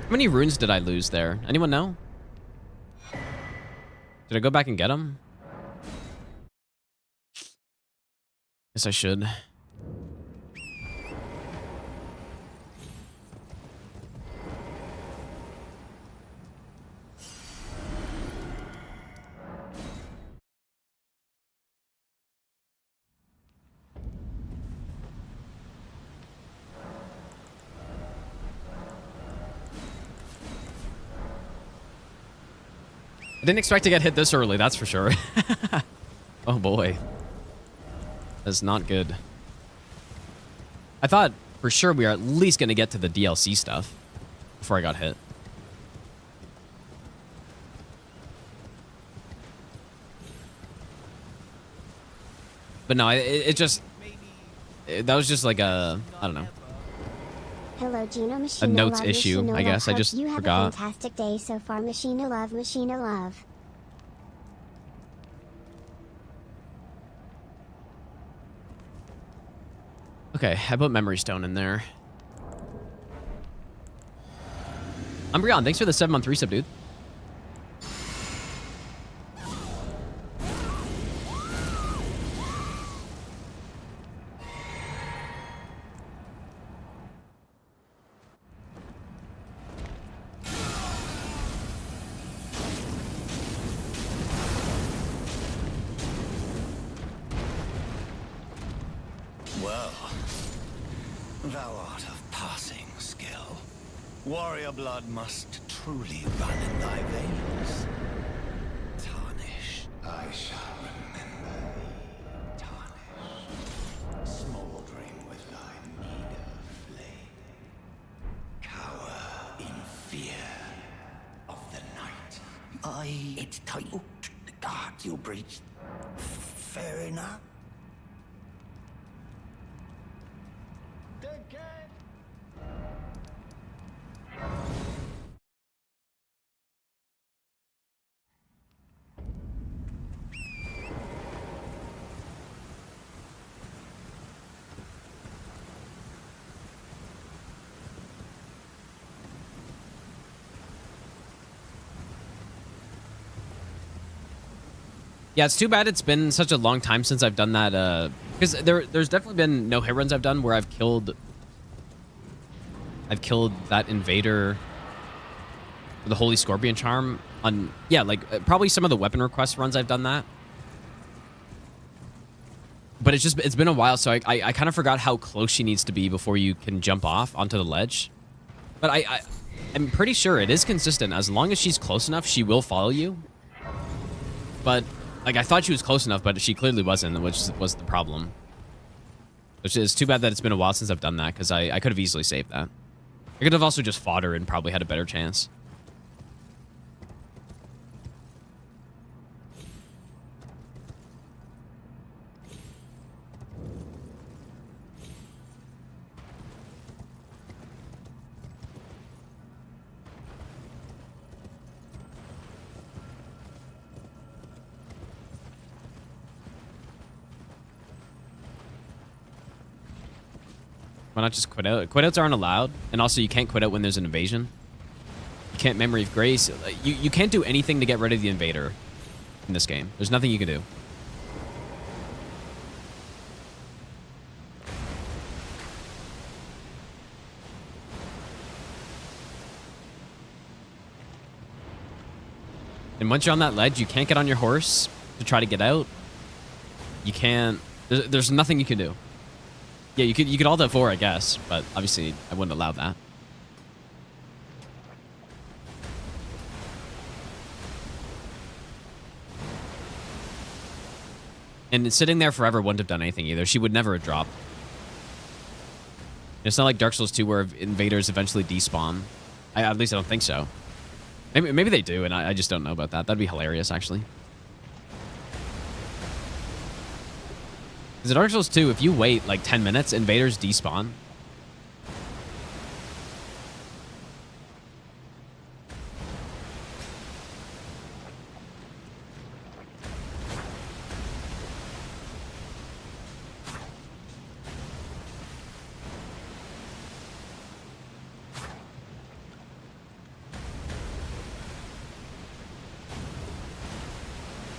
How many runes did I lose there? Anyone know? Did I go back and get them? Guess I should. I didn't expect to get hit this early, that's for sure. Oh boy. That's not good. I thought for sure we were at least going to get to the DLC stuff before I got hit. But no, it just... that was just like a... I don't know. Hello, Gino Machina. A notes Love, issue, Machina I guess. Love. I just Hope you forgot. have a fantastic day so far, Machina Love, Machina Love. Okay, I put Memory Stone in there. Umbreon, thanks for the 7-month resub, dude. Well, thou art of passing skill. Warrior blood must truly run in thy veins. Tarnish, I shall remember thee. Tarnish, smoldering with thy meager flame. Cower in fear of the night. It's tight. The guards you breached. Fair enough. Yeah, it's too bad it's been such a long time since I've done that, because there's definitely been no hit runs I've done where I've killed that invader with the Holy Scorpion Charm on, yeah, like probably some of the weapon request runs I've done that. But it's been a while, so I kind of forgot how close she needs to be before you can jump off onto the ledge. But I'm pretty sure it is consistent. As long as she's close enough, she will follow you. But like, I thought she was close enough, but she clearly wasn't, which was the problem. Which is too bad that it's been a while since I've done that, because I could have easily saved that. I could have also just fought her and probably had a better chance. Why not just quit out? Quit outs aren't allowed, and also you can't quit out when there's an invasion. You can't Memory of Grace. You can't do anything to get rid of the invader in this game. There's nothing you can do. And once you're on that ledge, you can't get on your horse to try to get out. You can't... There's nothing you can do. Yeah, you could alt F4, I guess, but obviously I wouldn't allow that. And sitting there forever wouldn't have done anything either. She would never have dropped. It's not like Dark Souls 2 where invaders eventually despawn. At least I don't think so. Maybe they do, and I just don't know about that. That'd be hilarious, actually. Because in Dark Souls 2, if you wait like 10 minutes, invaders despawn.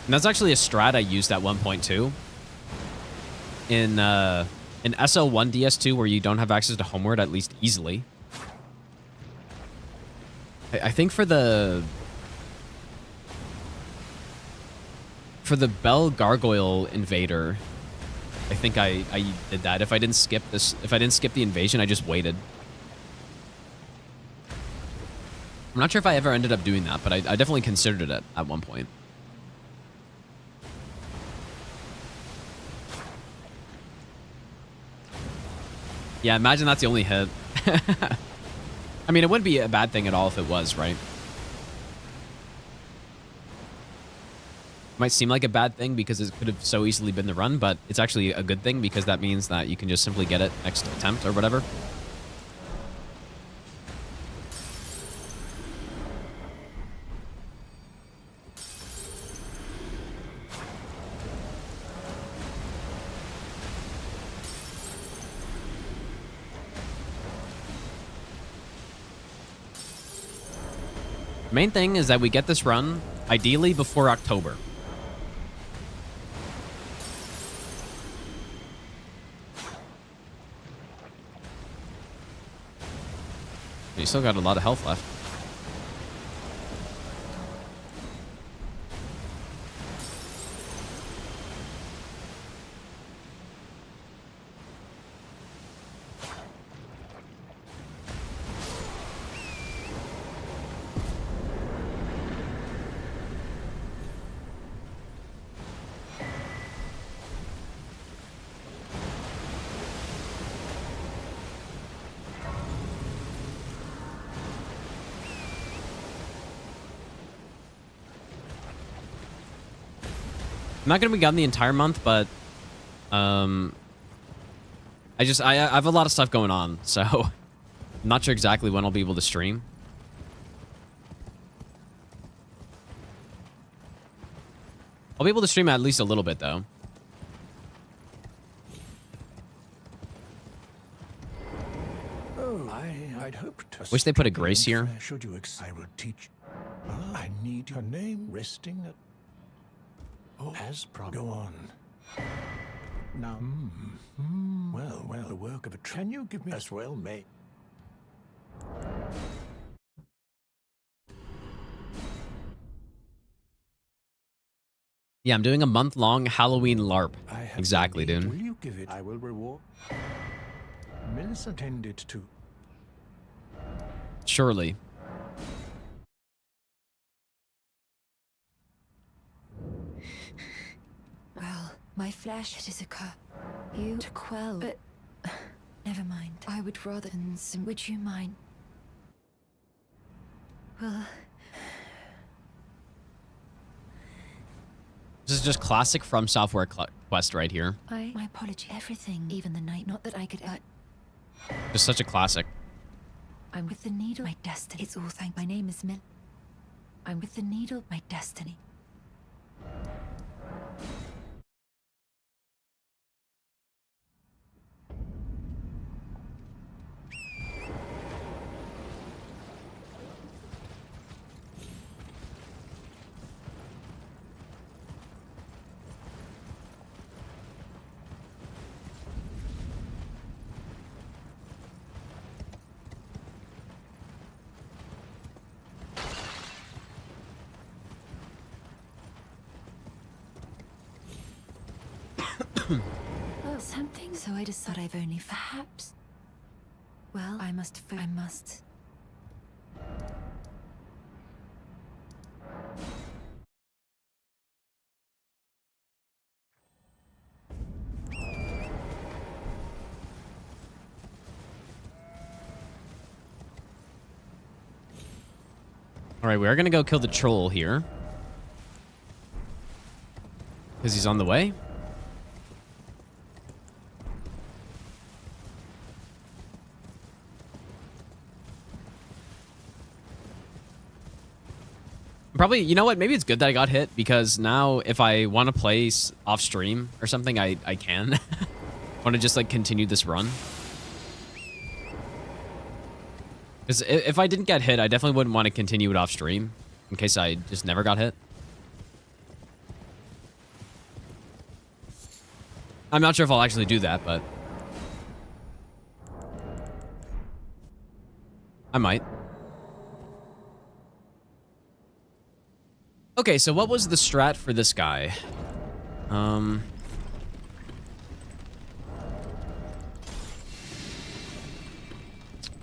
And that's actually a strat I used at 1.2. In SL1 DS2, where you don't have access to Homeward, at least easily. I think for the Bell Gargoyle Invader, I think I did that. If I didn't skip the invasion, I just waited. I'm not sure if I ever ended up doing that, but I definitely considered it at one point. Yeah, imagine that's the only hit. I mean, it wouldn't be a bad thing at all if it was, right? Might seem like a bad thing because it could have so easily been the run, but it's actually a good thing because that means that you can just simply get it next attempt or whatever. Main thing is that we get this run ideally before October. You still got a lot of health left. I'm not going to be gone the entire month, but I have a lot of stuff going on, so I'm not sure exactly when I'll be able to stream. I'll be able to stream at least a little bit, though. Oh, I'd hoped to. Wish they put a grace here. Should you I will teach. I need your name resting at. Oh, as promised. Go on. Now, well, the work of a. Can you give me as well, mate? Yeah, I'm doing a month-long Halloween LARP. Exactly, dude. Will you give it? I will reward. Millicent attended to. Surely. Well, my flesh, it is a curse. You to quell, but never mind. I would rather than some. Would you mind? Well, This is just classic From Software quest right here. my apology. Everything, even the night. Not that I could. Just such a classic. I'm with the needle. My destiny. It's all thank. My name is Mel. I'm with the needle. My destiny. Oh, something. So I decide I've only perhaps. Well, I must. All right, we are going to go kill the troll here. Because he's on the way. Probably, you know what? Maybe it's good that I got hit because now if I want to play off stream or something, I can. Want to just like continue this run. Because if I didn't get hit, I definitely wouldn't want to continue it off stream in case I just never got hit. I'm not sure if I'll actually do that, but I might. Okay, so what was the strat for this guy?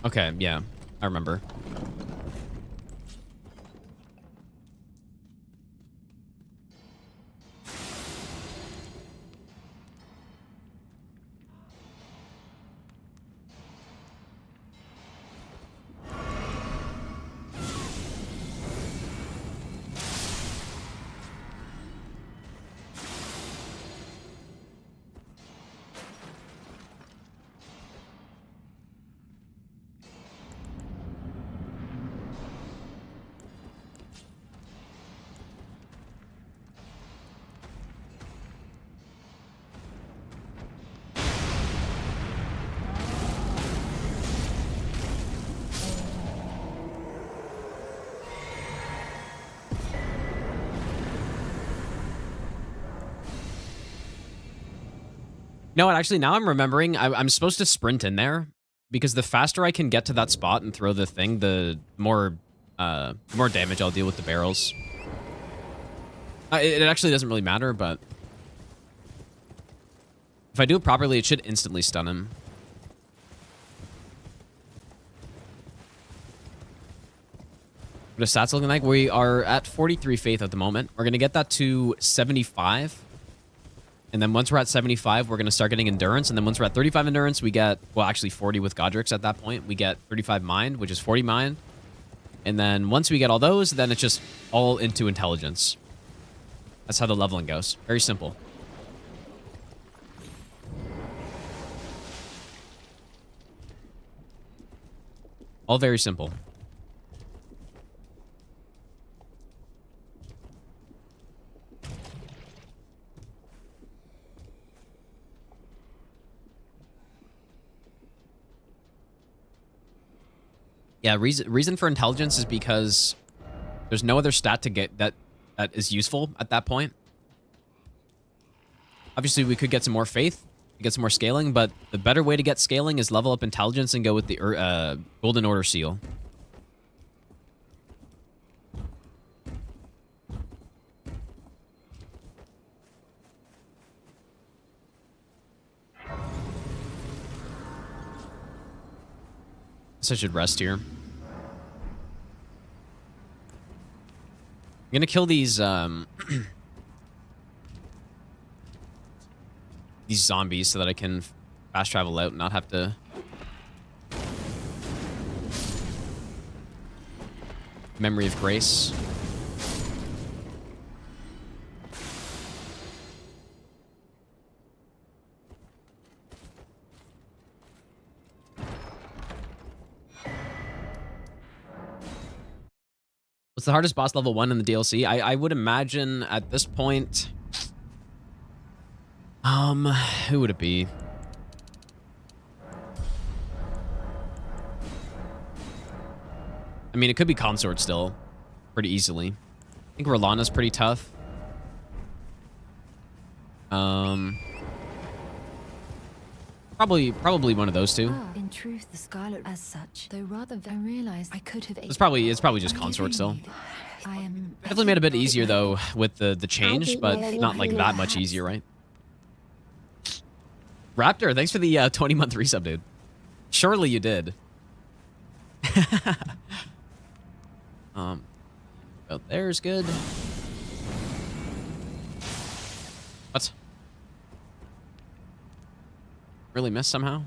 Okay, yeah, I remember. No, actually, now I'm remembering. I'm supposed to sprint in there because the faster I can get to that spot and throw the thing, the more damage I'll deal with the barrels. It actually doesn't really matter, but if I do it properly, it should instantly stun him. What is stats looking like? We are at 43 faith at the moment. We're going to get that to 75. And then once we're at 75, we're going to start getting endurance. And then once we're at 35 endurance, we get, well, actually 40 with Godric's at that point. We get 35 mind, which is 40 mind. And then once we get all those, then it's just all into intelligence. That's how the leveling goes. Very simple. All very simple. Yeah, reason for intelligence is because there's no other stat to get that is useful at that point. Obviously, we could get some more faith, get some more scaling, but the better way to get scaling is level up intelligence and go with the Golden Order seal. So I should rest here. I'm gonna kill these these zombies so that I can fast travel out and not have to memory of grace. What's the hardest boss level 1 in the DLC? I would imagine at this point... who would it be? I mean, it could be Consort still. Pretty easily. I think Rellana's pretty tough. Probably one of those two. In truth, the Scarlet as such, though rather I realized I could have... It's probably just Consort still. I am... Definitely made a bit easier though with the change, but not like that much easier, right? Raptor, thanks for the 20-month resub, dude. Surely you did. Oh, there's good. What? Really missed somehow?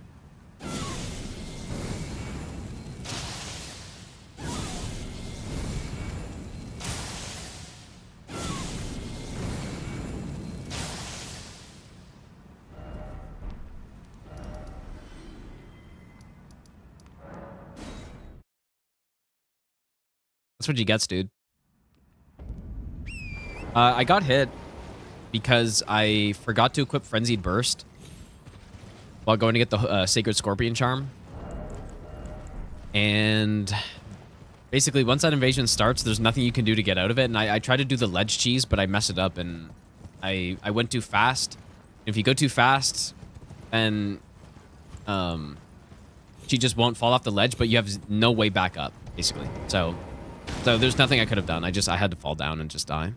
That's what you gets, dude. I got hit because I forgot to equip Frenzied Burst while going to get the Sacred Scorpion Charm. And basically, once that invasion starts, there's nothing you can do to get out of it. And I tried to do the ledge cheese, but I messed it up, and I went too fast. If you go too fast, then she just won't fall off the ledge, but you have no way back up, basically. So there's nothing I could have done. I had to fall down and just die.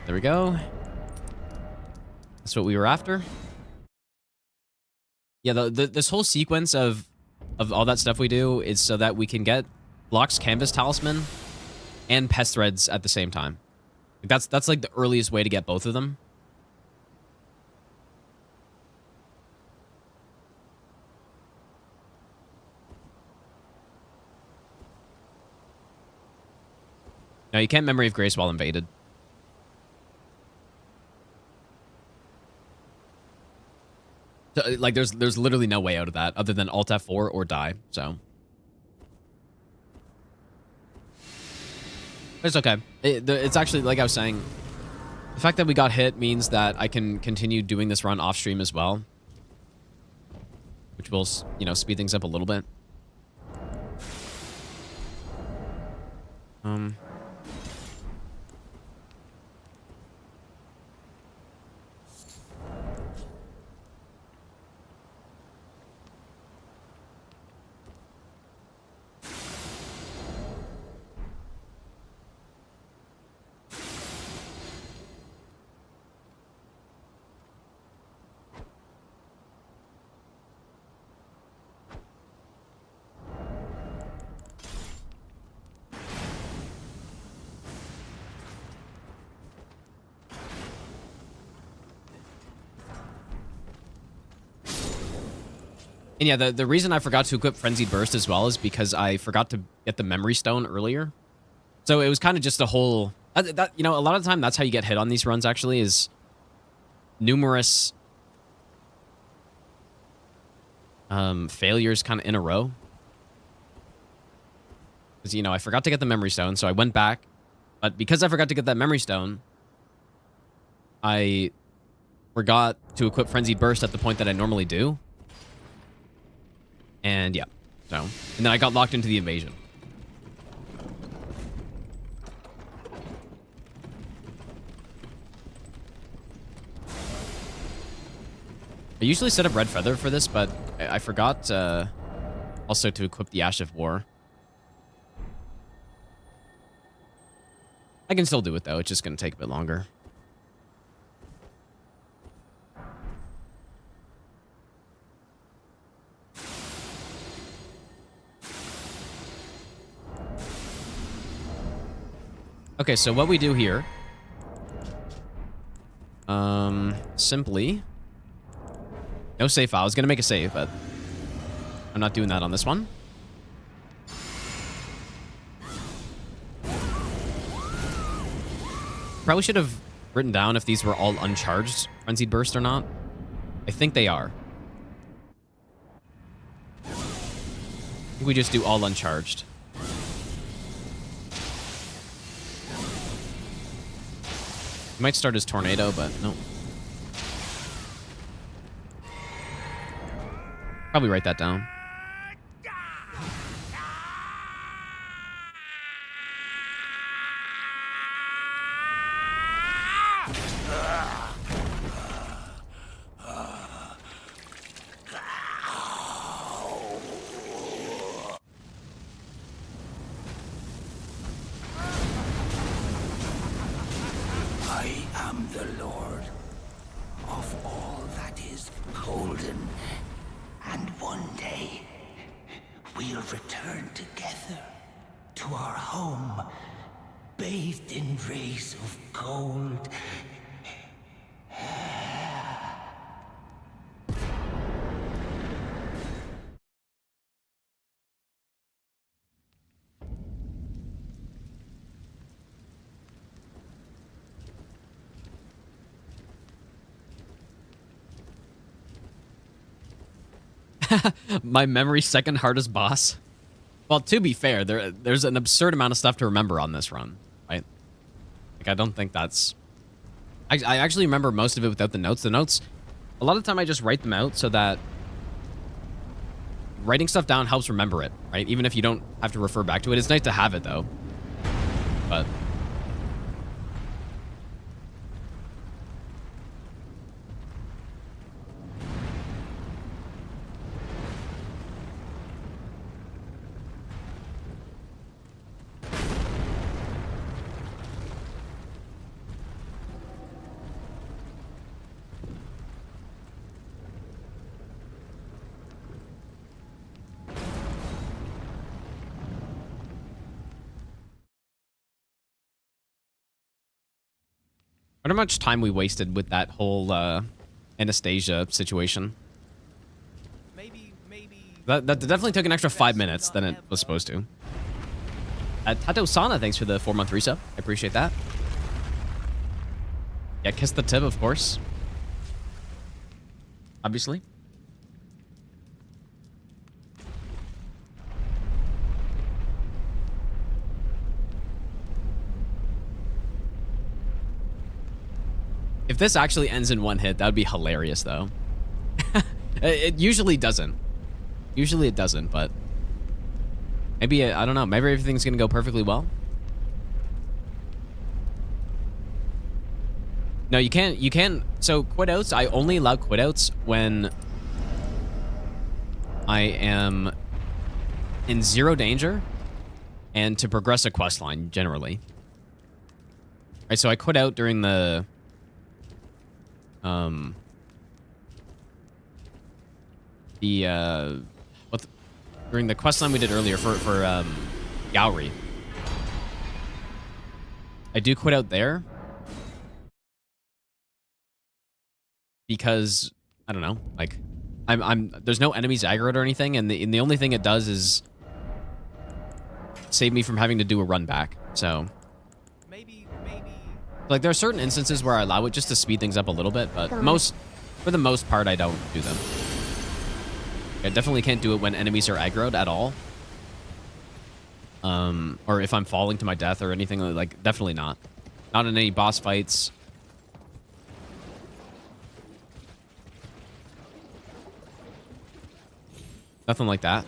There we go. That's what we were after. Yeah, this whole sequence of all that stuff we do is so that we can get Block's Canvas Talisman and Pest Threads at the same time. That's like the earliest way to get both of them. No, you can't Memory of Grace while invaded. So, like, there's literally no way out of that other than Alt F4 or die, so. It's okay. It's actually, like I was saying, the fact that we got hit means that I can continue doing this run off stream as well, which will, you know, speed things up a little bit. And yeah, the reason I forgot to equip Frenzied Burst as well is because I forgot to get the Memory Stone earlier. So it was kind of just a whole... you know, a lot of the time, that's how you get hit on these runs, actually, is numerous failures kind of in a row. Because, you know, I forgot to get the Memory Stone, so I went back. But because I forgot to get that Memory Stone, I forgot to equip Frenzied Burst at the point that I normally do. And yeah, so... And then I got locked into the invasion. I usually set up Red Feather for this, but I forgot also to equip the Ash of War. I can still do it, though. It's just going to take a bit longer. Okay, so what we do here... simply... No save file. I was going to make a save, but... I'm not doing that on this one. Probably should have written down if these were all uncharged Frenzied Burst or not. I think they are. I think we just do all uncharged. Might start as Tornado, but no. Probably write that down. I am the Lord of all that is golden, and one day we'll return together to our home, bathed in rays of gold. My memory's second hardest boss. Well, to be fair, there's an absurd amount of stuff to remember on this run, right? Like, I don't think that's... I actually remember most of it without the notes. The notes, a lot of the time I just write them out so that writing stuff down helps remember it, right? Even if you don't have to refer back to it. It's nice to have it, though. But... I wonder how much time we wasted with that whole Anastasia situation. Maybe. That definitely took an extra 5 minutes than it was supposed to. Tato Sana, thanks for the 4-month resub. I appreciate that. Yeah, kiss the tip, of course. Obviously. If this actually ends in one hit, that would be hilarious, though. It usually doesn't. Usually it doesn't, but... Maybe, I don't know. Maybe everything's going to go perfectly well. No, you can't... So, quit outs, I only allow quit outs when I am in zero danger and to progress a quest line, generally. Right, so I quit out during the... during the quest line we did earlier for Gowry. I do quit out there because I don't know, like There's no enemies aggroed or anything, and the only thing it does is save me from having to do a run back. So Maybe. like there are certain instances where I allow it just to speed things up a little bit, but for the most part, I don't do them. I definitely can't do it when enemies are aggroed at all. Or if I'm falling to my death or anything, like, definitely not. Not in any boss fights. Nothing like that.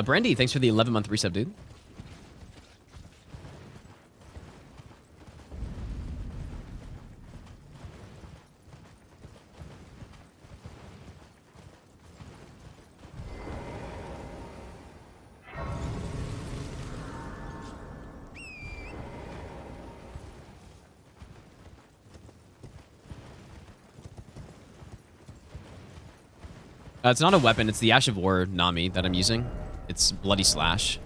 Brandy, thanks for the 11-month resub, dude. It's not a weapon. It's the Ash of War Nami that I'm using. It's Bloody Slash.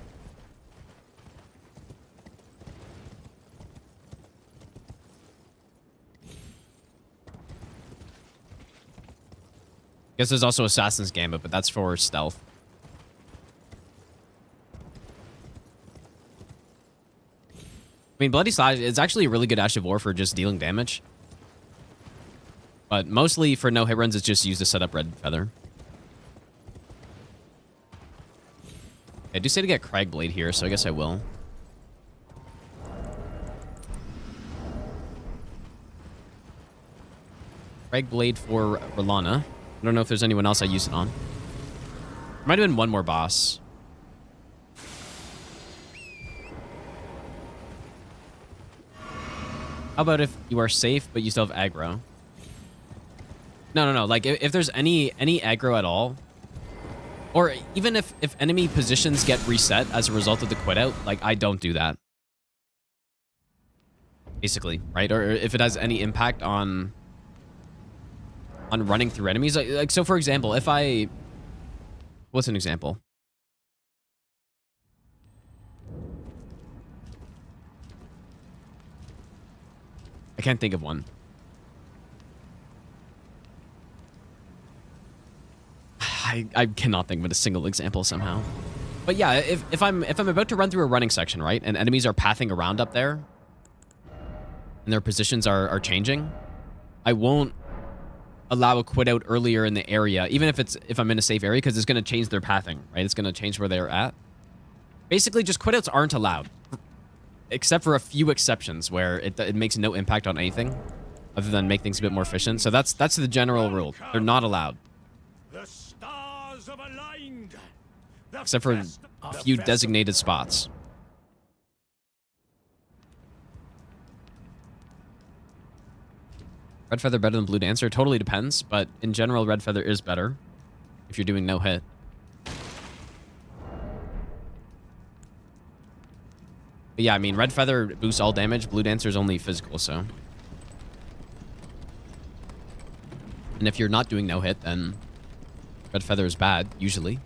Guess there's also Assassin's Gambit, but that's for stealth. I mean, Bloody Slash is actually a really good Ash of War for just dealing damage. But mostly for no hit runs, it's just used to set up Red Feather. I do say to get Cragblade here, so I guess I will. Cragblade for Rellana. I don't know if there's anyone else I use it on. There might have been one more boss. How about if you are safe, but you still have aggro? No. Like, if there's any aggro at all, or even if enemy positions get reset as a result of the quit out, like, I don't do that. Basically, right? Or if it has any impact on running through enemies. Like, so for example, if I... What's an example? I can't think of one. I cannot think of a single example somehow. But yeah, if I'm about to run through a running section, right, and enemies are pathing around up there, and their positions are changing, I won't allow a quit out earlier in the area, even if I'm in a safe area, because it's going to change their pathing, right? It's going to change where they're at. Basically, just quit outs aren't allowed, except for a few exceptions where it makes no impact on anything other than make things a bit more efficient. So that's the general rule. They're not allowed. Except for a few designated spots. Red Feather better than Blue Dancer? Totally depends, but in general, Red Feather is better if you're doing no hit. But yeah, I mean, Red Feather boosts all damage, Blue Dancer is only physical, so. And if you're not doing no hit, then Red Feather is bad, usually.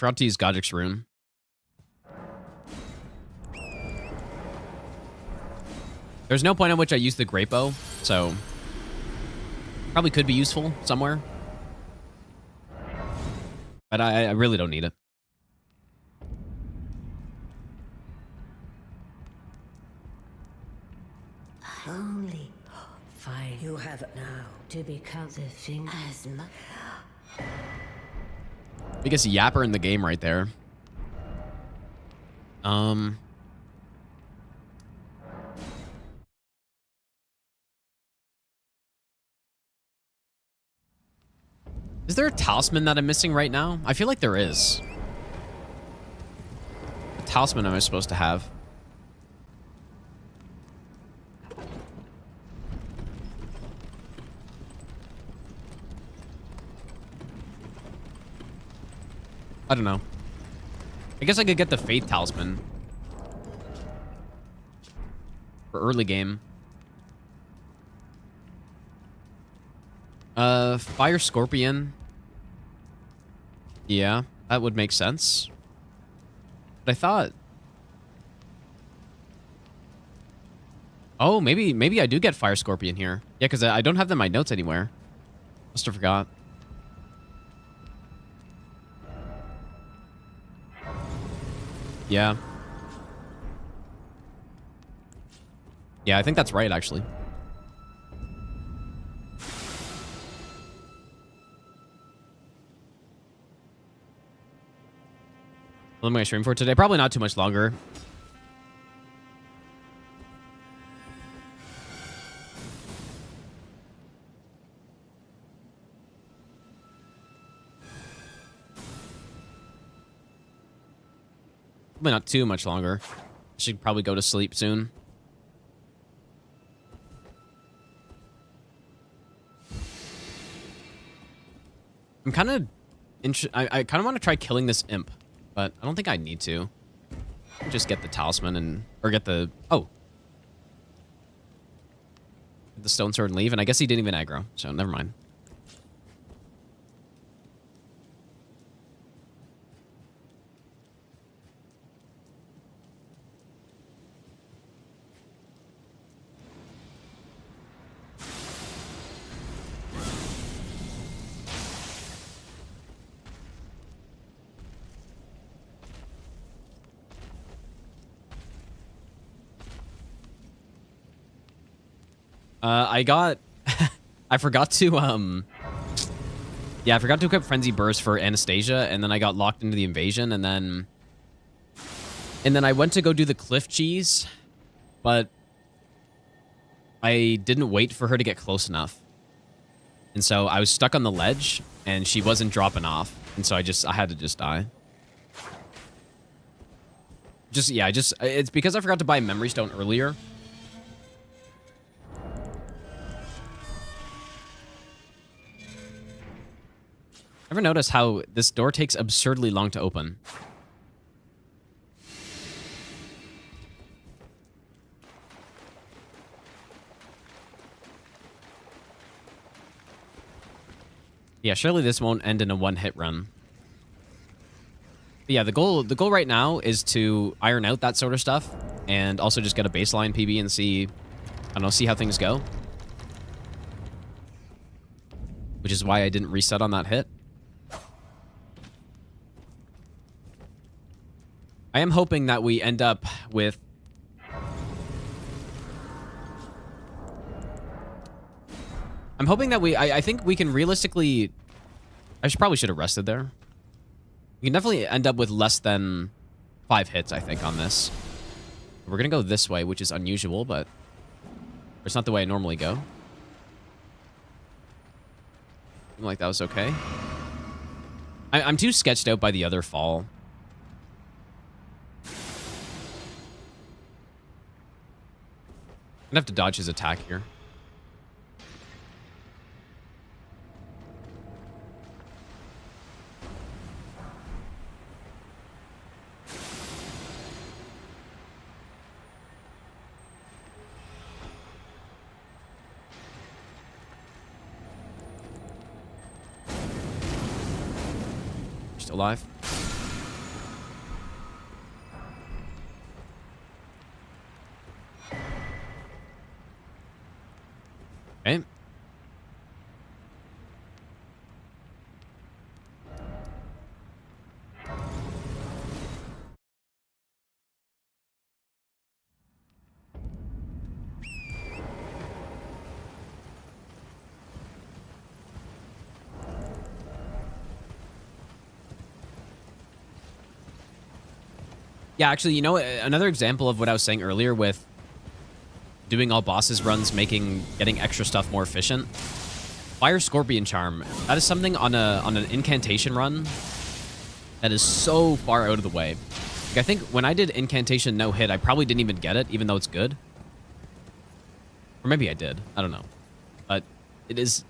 forgot to use Godric's rune. There's no point at which I use the Great Bow, so probably could be useful somewhere. But I really don't need it. Only fine. You have it now to become the thing as much. Biggest yapper in the game right there. Is there a talisman that I'm missing right now? I feel like there is. What talisman am I supposed to have? I don't know. I guess I could get the Faith Talisman for early game. Fire Scorpion. Yeah, that would make sense. But I thought... Oh, maybe I do get Fire Scorpion here. Yeah, because I don't have them in my notes anywhere. Must have forgot. Yeah. Yeah, I think that's right, actually. What am I streaming for today? Probably not too much longer. Probably not too much longer. Should probably go to sleep soon. I'm kind of... I kind of want to try killing this imp, but I don't think I need to. Just get the talisman and... Or get the... Oh. Get the stone sword and leave, and I guess he didn't even aggro, so never mind. I got... I forgot to, yeah, I forgot to equip Frenzy Burst for Anastasia, and then I got locked into the invasion, and then... And then I went to go do the Cliff Cheese, but... I didn't wait for her to get close enough. And so I was stuck on the ledge, and she wasn't dropping off. And so I had to just die. It's because I forgot to buy Memory Stone earlier. Ever notice how this door takes absurdly long to open? Yeah, surely this won't end in a one-hit run. But yeah, the goal right now is to iron out that sort of stuff and also just get a baseline PB and see, I don't know, see how things go. Which is why I didn't reset on that hit. I am hoping that we end up with... I'm hoping that I think we can realistically... I probably should have rested there. We can definitely end up with less than 5 hits, I think, on this. We're going to go this way, which is unusual, but... It's not the way I normally go. Seemed like that was okay. I'm too sketched out by the other fall. I'm gonna have to dodge his attack here. Still alive. Okay. Yeah, actually, you know, another example of what I was saying earlier with doing all bosses runs, getting extra stuff more efficient. Fire Scorpion Charm. That is something on an incantation run that is so far out of the way. Like, I think when I did incantation no hit, I probably didn't even get it, even though it's good. Or maybe I did. I don't know. But it is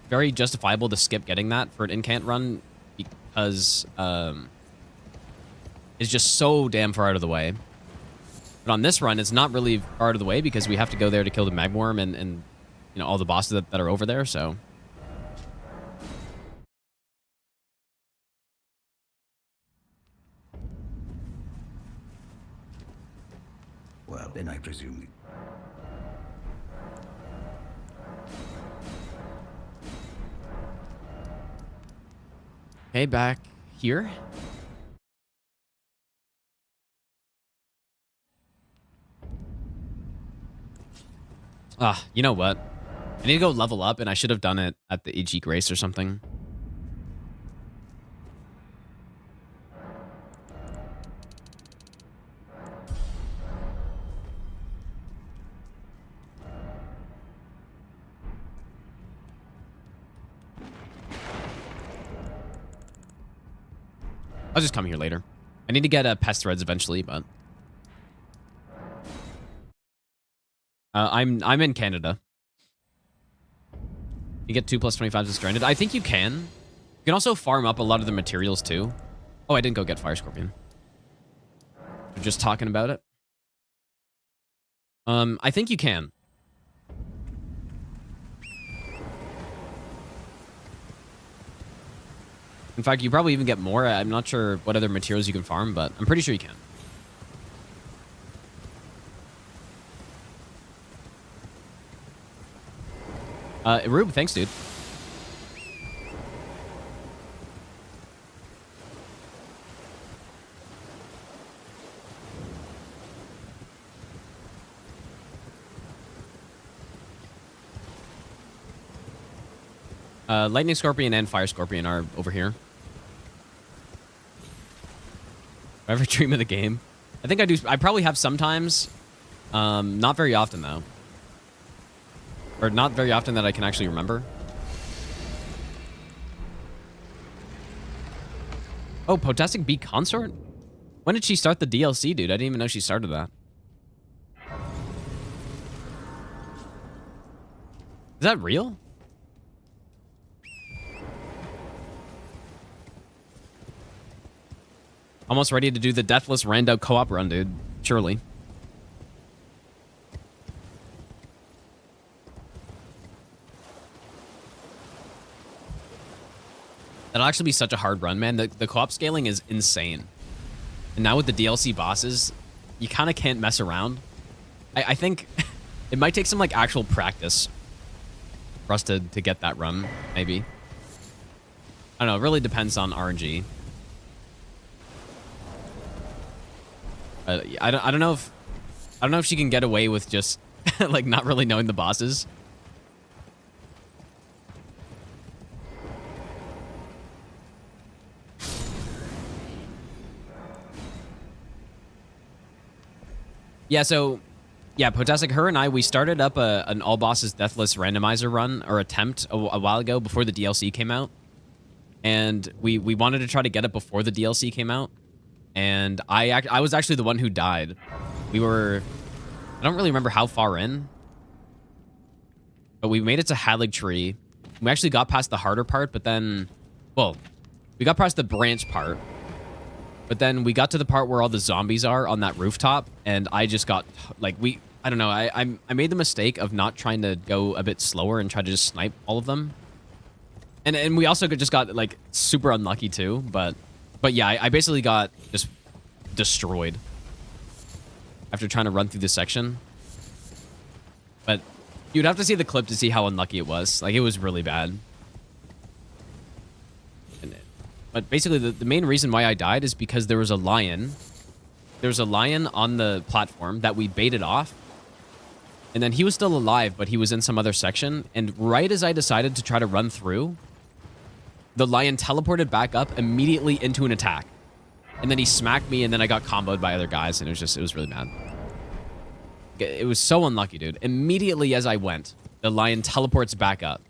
very justifiable to skip getting that for an incant run because it's just so damn far out of the way. But on this run, it's not really far out of the way because we have to go there to kill the Magworm and you know, all the bosses that are over there, so. Well, then I presume. Okay, back here. Ah, you know what? I need to go level up, and I should have done it at the AG Grace or something. I'll just come here later. I need to get pest threads eventually, but I'm in Canada. You get 2 plus 25 to stranded. I think you can. You can also farm up a lot of the materials too. Oh, I didn't go get Fire Scorpion. We're just talking about it. I think you can. In fact, you probably even get more. I'm not sure what other materials you can farm, but I'm pretty sure you can. Rube, thanks, dude. Lightning Scorpion and Fire Scorpion are over here. Ever dream of the game? I think I do. I probably have sometimes. Not very often, though. Or not very often that I can actually remember. Oh, Potastic Bee Consort? When did she start the DLC, dude? I didn't even know she started that. Is that real? Almost ready to do the Deathless Rando co-op run, dude. Surely. That'll actually be such a hard run, man. The co-op scaling is insane. And now with the DLC bosses, you kind of can't mess around. I think it might take some like actual practice for us to get that run, maybe. I don't know. It really depends on RNG. I don't know if she can get away with just like not really knowing the bosses. Yeah, so yeah, Potastic, her and I, we started up an all bosses deathless randomizer run or attempt a while ago before the DLC came out, and we wanted to try to get it before the DLC came out. And I was actually the one who died. I don't really remember how far in, but we made it to Hadlig Tree. We actually got past the harder part, but then, well, we got past the branch part, but then we got to the part where all the zombies are on that rooftop, and I just got, like, I don't know, I made the mistake of not trying to go a bit slower and try to just snipe all of them. And we also just got, like, super unlucky, too, but yeah, I basically got just destroyed after trying to run through this section. But You'd have to see the clip to see how unlucky it was. Like, it was really bad. But basically, the main reason why I died is because there was a lion. There was a lion on the platform that we baited off. And then he was still alive, but he was in some other section. And right as I decided to try to run through, the lion teleported back up immediately into an attack. And then he smacked me, and then I got comboed by other guys, and it was really bad. It was so unlucky, dude. Immediately as I went, the lion teleports back up.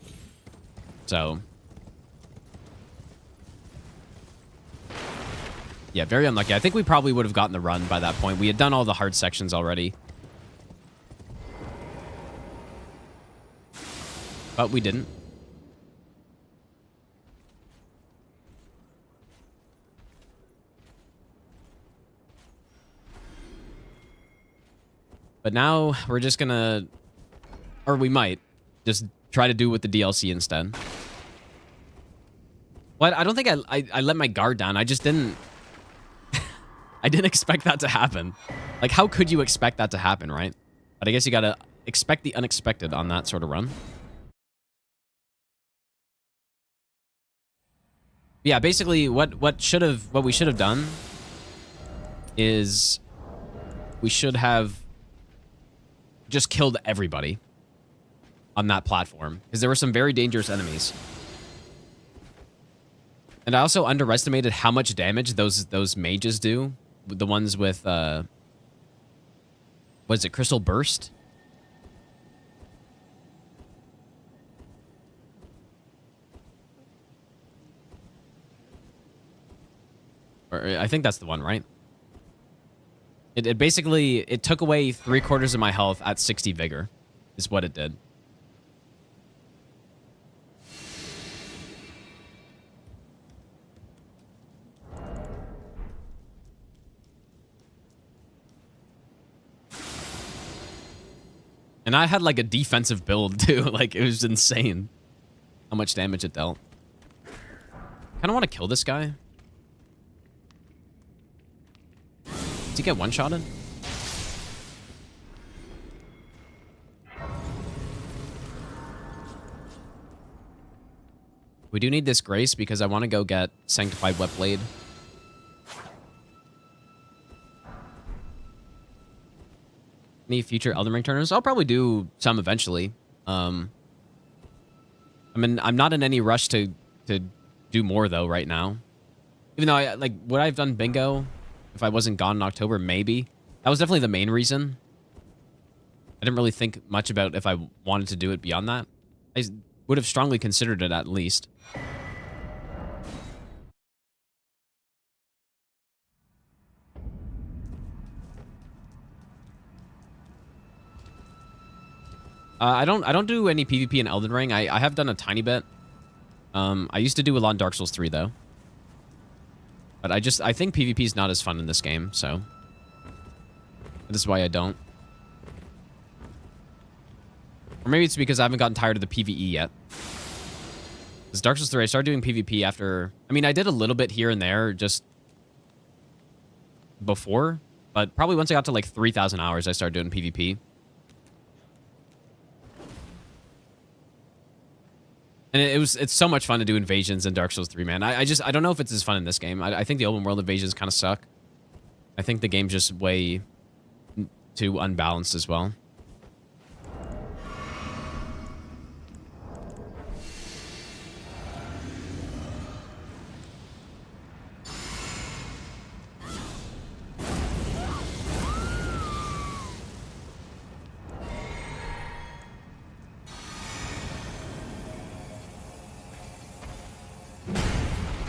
So... yeah, very unlucky. I think we probably would have gotten the run by that point. We had done all the hard sections already. But we didn't. But now we're just gonna... or we might just try to do with the DLC instead. But I don't think I let my guard down. I just didn't... I didn't expect that to happen. Like, how could you expect that to happen, right? But I guess you gotta expect the unexpected on that sort of run. Yeah, basically, what we should have done is we should have just killed everybody on that platform, because there were some very dangerous enemies. And I also underestimated how much damage those mages do. The ones with, what is it, Crystal Burst? Or, I think that's the one, right? It basically, it took away 3/4 of my health at 60 vigor, is what it did. And I had like a defensive build too. Like, it was insane how much damage it dealt. Kind of want to kill this guy. Does he get one-shotted? We do need this grace because I want to go get Sanctified Wet Blade. Any future Elden Ring tournaments? I'll probably do some eventually. I mean, I'm not in any rush to do more though right now. Even though would I have done bingo if I wasn't gone in October? Maybe. That was definitely the main reason. I didn't really think much about if I wanted to do it beyond that. I would have strongly considered it at least. I don't do any PvP in Elden Ring. I have done a tiny bit. I used to do a lot in Dark Souls 3 though. But I think PvP is not as fun in this game, so this is why I don't. Or maybe it's because I haven't gotten tired of the PvE yet. Because Dark Souls 3, I started doing PvP after... I mean, I did a little bit here and there just before, but probably once I got to like 3,000 hours, I started doing PvP. And it's so much fun to do invasions in Dark Souls 3, man. I don't know if it's as fun in this game. I think the open world invasions kind of suck. I think the game's just way too unbalanced as well.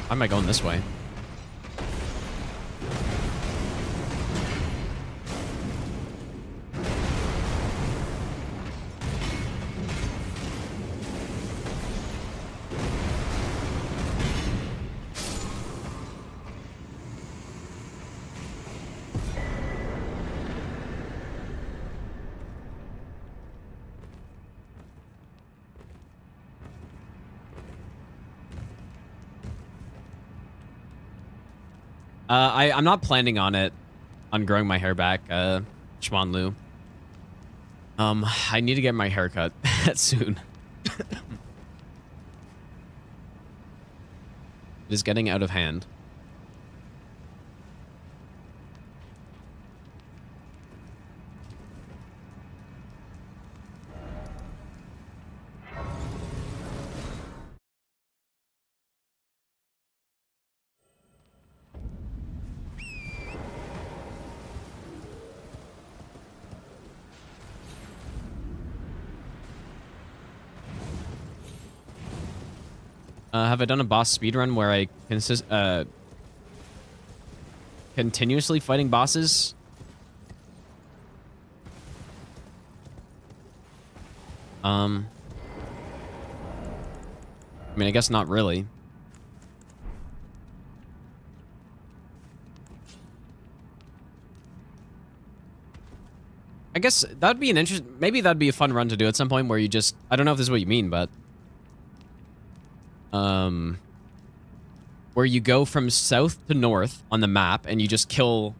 Why am I going this way? I'm not planning on growing my hair back, Schwan Lu. I need to get my haircut soon. It is getting out of hand. Have I done a boss speedrun where I continuously fighting bosses? I mean, I guess not really. I guess that'd be an maybe that'd be a fun run to do at some point where you just, I don't know if this is what you mean, but where you go from south to north on the map and you just kill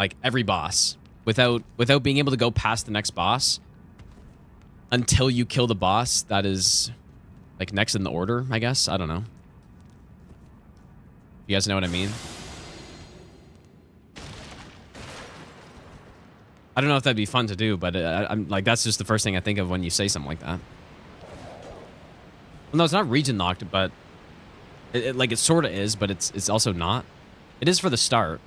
like every boss without being able to go past the next boss until you kill the boss that is like next in the order, I guess. I don't know. You guys know what I mean? I don't know if that'd be fun to do, but I'm like, that's just the first thing I think of when you say something like that. Well, no, it's not region locked, but it sort of is, but it's also not. It is for the start.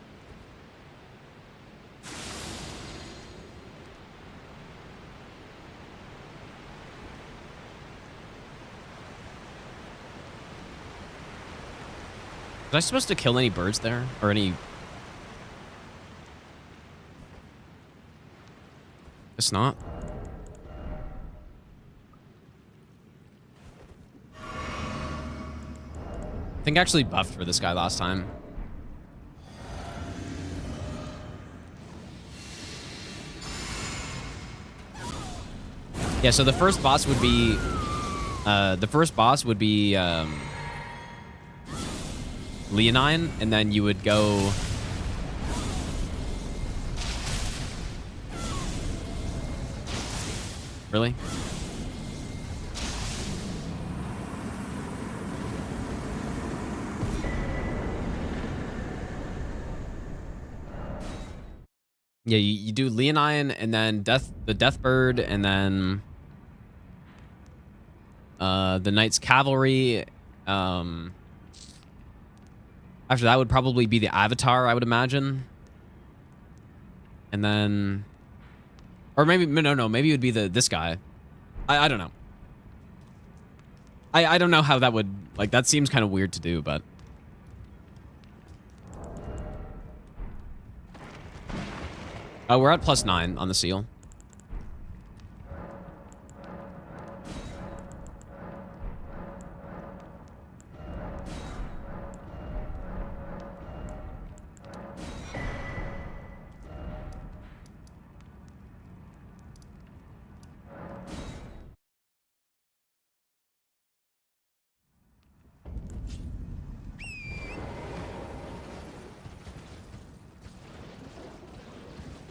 Was I supposed to kill any birds there? Or any... It's not. I think I actually buffed for this guy last time. Yeah, so the first boss would be... Leonine, and then you would go... Really? Yeah, you do Leonine, and then the Deathbird, and then the Knight's Cavalry. After that would probably be the Avatar, I would imagine. And then... Or maybe... No, maybe it would be this guy. I don't know. I don't know how that would... Like, that seems kind of weird to do, but... We're at +9 on the seal.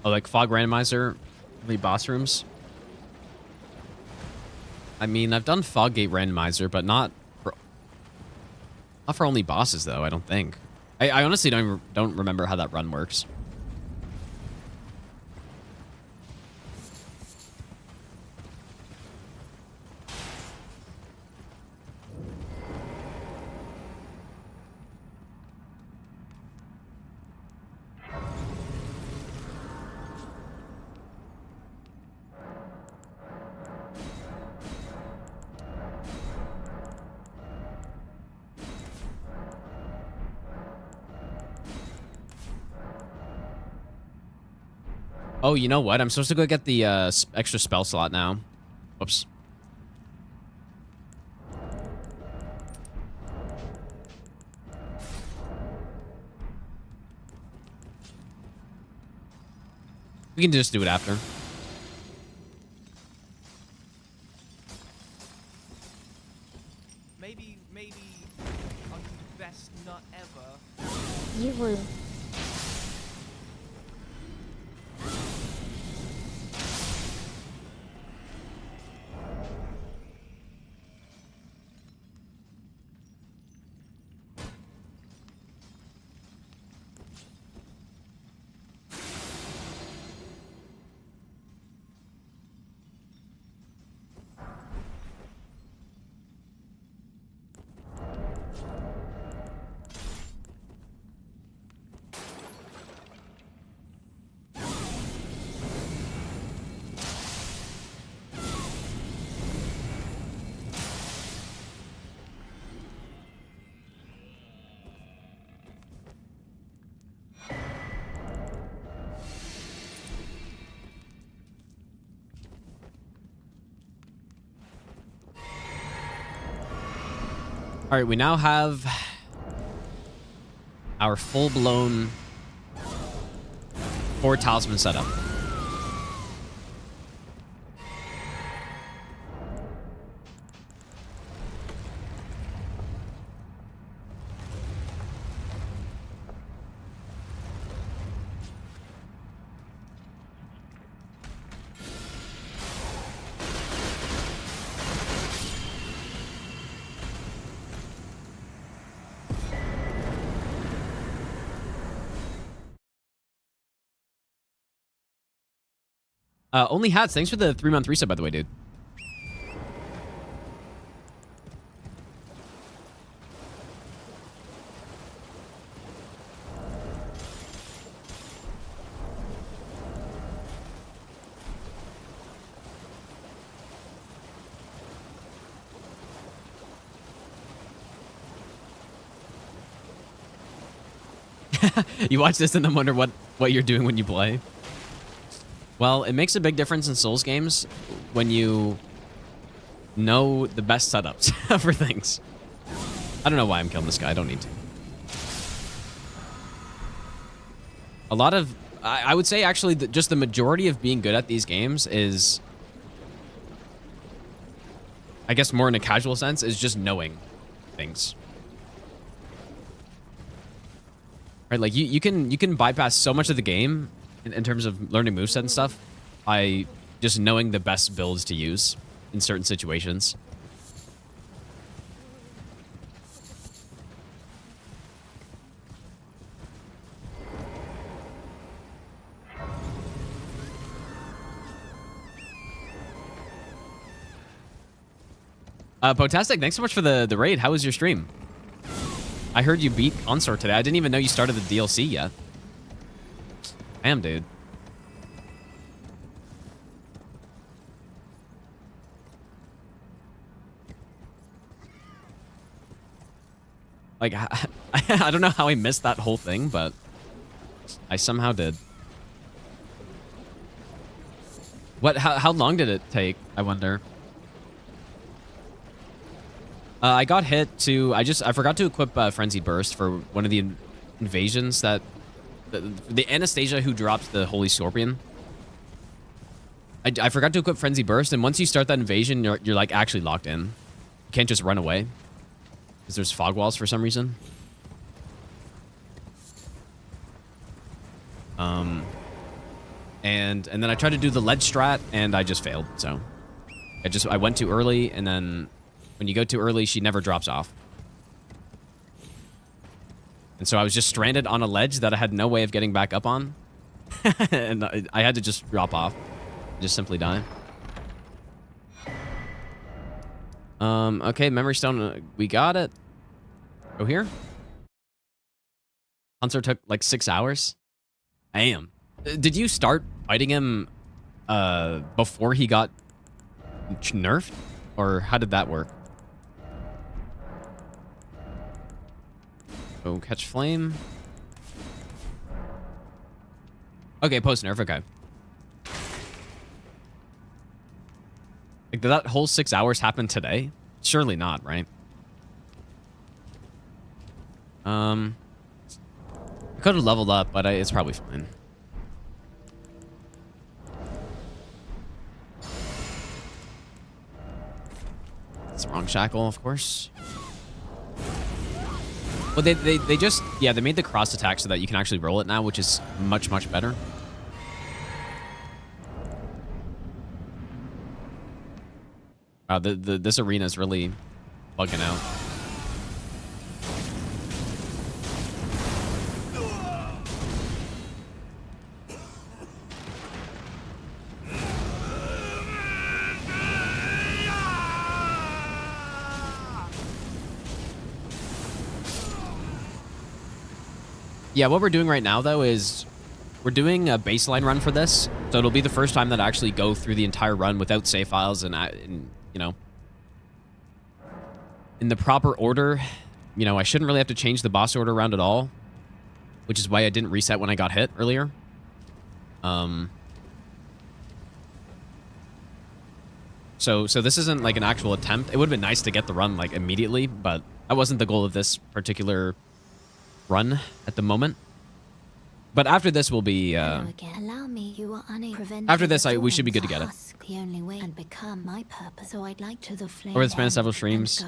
Oh, like fog randomizer, the boss rooms. I mean, I've done fog gate randomizer, but not for only bosses though. I don't think. I honestly don't remember how that run works. Oh, you know what? I'm supposed to go get the extra spell slot now. Whoops. We can just do it after. Maybe I'll do the best nut ever. You won. All right, we now have our full-blown 4 talisman setup. Only hats. Thanks for the 3-month reset, by the way, dude. You watch this and then wonder what you're doing when you play. Well, it makes a big difference in Souls games when you know the best setups for things. I don't know why I'm killing this guy. I don't need to. A lot of... I would say, actually, that just the majority of being good at these games is... I guess more in a casual sense, is just knowing things. Right? Like, you can bypass so much of the game in terms of learning moveset and stuff by just knowing the best builds to use in certain situations. Potastic, thanks so much for the raid. How was your stream? I heard you beat Consort today. I didn't even know you started the DLC yet. Damn, dude. Like, I don't know how I missed that whole thing, but I somehow did. How long did it take, I wonder? I got hit to... I forgot to equip Frenzied Burst for one of the invasions that... The Anastasia who drops the Holy Scorpion. I forgot to equip Frenzy Burst, and once you start that invasion, you're like actually locked in. You can't just run away. Because there's fog walls for some reason. And then I tried to do the ledge strat, and I just failed, so... I went too early, and then... When you go too early, she never drops off. And so I was just stranded on a ledge that I had no way of getting back up on. And I had to just drop off. Just simply die. Okay, Memory Stone, we got it. Go here. Hunter took like 6 hours. Damn. Did you start fighting him before he got nerfed? Or how did that work? Oh, catch flame. Okay, post nerf. Okay. Like, did that whole 6 hours happen today? Surely not, right? I could have leveled up, but it's probably fine. It's the wrong shackle, of course. Well, they just... Yeah, they made the cross attack so that you can actually roll it now, which is much, much better. Wow, this arena is really bugging out. Yeah, what we're doing right now, though, is we're doing a baseline run for this. So it'll be the first time that I actually go through the entire run without save files and you know, in the proper order. You know, I shouldn't really have to change the boss order around at all, which is why I didn't reset when I got hit earlier. So this isn't like an actual attempt. It would have been nice to get the run like immediately, but That wasn't the goal of this particular run at the moment. But after this will be... Allow me, you are unable. After this, we should be good to get it. The only way and become my purpose, so I'd like to the flame. Over the span of several streams.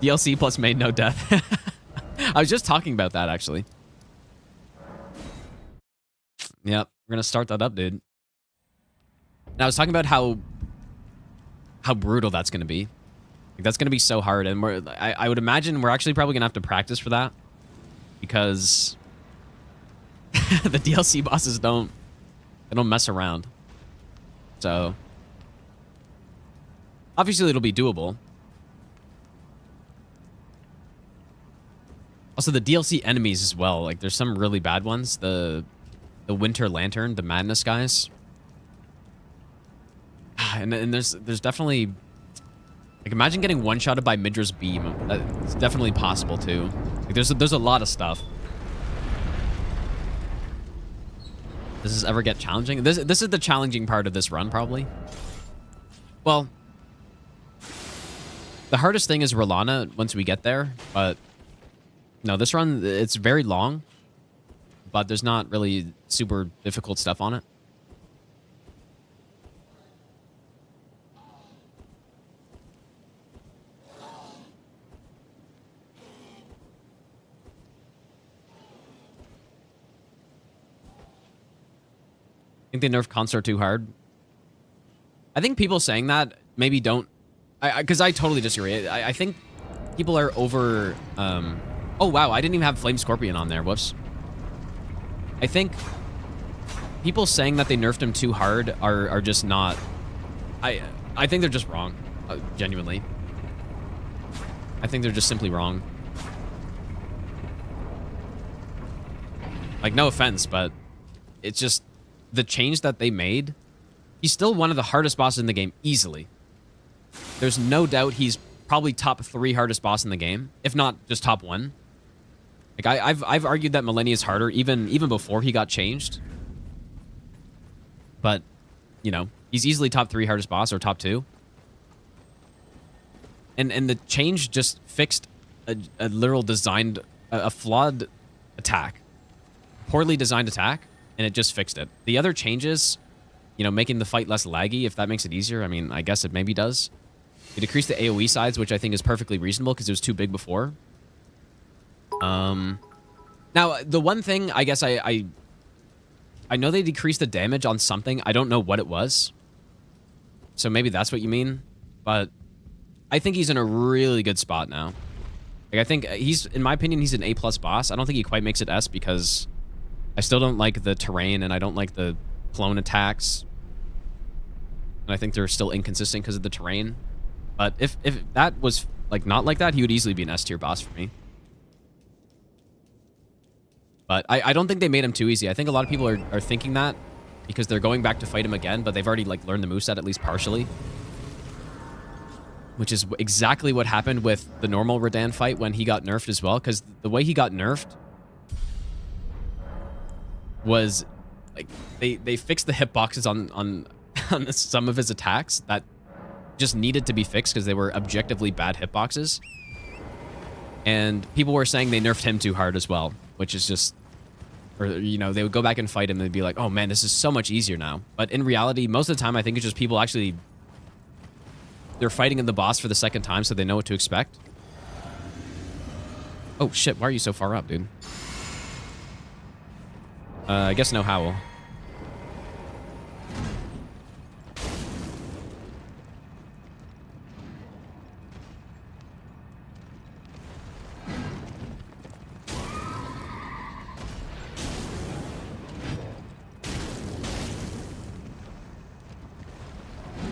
DLC plus main no death. I was just talking about that, actually. Yep, we're gonna start that up, dude. Now, I was talking about how brutal that's gonna be. Like, that's gonna be so hard, and I would imagine we're actually probably gonna have to practice for that, because the DLC bosses don't mess around. So obviously it'll be doable. Also, the DLC enemies as well. Like, there's some really bad ones. The Winter Lantern, the Madness guys. And there's definitely... Like, imagine getting one-shotted by Midra's beam. It's definitely possible, too. Like, there's a lot of stuff. Does this ever get challenging? This is the challenging part of this run, probably. Well, the hardest thing is Rellana once we get there, but... No, this run, it's very long, but there's not really super difficult stuff on it. I think they nerfed Consort too hard. I think people saying that maybe don't... Because I totally disagree. I think people are over... Oh, wow, I didn't even have Flame Scorpion on there. Whoops. I think people saying that they nerfed him too hard are just not... I think they're just wrong, genuinely. I think they're just simply wrong. Like, no offense, but it's just... The change that they made, he's still one of the hardest bosses in the game, easily. There's no doubt he's probably top 3 hardest boss in the game, if not just top 1. Like, I've argued that Malenia is harder even before he got changed. But, you know, he's easily top 3 hardest boss, or top 2. And the change just fixed a literal designed, a flawed attack. Poorly designed attack, and it just fixed it. The other changes, you know, making the fight less laggy, if that makes it easier, I mean, I guess it maybe does. It decreased the AoE size, which I think is perfectly reasonable because it was too big before. Now, the one thing, I guess I know they decreased the damage on something. I don't know what it was. So maybe that's what you mean. But I think he's in a really good spot now. Like, I think he's, in my opinion, he's an A+ boss. I don't think he quite makes it S because I still don't like the terrain and I don't like the clone attacks. And I think they're still inconsistent because of the terrain. But if that was, like, not like that, he would easily be an S-tier boss for me. But I don't think they made him too easy. I think a lot of people are thinking that because they're going back to fight him again, but they've already, like, learned the moveset at least partially. Which is exactly what happened with the normal Radahn fight when he got nerfed as well. Because the way he got nerfed was, like, they fixed the hitboxes on some of his attacks that just needed to be fixed because they were objectively bad hitboxes. And people were saying they nerfed him too hard as well, which is just... Or, you know, they would go back and fight him and they'd be like, oh man, this is so much easier now. But in reality, most of the time, I think it's just people actually... They're fighting in the boss for the second time, so they know what to expect. Oh shit, why are you so far up, dude? I guess no howl.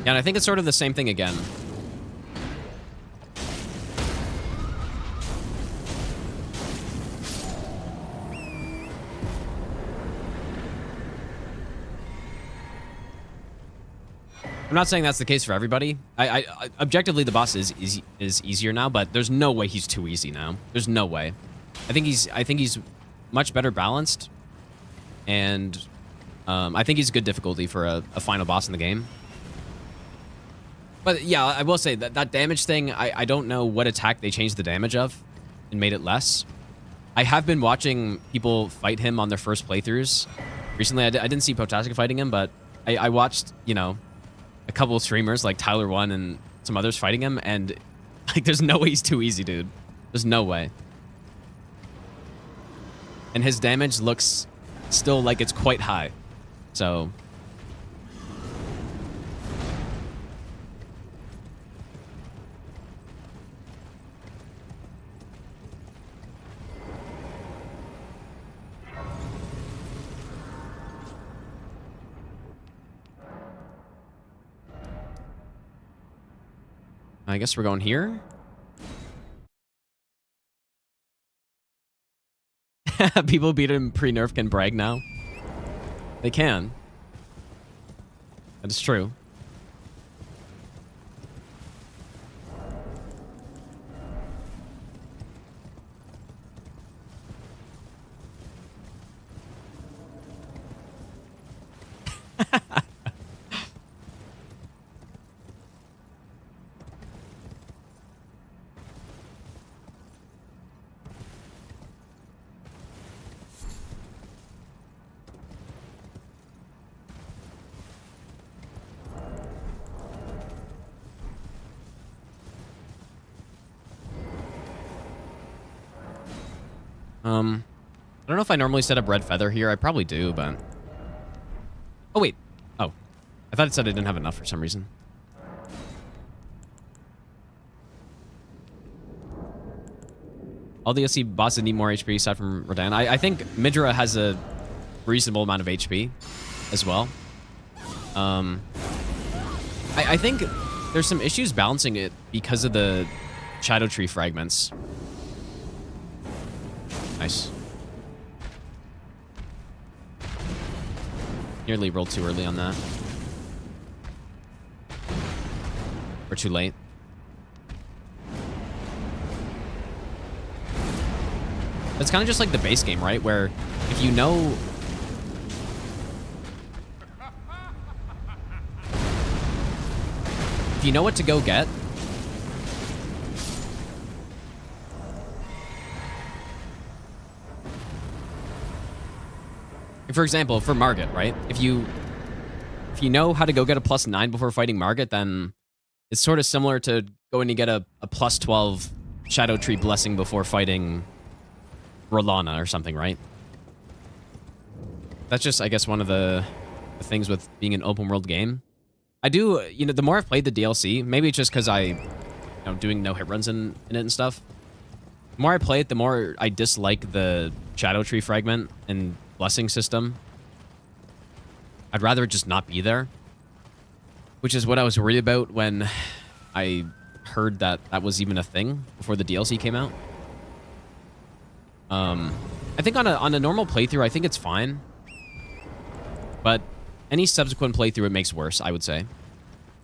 Yeah, and I think it's sort of the same thing again. I'm not saying that's the case for everybody. I objectively, the boss is easier now, but there's no way he's too easy now. There's no way. I think he's much better balanced, and I think he's good difficulty for a final boss in the game. But yeah, I will say that that damage thing, I don't know what attack they changed the damage of and made it less. I have been watching people fight him on their first playthroughs. Recently, I didn't see Potastic fighting him, but I watched, you know, a couple of streamers like Tyler1 and some others fighting him, and like there's no way he's too easy, dude. There's no way. And his damage looks still like it's quite high. So... I guess we're going here. People beat him pre-nerf can brag now. They can. That is true. I don't know if I normally set up red feather here. I probably do, but... Oh, wait. Oh. I thought it said I didn't have enough for some reason. All the DLC bosses need more HP aside from Rellana. I think Midra has a reasonable amount of HP as well. I think there's some issues balancing it because of the Shadow Tree fragments. Nice. Nearly rolled too early on that. Or too late. It's kind of just like the base game, right? Where if you know... If you know what to go get... For example, for Margit, right? If you know how to go get a +9 before fighting Margit, then it's sort of similar to going to get a +12 Shadow Tree Blessing before fighting Rellana or something, right? That's just, I guess, one of the things with being an open world game. I do, you know, the more I've played the DLC, maybe it's just because doing no hit runs in it and stuff. The more I play it, the more I dislike the Shadow Tree fragment and blessing system. I'd rather it just not be there, which is what I was worried about when I heard that that was even a thing before the DLC came out. I think on a normal playthrough, I think it's fine, but any subsequent playthrough it makes worse, I would say,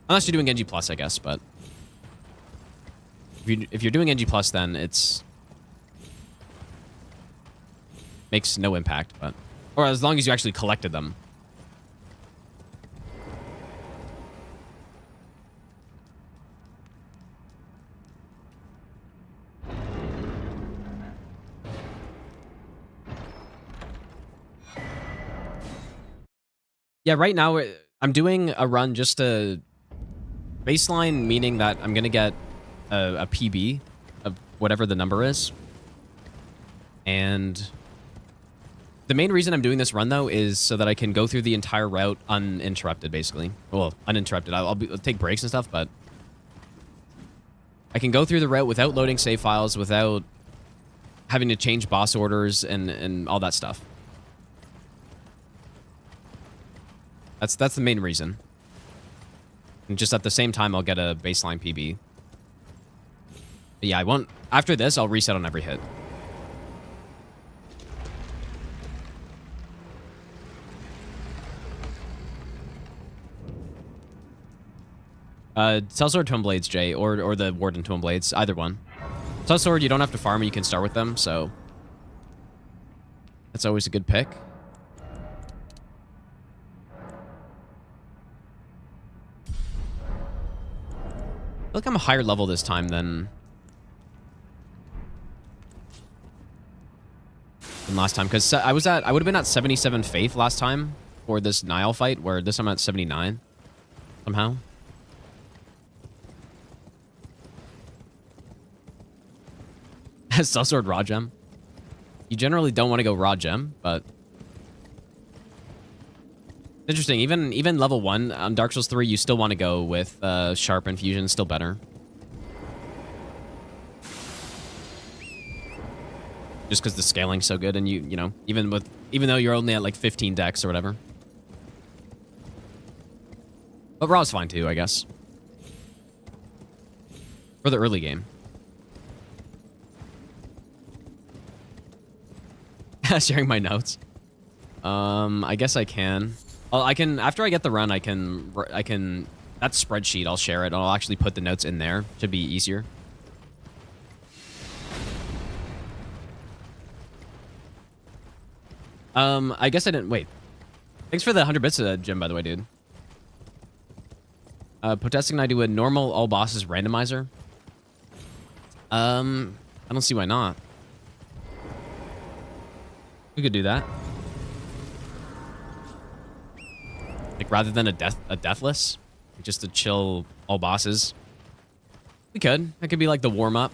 unless you're doing NG Plus, I guess. But if you're doing NG Plus, then it's makes no impact, but... Or as long as you actually collected them. Yeah, right now, I'm doing a run just to... Baseline, meaning that I'm going to get a PB of whatever the number is. And... The main reason I'm doing this run, though, is so that I can go through the entire route uninterrupted, basically. Well, uninterrupted. I'll take breaks and stuff, but... I can go through the route without loading save files, without having to change boss orders and all that stuff. That's the main reason. And just at the same time, I'll get a baseline PB. But yeah, I won't... After this, I'll reset on every hit. Sellsword Twin Blades, Jay, or the Warden Twin Blades, either one. Sellsword, you don't have to farm, you can start with them, so... That's always a good pick. feel like I'm a higher level this time than last time, because I would have been at 77 faith last time for this Nile fight, where this time I'm at 79 somehow. Sussword raw gem. You generally don't want to go raw gem, but interesting. Even level 1 on Dark Souls 3, you still want to go with sharp infusion, still better. Just because the scaling's so good, and you know, even though you're only at like 15 decks or whatever. But raw's fine too, I guess. For the early game. Sharing my notes. I guess I can. I can, after I get the run, I can that spreadsheet, I'll share it. I'll actually put the notes in there. Should be easier. I guess I didn't wait. Thanks for the 100 bits, Jim, by the way, dude. Protesting I do a normal all bosses randomizer. I don't see why not. We could do that. Like rather than a deathless, just to chill all bosses. We could. That could be like the warm up.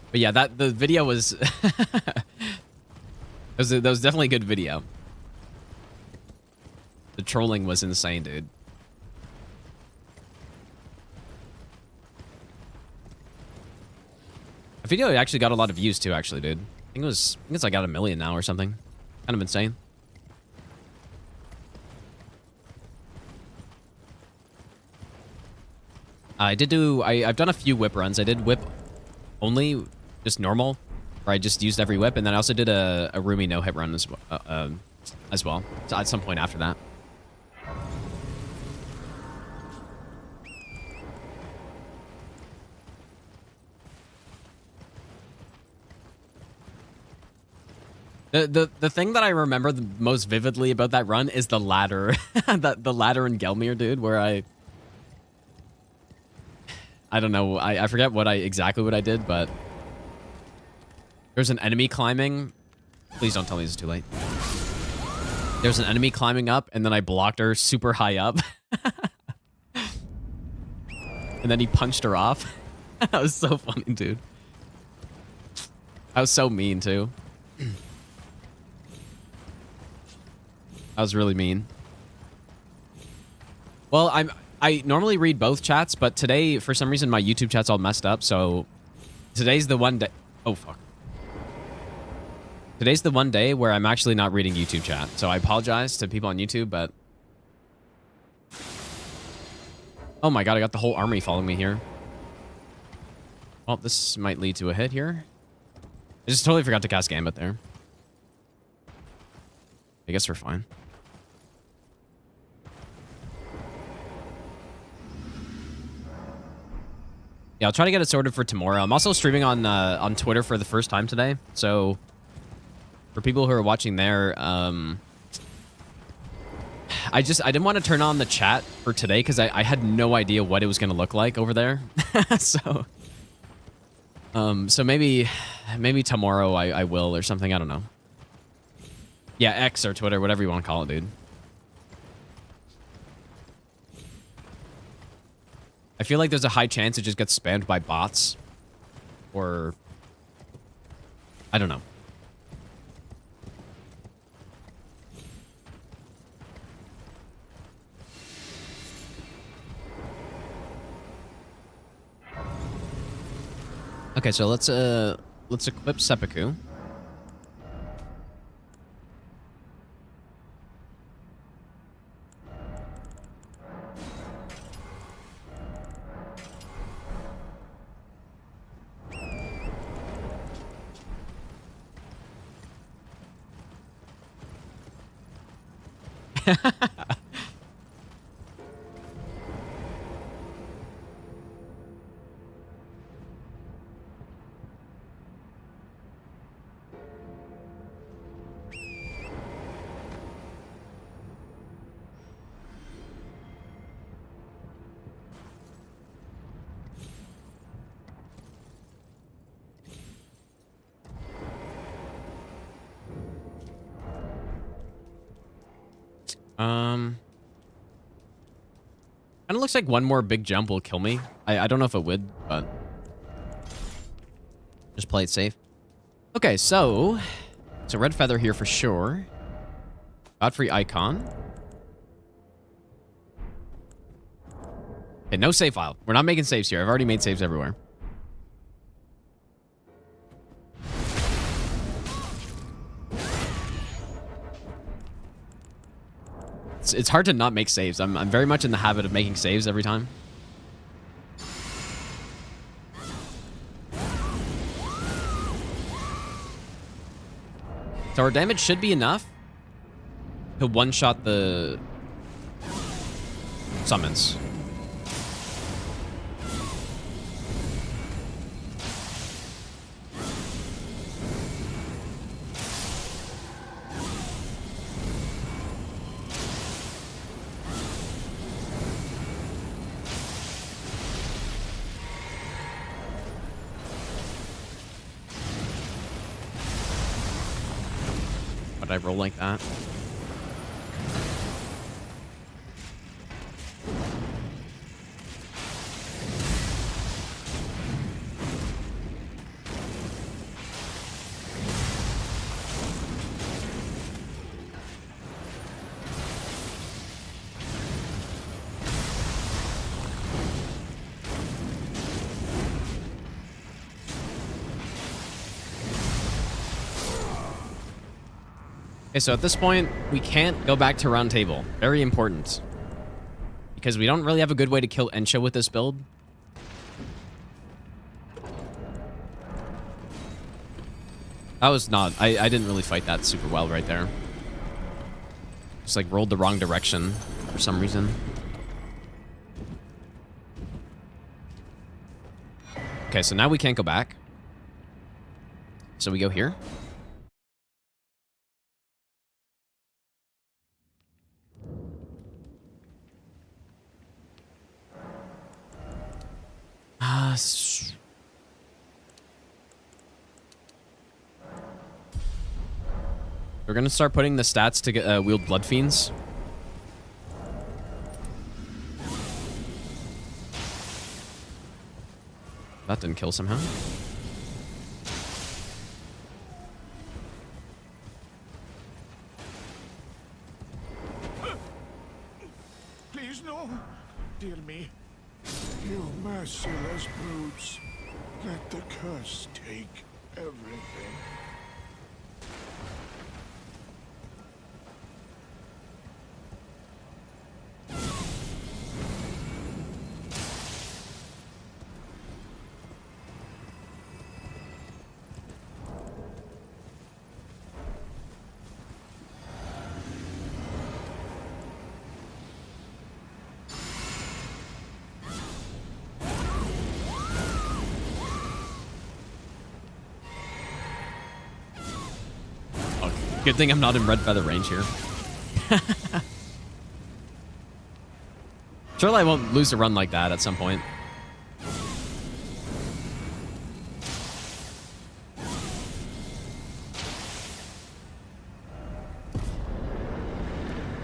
But yeah, the video was that was definitely a good video. The trolling was insane, dude. The video actually got a lot of views too, actually, dude. I think it's like got 1 million now or something. Kind of insane. I've done a few whip runs. I did whip only, just normal, where I just used every whip, and then I also did a Rumi no-hit run as well. So at some point after that. The thing that I remember the most vividly about that run is the ladder. the ladder in Gelmir, dude, where I don't know, I forget exactly what I did, but there's an enemy climbing. Please don't tell me it's too late. There's an enemy climbing up, and then I blocked her super high up. And then he punched her off. That was so funny, dude. That was so mean, too. That was really mean. Well, I normally read both chats, but today, for some reason, my YouTube chat's all messed up, so today's the one day... Oh, fuck. Today's the one day where I'm actually not reading YouTube chat, so I apologize to people on YouTube, but... Oh my god, I got the whole army following me here. Well, this might lead to a hit here. I just totally forgot to cast Gambit there. I guess we're fine. Yeah, I'll try to get it sorted for tomorrow. I'm also streaming on Twitter for the first time today. So for people who are watching there, I didn't want to turn on the chat for today because I had no idea what it was going to look like over there. So maybe tomorrow I will or something. I don't know. Yeah, X or Twitter, whatever you want to call it, dude. I feel like there's a high chance it just gets spammed by bots. Or... I don't know. Okay, so let's equip Seppuku. Kind of looks like one more big jump will kill me. I don't know if it would, but just play it safe. Okay, so it's a red feather here for sure. Godfrey icon. Okay, no save file. We're not making saves here. I've already made saves everywhere. It's hard to not make saves. I'm very much in the habit of making saves every time. So our damage should be enough to one-shot the summons. Why'd I roll like that? Okay, so at this point, we can't go back to round table. Very important. Because we don't really have a good way to kill Ensha with this build. That was not... I didn't really fight that super well right there. Just like rolled the wrong direction for some reason. Okay, so now we can't go back. So we go here. We're gonna start putting the stats to get, wield Blood Fiends. That didn't kill somehow. Please, no. Dear me. You merciless brutes. Let the curse take everything. Good thing I'm not in red feather range here. Surely I won't lose a run like that at some point.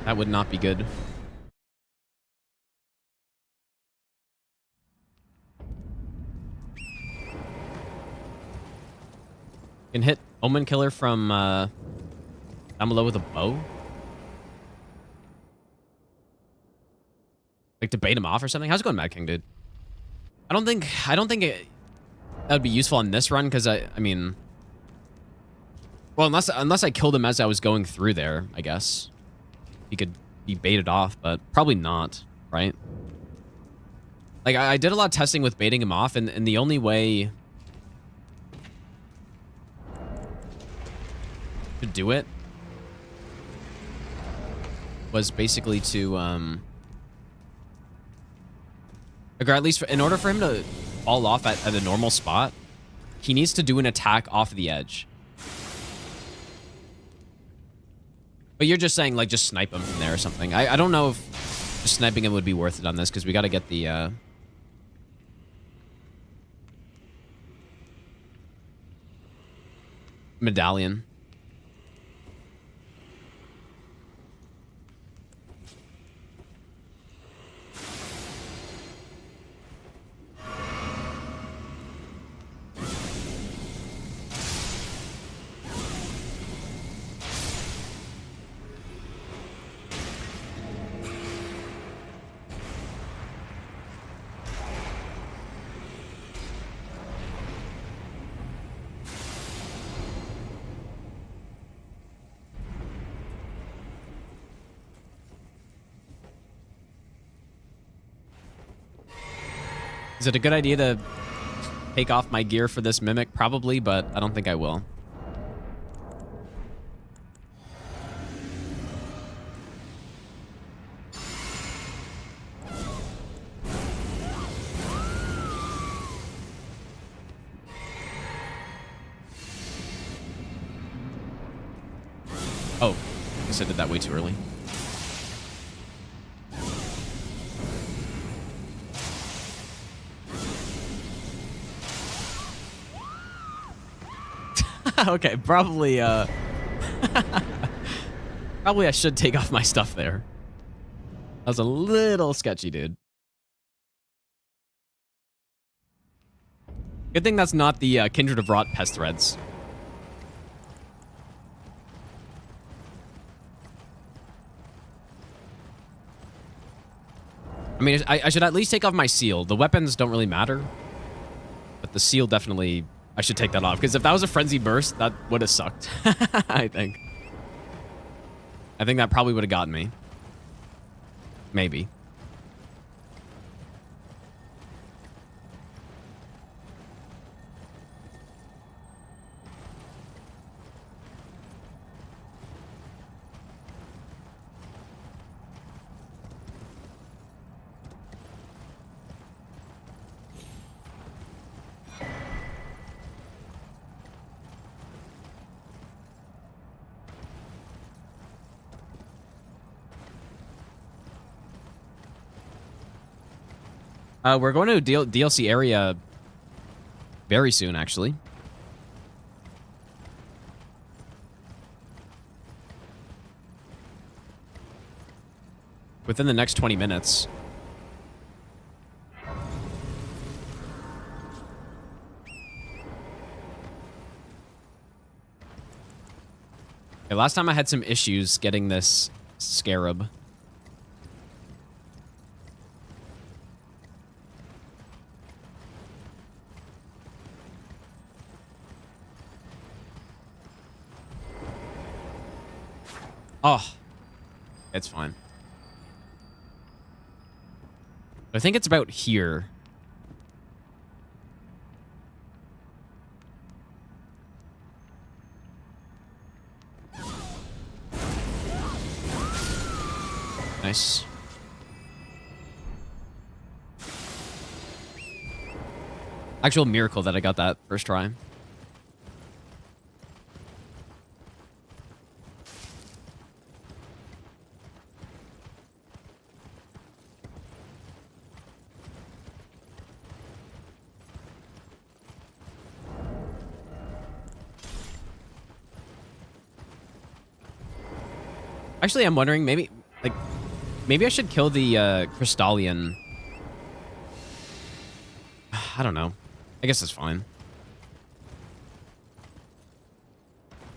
That would not be good. Can hit Omen Killer from down below with a bow? Like to bait him off or something? How's it going, Mad King, dude? I don't think that would be useful on this run because I mean, well, unless I killed him as I was going through there, I guess he could be baited off, but probably not, right? Like I did a lot of testing with baiting him off, and the only way to do it was basically to or at least in order for him to fall off at a normal spot, he needs to do an attack off the edge. But you're just saying like just snipe him from there or something. I don't know if just sniping him would be worth it on this because we got to get the medallion. Is it a good idea to take off my gear for this mimic? Probably, but I don't think I will. Oh, I guess I did that way too early. Okay, probably, probably I should take off my stuff there. That was a little sketchy, dude. Good thing that's not the Kindred of Rot pest threads. I mean, I should at least take off my seal. The weapons don't really matter. But the seal definitely... I should take that off. Because if that was a Frenzy Burst, that would have sucked. I think. I think that probably would have gotten me. Maybe. We're going to a DLC area very soon, actually. Within the next 20 minutes. Okay, last time I had some issues getting this scarab. Oh, it's fine. I think it's about here. Nice. Actual miracle that I got that first try. Actually, I'm wondering, maybe I should kill the Crystallian. I don't know. I guess it's fine.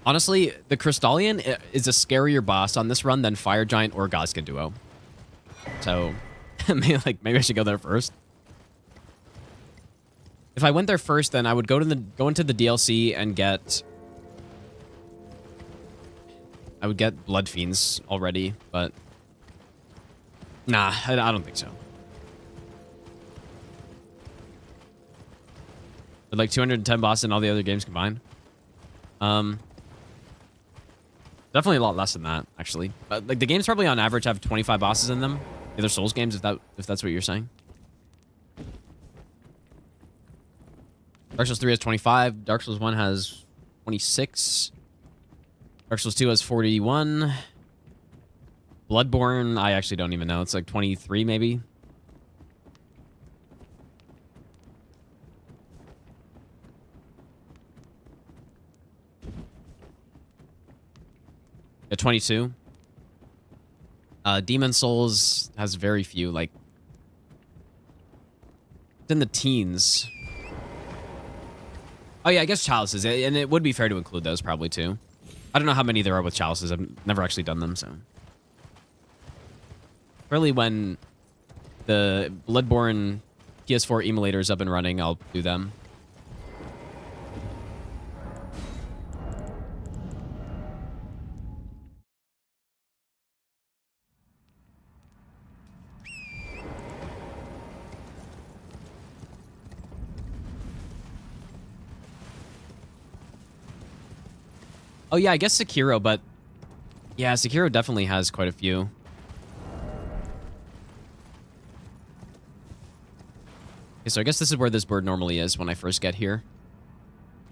Honestly, the Crystallian is a scarier boss on this run than Fire Giant or Goskin Duo. So, maybe I should go there first. If I went there first, then I would go into the DLC and get... I would get Blood Fiends already, but... Nah, I don't think so. With like 210 bosses and all the other games combined. Definitely a lot less than that, actually. But like the games probably on average have 25 bosses in them. The other Souls games, if that's what you're saying. Dark Souls 3 has 25. Dark Souls 1 has 26. Dark Souls 2 has 41. Bloodborne, I actually don't even know. It's like 23, maybe. Yeah, 22. Demon Souls has very few, like... It's in the teens. Oh yeah, I guess Chalices, and it would be fair to include those probably too. I don't know how many there are with Chalices. I've never actually done them, so... Really, when the Bloodborne PS4 emulator is up and running, I'll do them. Oh, yeah, I guess Sekiro, but... Yeah, Sekiro definitely has quite a few. Okay, so I guess this is where this bird normally is when I first get here.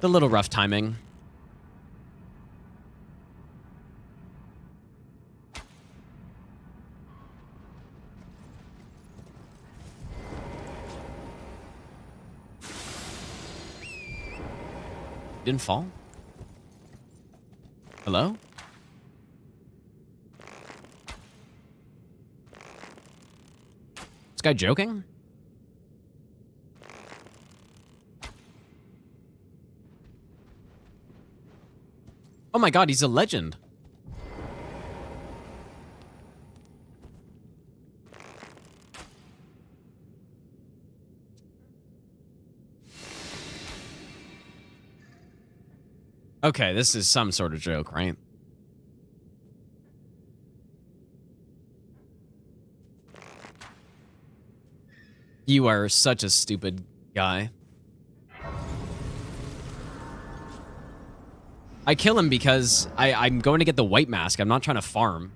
The little rough timing. Didn't fall? Hello? This guy joking? Oh my god, he's a legend. Okay, this is some sort of joke, right? You are such a stupid guy. I kill him because I'm going to get the white mask. I'm not trying to farm.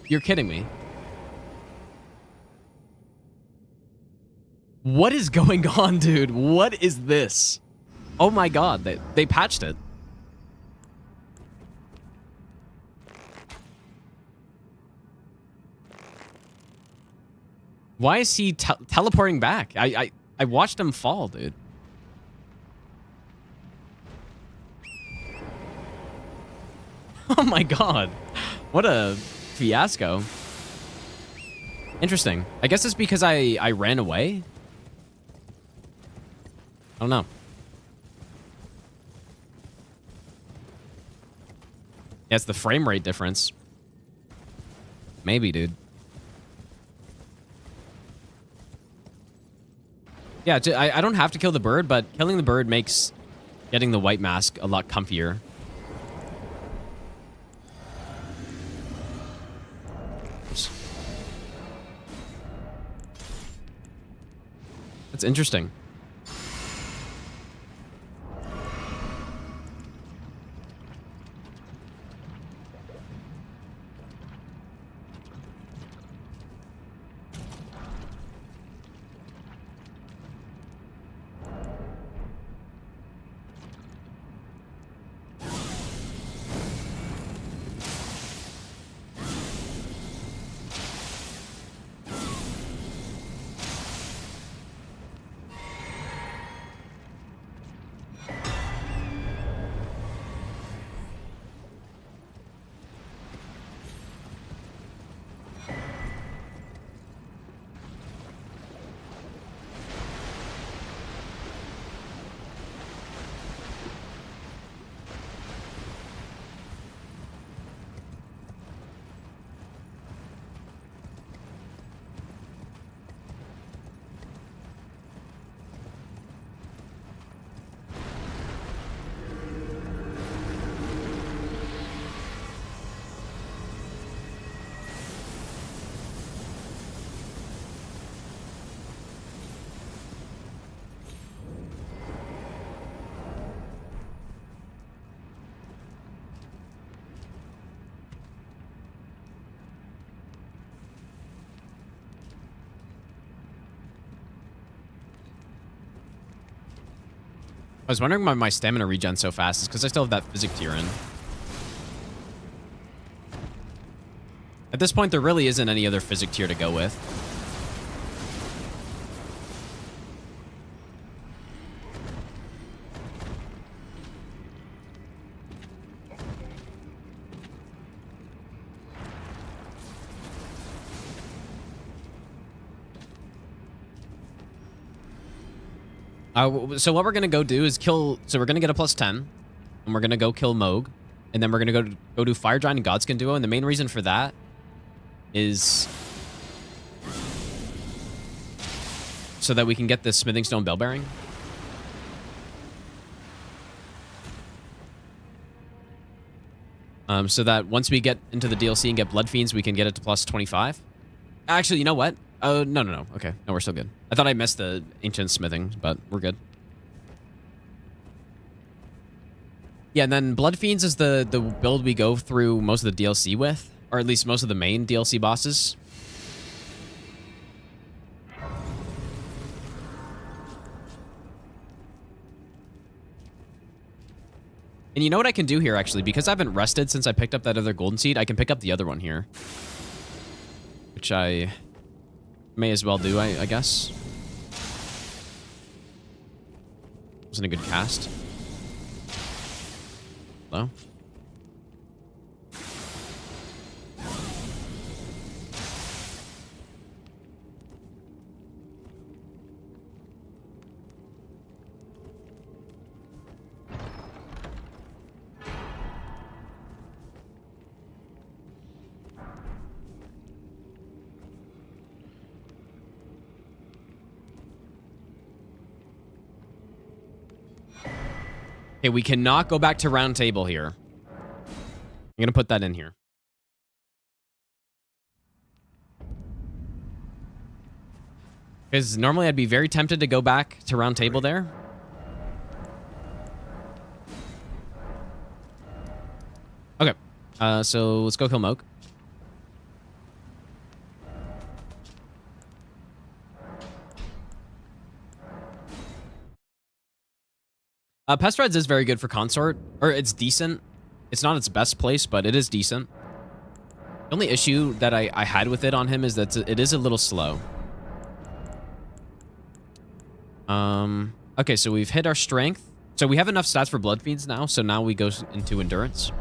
You're kidding me. What is going on, dude? What is this? Oh my god, they patched it. Why is he teleporting back? I watched him fall, dude. Oh my god. What a fiasco. Interesting. I guess it's because I ran away? I don't know. Yeah, it's the frame rate difference. Maybe, dude. Yeah, I don't have to kill the bird, but killing the bird makes getting the white mask a lot comfier. Oops. That's interesting. I was wondering why my stamina regen so fast. It's because I still have that physic tier in. At this point, there really isn't any other physic tier to go with. So what we're going to go do is kill... So we're going to get a +10. And we're going to go kill Mohg. And then we're going to go do Fire Giant and Godskin Duo. And the main reason for that is... so that we can get the Smithing Stone Bell Bearing. So that once we get into the DLC and get Blood Fiends, we can get it to plus 25. Actually, you know what? Oh, no. Okay, no, we're still good. I thought I missed the Ancient Smithing, but we're good. Yeah, and then Blood Fiends is the build we go through most of the DLC with, or at least most of the main DLC bosses. And you know what I can do here, actually? Because I haven't rested since I picked up that other golden seed, I can pick up the other one here. Which I may as well do, I guess. Wasn't a good cast. Hello? Okay, we cannot go back to round table here. I'm going to put that in here. Because normally I'd be very tempted to go back to round table there. Okay, so let's go kill Mohg. Pest Reds is very good for Consort, or it's decent. It's not its best place, but it is decent. The only issue that I had with it on him is that it is a little slow. Okay, so we've hit our strength. So we have enough stats for Blood Fiends now, so now we go into endurance.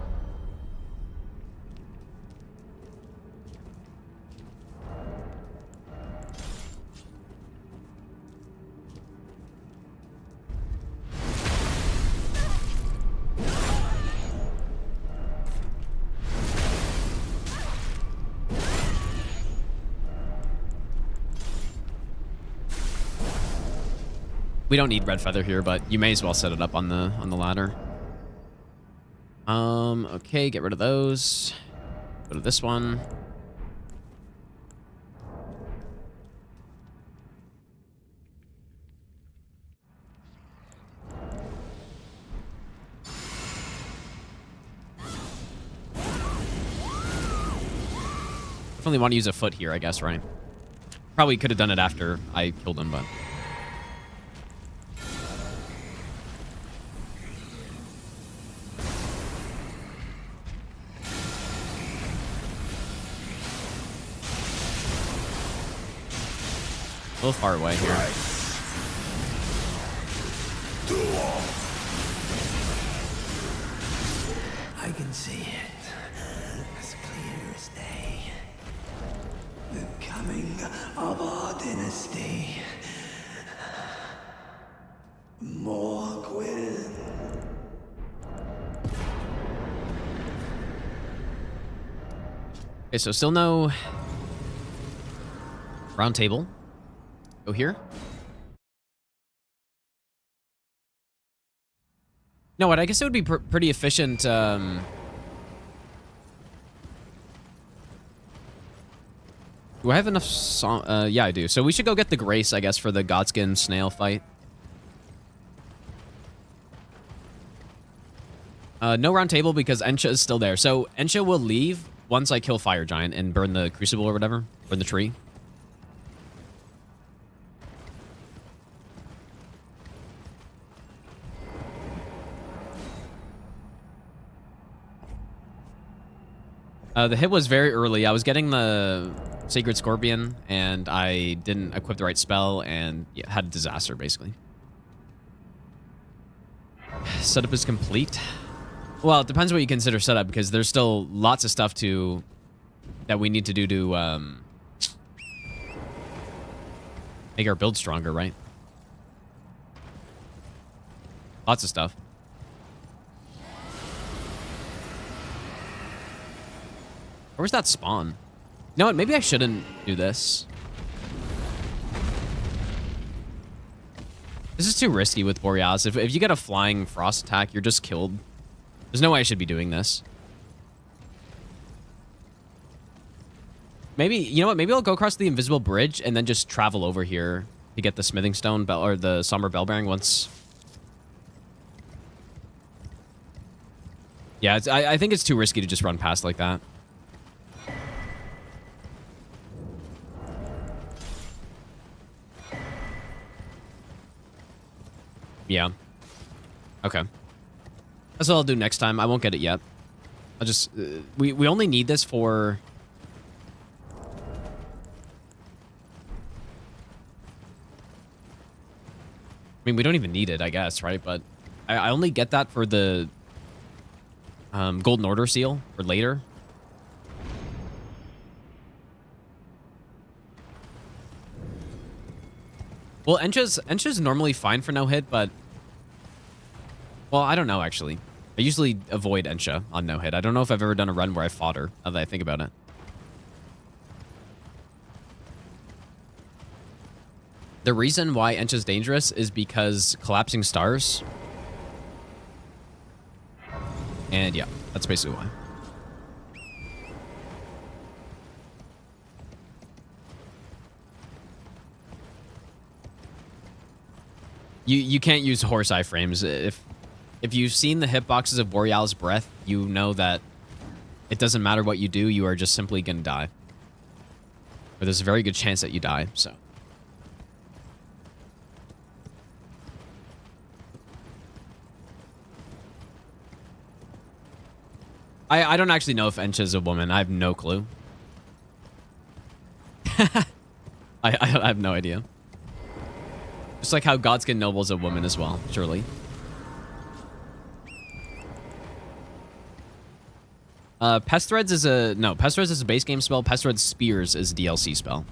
We don't need red feather here, but you may as well set it up on the ladder. Okay, get rid of those. Go to this one. Definitely want to use a foot here, I guess, right? Probably could have done it after I killed him, but... a little far away here. I can see it as clear as day. The coming of our dynasty. Mohg will. Okay, so still no round table. Go here. No, what? I guess it would be pretty efficient. Do I have enough song? Yeah, I do. So we should go get the Grace, I guess, for the Godskin snail fight. No round table because Ensha is still there. So Ensha will leave once I kill Fire Giant and burn the Crucible or whatever. Burn the tree. The hit was very early. I was getting the Sacred Scorpion, and I didn't equip the right spell, and yeah, had a disaster, basically. Setup is complete. Well, it depends what you consider setup, because there's still lots of stuff that we need to do to make our build stronger, right? Lots of stuff. Where's that spawn? You know what? Maybe I shouldn't do this. This is too risky with Borealis. If you get a flying frost attack, you're just killed. There's no way I should be doing this. Maybe, you know what? Maybe I'll go across the invisible bridge and then just travel over here to get the smithing stone bell or the somber bell bearing once. Yeah, I think it's too risky to just run past like that. Yeah. Okay. That's what I'll do next time. I won't get it yet. I'll just... we only need this for... I mean, we don't even need it, I guess, right? But I only get that for the Golden Order seal for later. Well, Encha's normally fine for no hit, but... Well, I don't know, actually. I usually avoid Encha on no hit. I don't know if I've ever done a run where I fought her, now that I think about it. The reason why Encha's dangerous is because collapsing stars. And yeah, that's basically why. You can't use horse eye frames. If you've seen the hitboxes of Borealis Breath, you know that it doesn't matter what you do, you are just simply gonna die. Or there's a very good chance that you die, so. I don't actually know if Encha's a woman. I have no clue. I have no idea. Just like how Godskin Noble's a woman as well, surely. Pest Threads is a... No, Pest Threads is a base game spell. Pest Threads Spears is a DLC spell.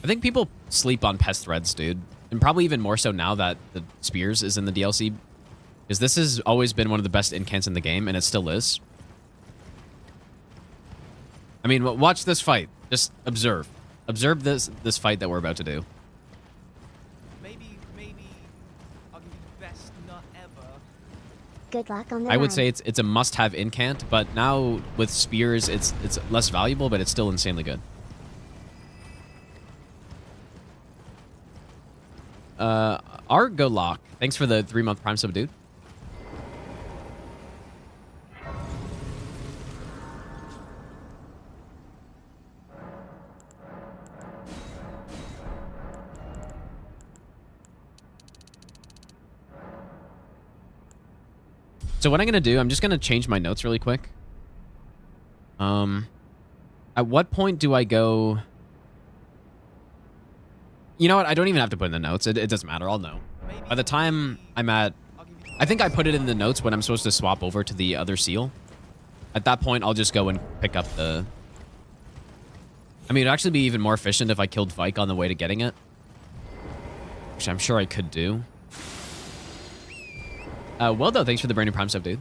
I think people sleep on Pest Threads, dude. And probably even more so now that the Spears is in the DLC. Because this has always been one of the best incants in the game, and it still is. I mean, watch this fight. Just observe. Observe this fight that we're about to do. Maybe I'll give you the best nut ever. Good luck on the I would run. say it's a must-have incant, but now with Spears, it's less valuable, but it's still insanely good. Argolock, thanks for the 3-month Prime sub, dude. So what I'm going to do, I'm just going to change my notes really quick. At what point do I go... You know what? I don't even have to put in the notes. It doesn't matter. I'll know. By the time I'm at... I think I put it in the notes when I'm supposed to swap over to the other seal. At that point, I'll just go and pick up the... I mean, it'd actually be even more efficient if I killed Vike on the way to getting it. Which I'm sure I could do. Well, though, thanks for the brand new Prime sub, dude.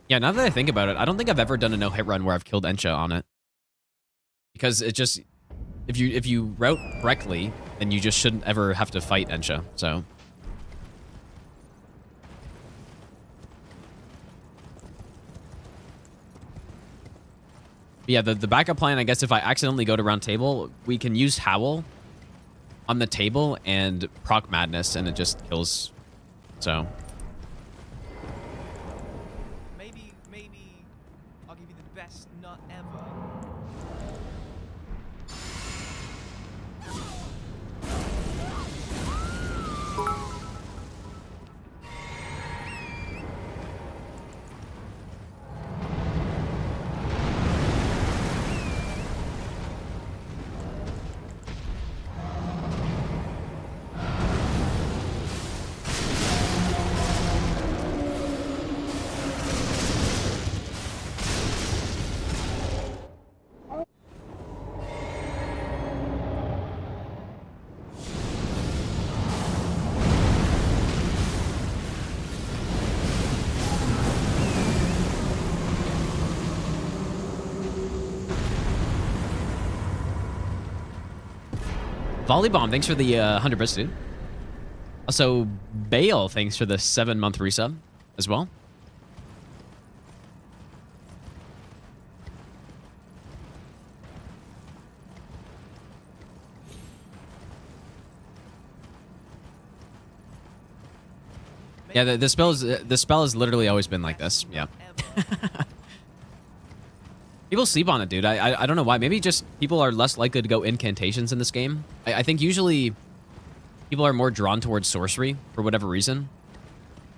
Yeah, now that I think about it, I don't think I've ever done a no-hit run where I've killed Encha on it. Because it just... If you route correctly, then you just shouldn't ever have to fight Encha, so... Yeah, the backup plan, I guess if I accidentally go to round table, we can use Howl on the table and proc Madness, and it just kills. So. Maybe I'll give you the best nut ever. Volley Bomb, thanks for the 100 bits, dude. Also, Bale, thanks for the 7-month resub as well. Yeah, the spell has literally always been like this. Yeah. People sleep on it, dude. I don't know why. Maybe just people are less likely to go incantations in this game. I think usually people are more drawn towards sorcery for whatever reason.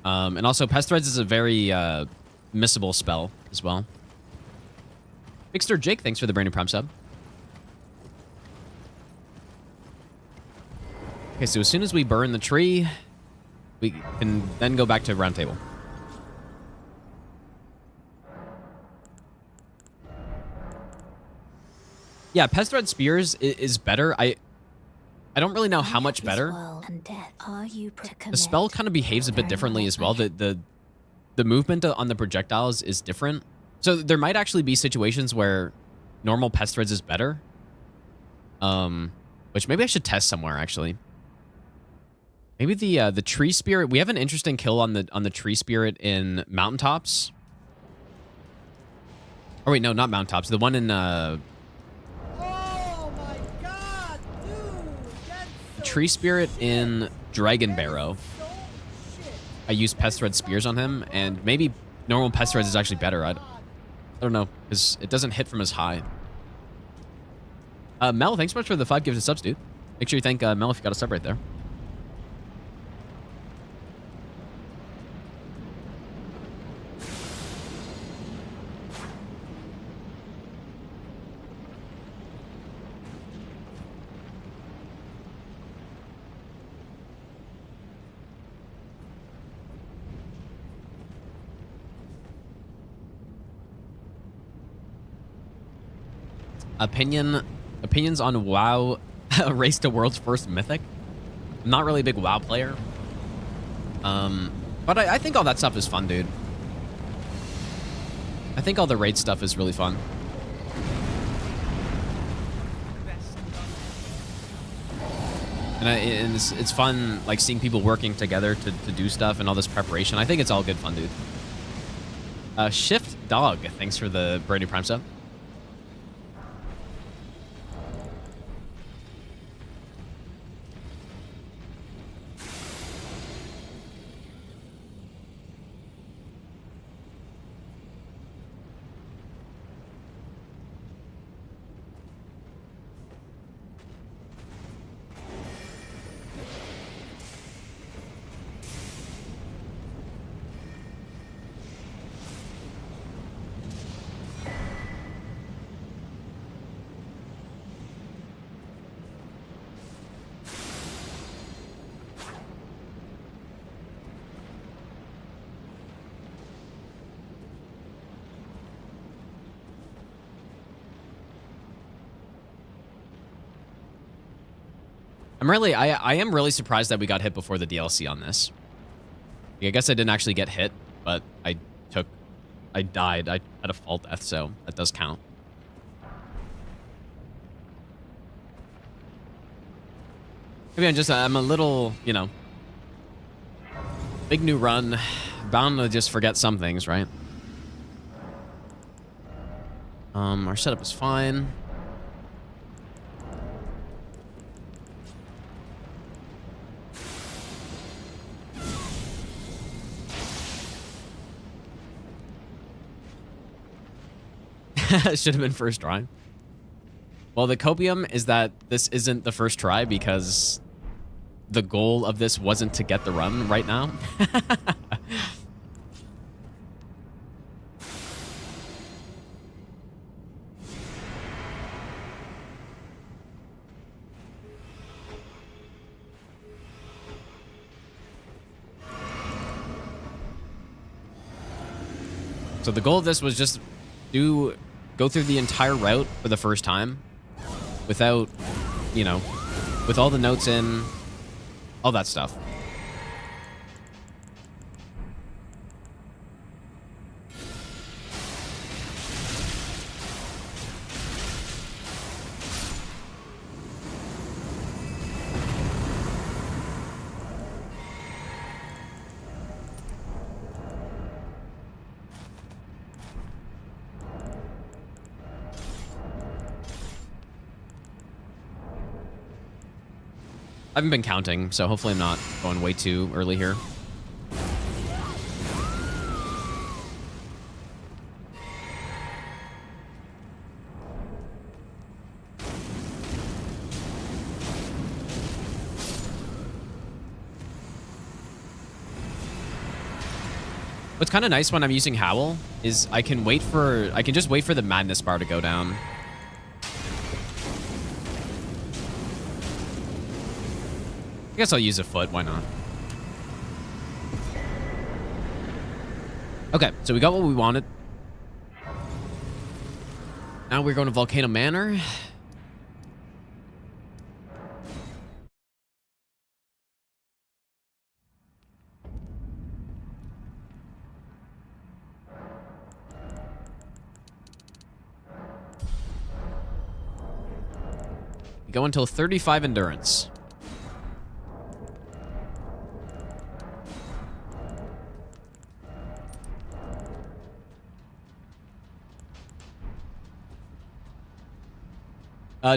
And also, Pest Threads is a very missable spell as well. Mixter Jake, thanks for the brand new Prime sub. Okay, so as soon as we burn the tree, we can then go back to round table. Yeah, Pest Thread Spears is better. I don't really know how much better. The spell kind of behaves a bit differently as well. The movement on the projectiles is different. So there might actually be situations where normal Pest Threads is better. Which maybe I should test somewhere actually. Maybe the Tree Spirit. We have an interesting kill on the Tree Spirit in Mountaintops. Oh wait, no, not Mountaintops. The one in Tree Spirit in Dragon Barrow. I used Pest Thread Spears on him, and maybe normal Pest Threads is actually better. I don't know, because it doesn't hit from as high. Mel, thanks so much for the 5 gifted subs, dude. Make sure you thank Mel if you got a sub right there. Opinions on WoW race to world's first mythic. I'm not really a big WoW player. But I think all that stuff is fun, dude. I think all the raid stuff is really fun. And it's fun, like, seeing people working together to do stuff and all this preparation. I think it's all good fun, dude. Shift Dog, thanks for the brand new Prime sub. I am really surprised that we got hit before the DLC on this. I guess I didn't actually get hit, but I died. I had a fall death, so that does count. Maybe I'm a little, you know, big new run, bound to just forget some things, right? Our setup is fine. Should have been first try. Well, the copium is that this isn't the first try because the goal of this wasn't to get the run right now. So the goal of this was just go through the entire route for the first time without, you know, with all the notes in, all that stuff. I haven't been counting, so hopefully I'm not going way too early here. What's kind of nice when I'm using Howl is I can just wait for the madness bar to go down. I guess I'll use a foot, why not? Okay, so we got what we wanted. Now we're going to Volcano Manor. Go until 35 endurance.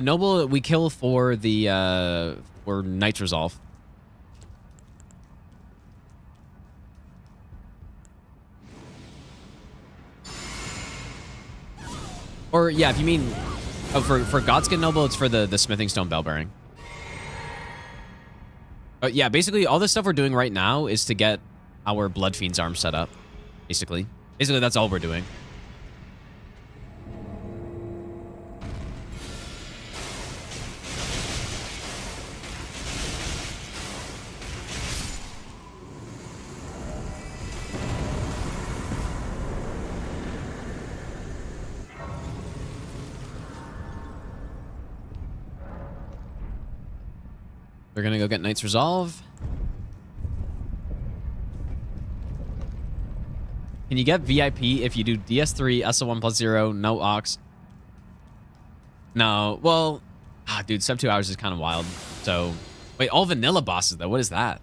Noble, we kill for the for Knight's Resolve. Or yeah, if you mean for Godskin Noble, it's for the Smithing Stone Bell Bearing. Yeah, basically all the stuff we're doing right now is to get our Blood Fiend's arm set up. Basically that's all we're doing. We're gonna go get Knight's Resolve. Can you get VIP if you do DS3, SL1 plus 0, no Ox? No, well, dude, sub 2 hours is kind of wild. So, wait, all vanilla bosses though, what is that?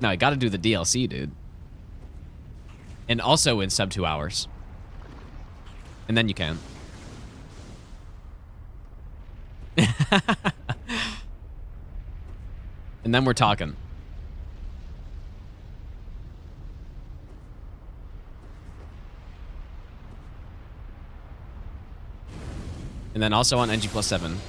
No, I gotta do the DLC, dude. And also in sub 2 hours. And then you can. And then we're talking. And then also on NG plus 7.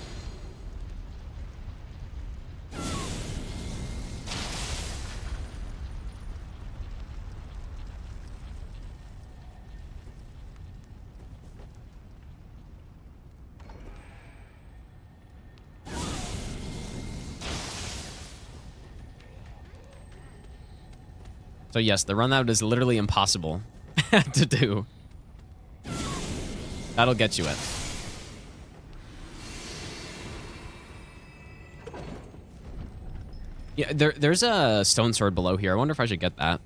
So yes, the run out is literally impossible to do. That'll get you it. Yeah, there's a stone sword below here. I wonder if I should get that.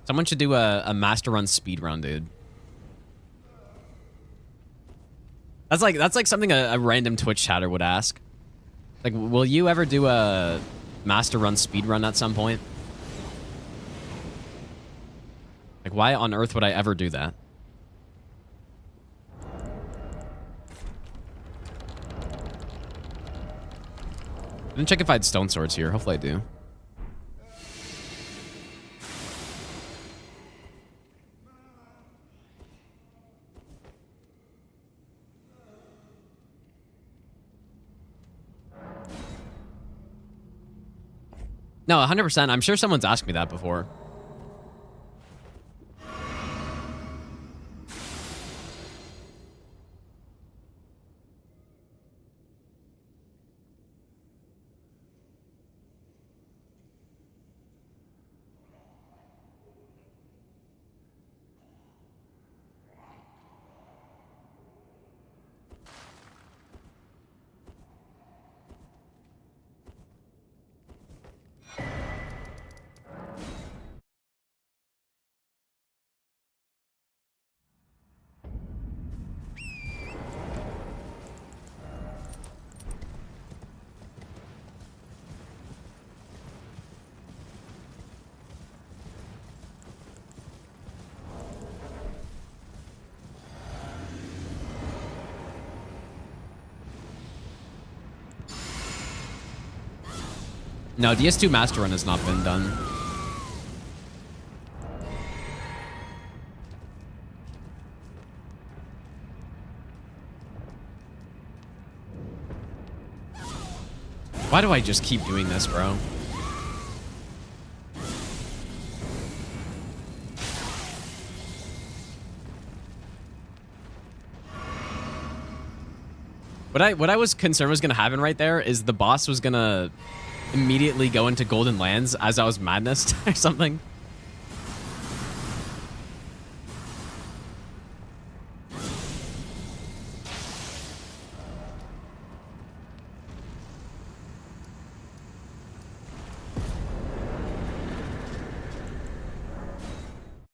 Someone should do a master run speed run, dude. That's like something a random Twitch chatter would ask. Like, will you ever do a master run speed run at some point? Like, why on earth would I ever do that? I didn't check if I had stone swords here. Hopefully I do. No, 100%. I'm sure someone's asked me that before. No, DS2 Master Run has not been done. Why do I just keep doing this, bro? What I was concerned was gonna happen right there is the boss was gonna immediately go into Golden Lands as I was madness or something.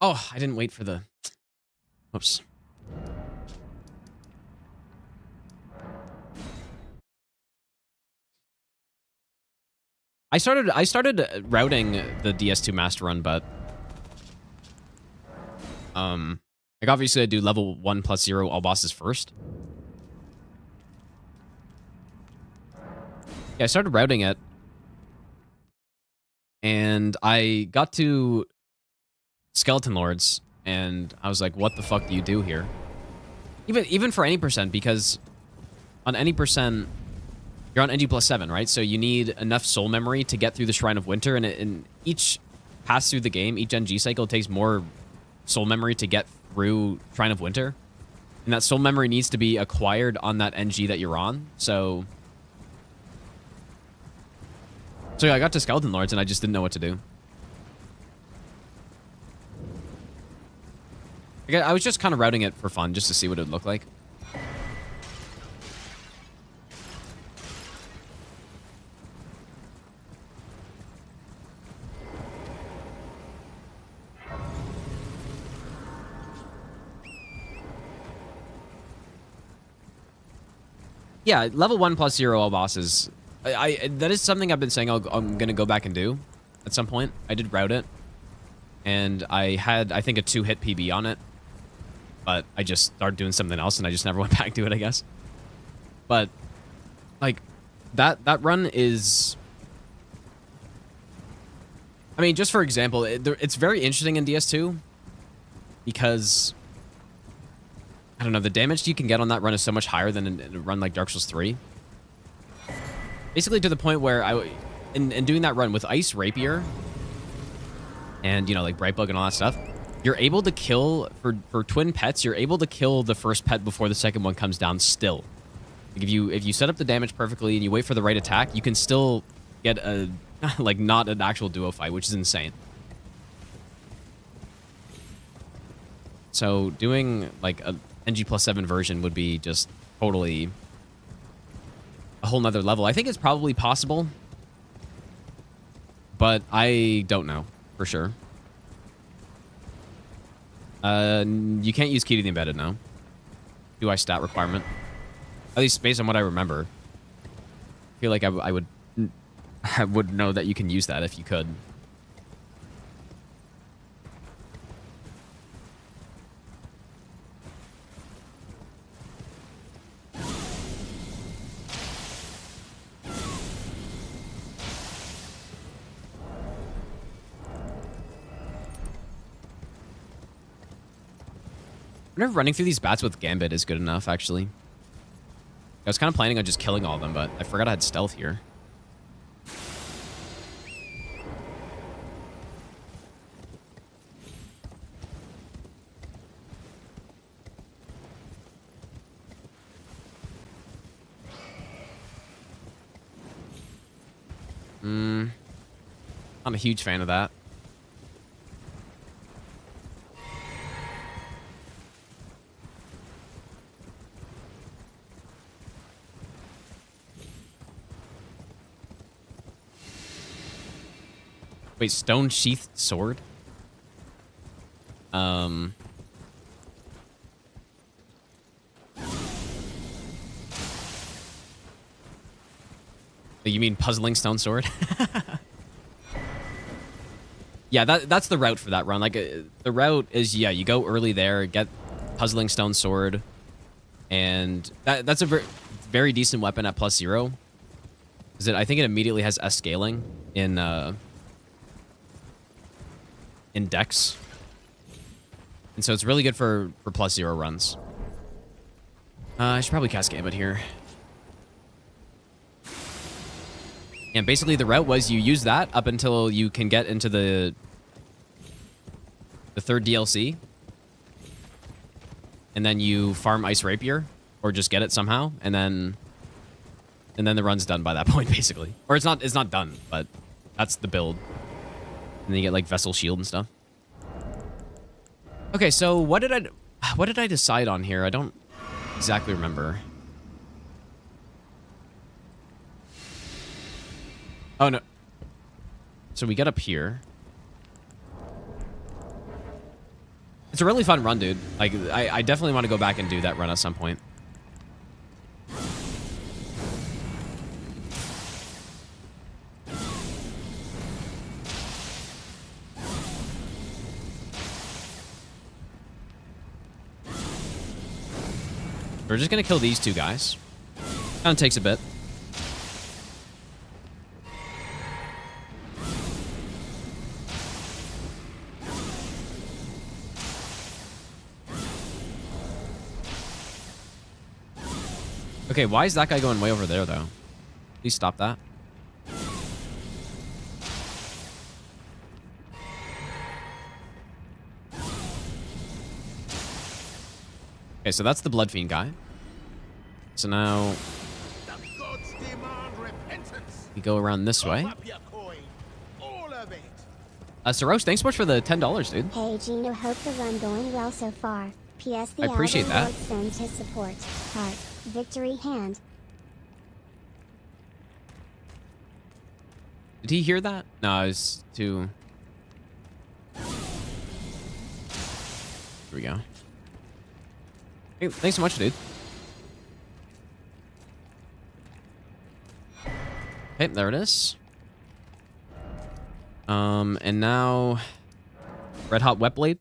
Oh, I didn't wait for the... Oops. I started routing the DS2 Master Run, but like obviously I do level 1+0 all bosses first. Yeah, I started routing it, and I got to Skeleton Lords, and I was like, what the fuck do you do here? Even for any percent, because on any percent, you're on NG+7, right? So you need enough soul memory to get through the Shrine of Winter, and in each pass through the game, each NG cycle takes more soul memory to get through Shrine of Winter. And that soul memory needs to be acquired on that NG that you're on. So yeah, I got to Skeleton Lords, and I just didn't know what to do. I was just kind of routing it for fun, just to see what it would look like. Yeah, level 1+0 all bosses. That is something I've been saying I'm going to go back and do at some point. I did route it, and I had, I think, a 2-hit PB on it, but I just started doing something else, and I just never went back to it, I guess. But, like, that run is... I mean, just for example, it's very interesting in DS2, because... I don't know, the damage you can get on that run is so much higher than in a run like Dark Souls 3. Basically to the point where in doing that run with Ice Rapier and, you know, like Brightbug and all that stuff, you're able to kill, for twin pets, you're able to kill the first pet before the second one comes down still. Like if you set up the damage perfectly and you wait for the right attack, you can still get a, like, not an actual duo fight, which is insane. So doing, like, a NG+7 version would be just totally a whole nother level. I think it's probably possible, but I don't know for sure. You can't use Key to the Embedded now. Do I stat requirement? At least based on what I remember. I feel like I would know that you can use that if you could. I wonder if running through these bats with Gambit is good enough, actually. I was kind of planning on just killing all of them, but I forgot I had stealth here. I'm a huge fan of that. Wait, stone sheathed sword? You mean puzzling stone sword? Yeah, that's the route for that run. Like, the route is, yeah, you go early there, get puzzling stone sword, and that's a very decent weapon at +0. I think it immediately has S scaling. in Dex. And so it's really good for +0 runs. I should probably cast Gambit here. And basically the route was you use that up until you can get into the third DLC. And then you farm Ice Rapier, or just get it somehow, and then the run's done by that point, basically. Or it's not done, but that's the build. And then you get like Vessel Shield and stuff. Okay, so what did I decide on here? I don't exactly remember. Oh no. So we get up here. It's a really fun run, dude. Like, I definitely want to go back and do that run at some point. We're just gonna kill these two guys. Kind of takes a bit. Okay, why is that guy going way over there, though? Please stop that. Okay, so that's the Blood Fiend guy. So now The gods demand repentance. we go around this way. Cough up your coin. All of it. Sarosh, thanks so much for the $10, dude. Hey Gino, hope the run going well so far. P.S. The I appreciate Elder that. Lord sends his support. Heart. Victory hand. Did he hear that? No, it's too... Here we go. Hey, thanks so much, dude. Okay, there it is. And now... Red Hot Wet Blade.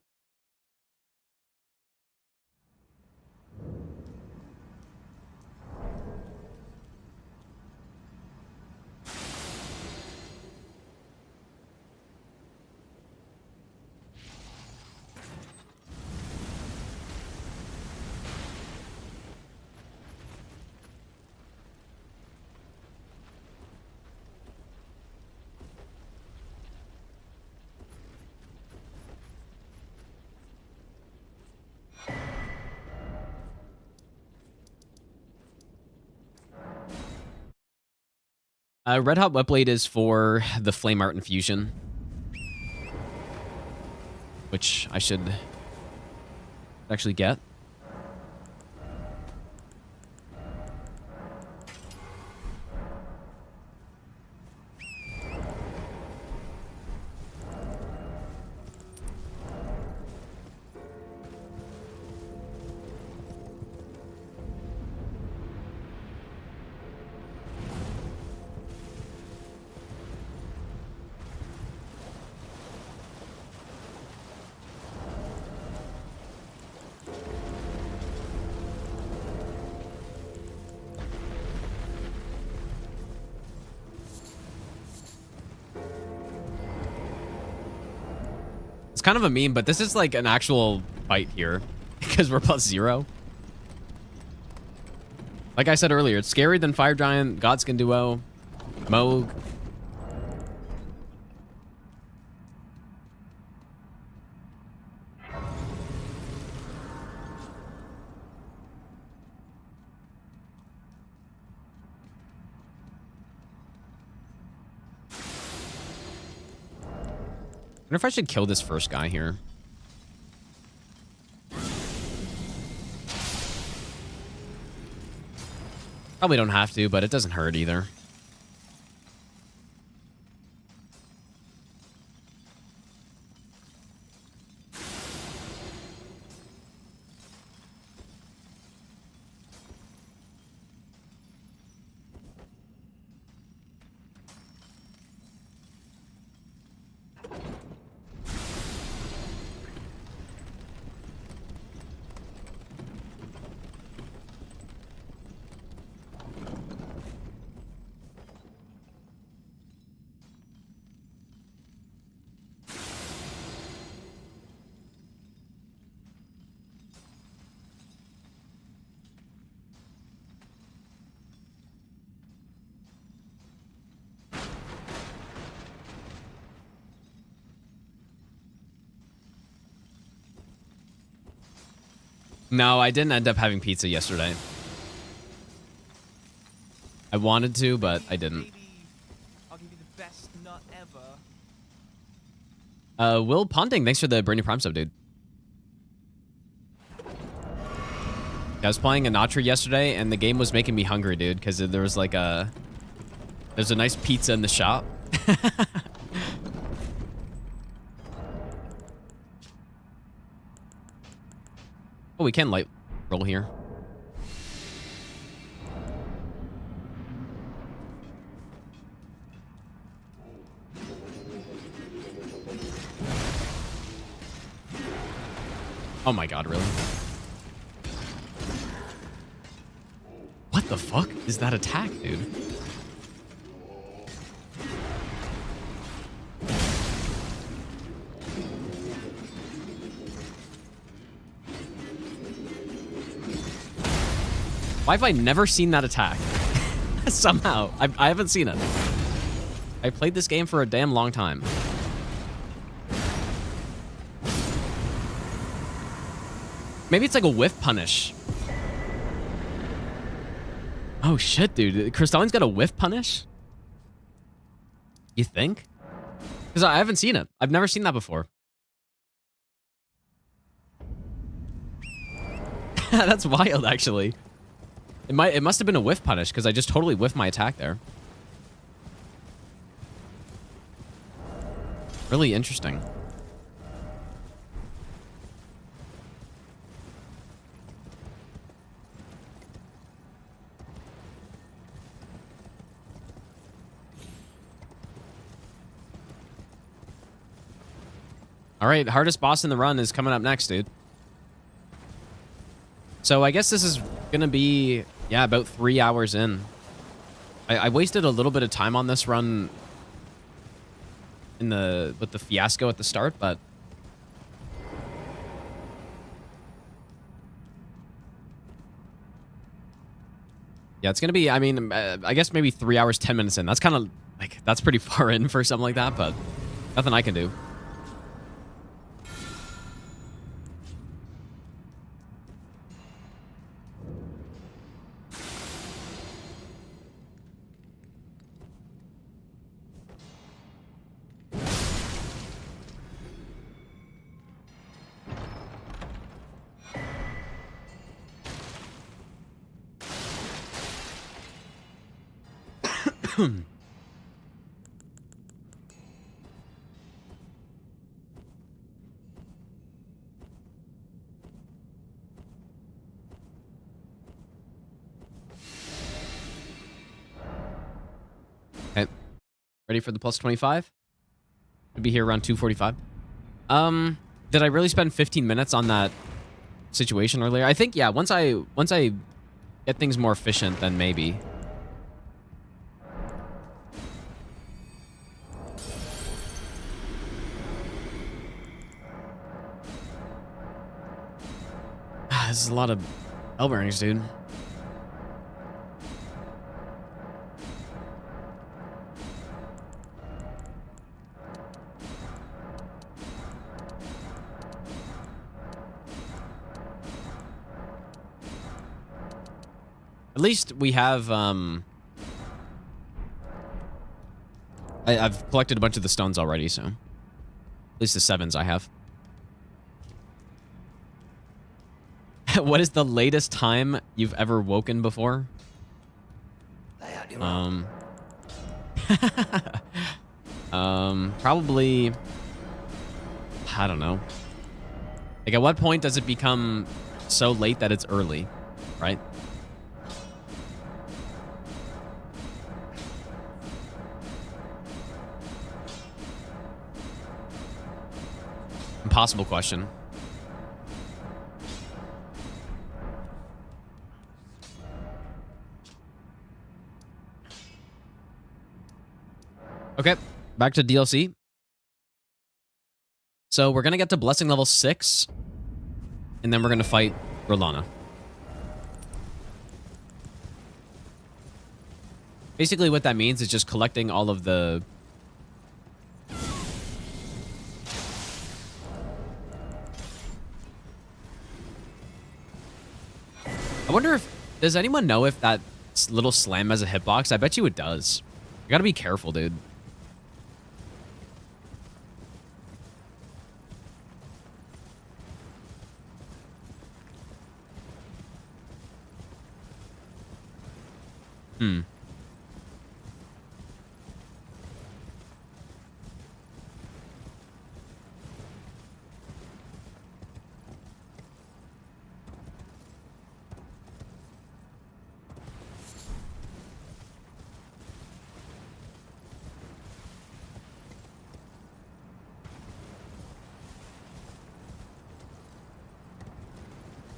Red Hot Wet Blade is for the Flame Art Infusion, which I should actually get. Kind of a meme, but this is like an actual fight here because we're +0. Like I said earlier, it's scarier than Fire Giant, Godskin Duo, Mohg. I wonder if I should kill this first guy here. Probably don't have to, but it doesn't hurt either. No, I didn't end up having pizza yesterday. I wanted to, but I didn't. Maybe I'll give you the best nut ever. Will Ponding, thanks for the Brand New Prime sub, dude. I was playing Anatra yesterday, and the game was making me hungry, dude, because there was like there's a nice pizza in the shop. Oh, we can light roll here. Oh my god, really? What the fuck is that attack, dude? Why have I never seen that attack? Somehow. I haven't seen it. I played this game for a damn long time. Maybe it's like a whiff punish. Oh shit, dude. Crystalline's got a whiff punish? You think? Because I haven't seen it. I've never seen that before. That's wild, actually. It must have been a whiff punish, because I just totally whiffed my attack there. Really interesting. All right, hardest boss in the run is coming up next, dude. So I guess this is gonna be, yeah, about 3 hours in. I wasted a little bit of time on this run with the fiasco at the start, but yeah, it's gonna be, I mean, I guess maybe 3 hours, 10 minutes in. That's kind of like, that's pretty far in for something like that, but nothing I can do. Okay. Ready for the plus 25? To be here around 2:45. Did I really spend 15 minutes on that situation earlier? I think, yeah, once I get things more efficient, then maybe. This is a lot of bell bearings, dude. At least we have, I've collected a bunch of the stones already, so. At least the 7s I have. What is the latest time you've ever woken before? Probably, I don't know. Like, at what point does it become so late that it's early, right? Impossible question. Okay, back to DLC. So we're gonna get to blessing level 6, and then we're gonna fight Rellana. Basically what that means is just collecting all of the I wonder if... Does anyone know if that little slam has a hitbox? I bet you it does. You gotta be careful, dude. Hmm.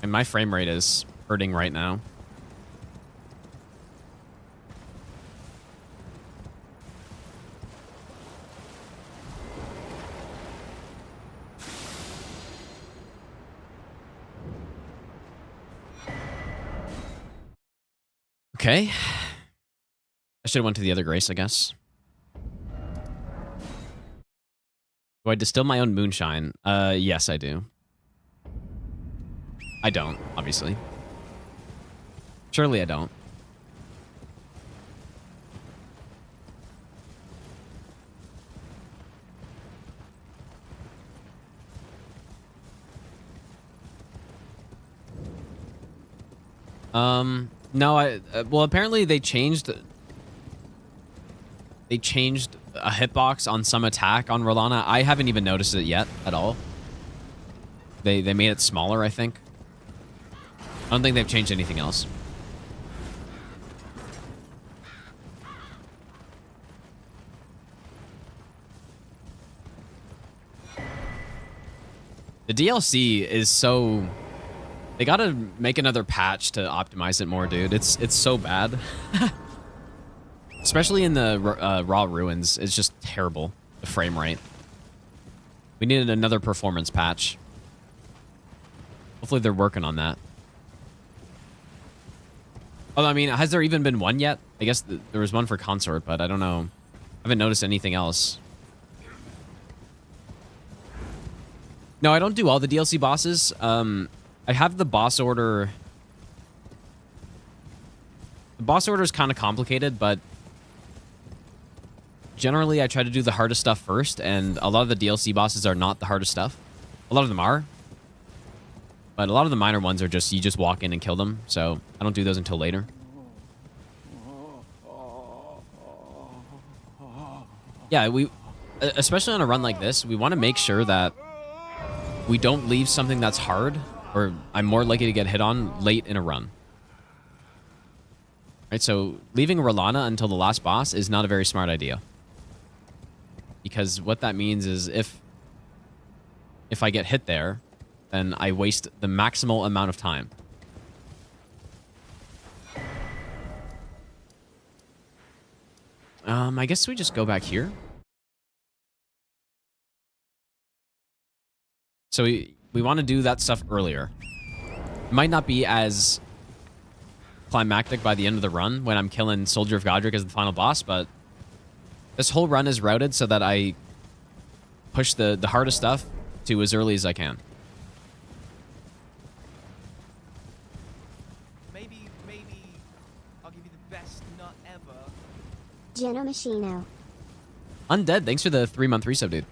And my frame rate is hurting right now. Okay. I should have went to the other Grace, I guess. Do I distill my own moonshine? Yes, I do. I don't, obviously. Surely I don't. No, well, apparently they changed a hitbox on some attack on Rellana. I haven't even noticed it yet at all. They made it smaller, I think. I don't think they've changed anything else. The DLC is so... They gotta make another patch to optimize it more, dude. It's so bad. Especially in the raw ruins. It's just terrible, the frame rate. We needed another performance patch. Hopefully they're working on that. Although, I mean, has there even been one yet? I guess there was one for Consort, but I don't know. I haven't noticed anything else. No, I don't do all the DLC bosses. I have the boss order. The boss order is kind of complicated, but generally I try to do the hardest stuff first, and a lot of the DLC bosses are not the hardest stuff. A lot of them are. But a lot of the minor ones are just, you just walk in and kill them, so I don't do those until later. Yeah, especially on a run like this, we want to make sure that we don't leave something that's hard, or I'm more likely to get hit on late in a run. Right, so leaving Rellana until the last boss is not a very smart idea. Because what that means is if I get hit there, then I waste the maximal amount of time. I guess we just go back here. So we want to do that stuff earlier. It might not be as climactic by the end of the run when I'm killing Soldier of Godric as the final boss, but this whole run is routed so that I push the hardest stuff to as early as I can. Maybe I'll give you the best nut ever. Geno Machino. Undead, thanks for the 3-month resub, dude.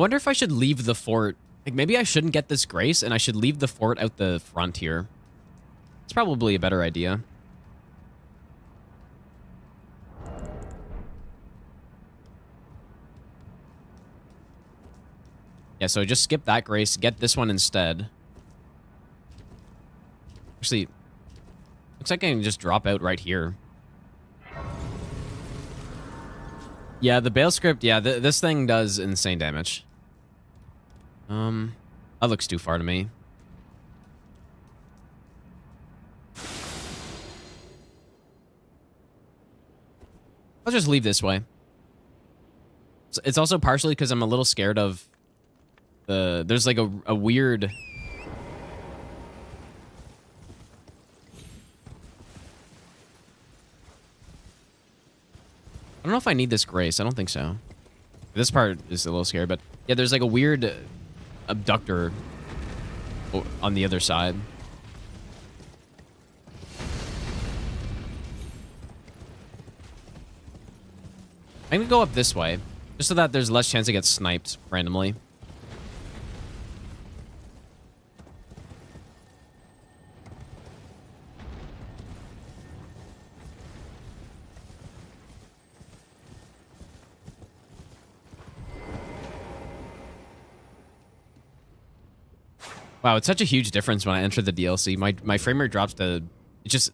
wonder if I should leave the fort. Like, maybe I shouldn't get this grace, and I should leave the fort out the front here. It's probably a better idea. Yeah, so just skip that grace, get this one instead. Actually, looks like I can just drop out right here. Yeah, the Bale script, yeah, this thing does insane damage. That looks too far to me. I'll just leave this way. It's also partially because I'm a little scared of the... There's like a weird... I don't know if I need this grace. I don't think so. This part is a little scary, but yeah, there's like a weird abductor on the other side. I'm gonna go up this way, just so that there's less chance to get sniped randomly. Wow, it's such a huge difference when I enter the DLC. My frame rate drops to... It's just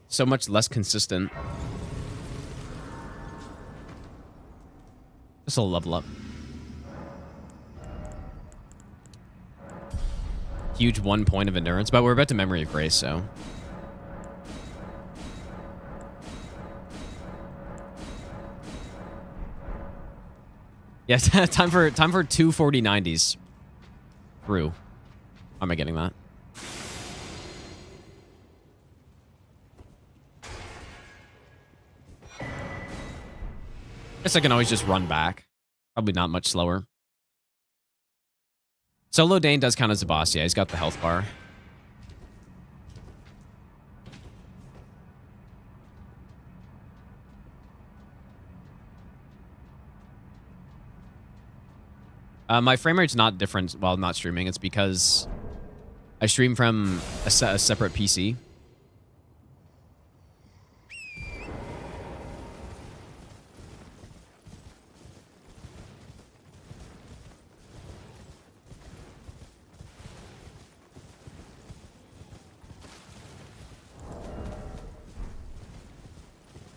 so much less consistent. This will level up. Huge 1 point of endurance, but we're about to Memory of Grace, so... Yes, time for 240-90s. Through. How am I getting that? Guess I can always just run back. Probably not much slower. Solo Dane does count as a boss. Yeah, he's got the health bar. My frame rate's not different while not streaming. It's because I stream from a separate PC.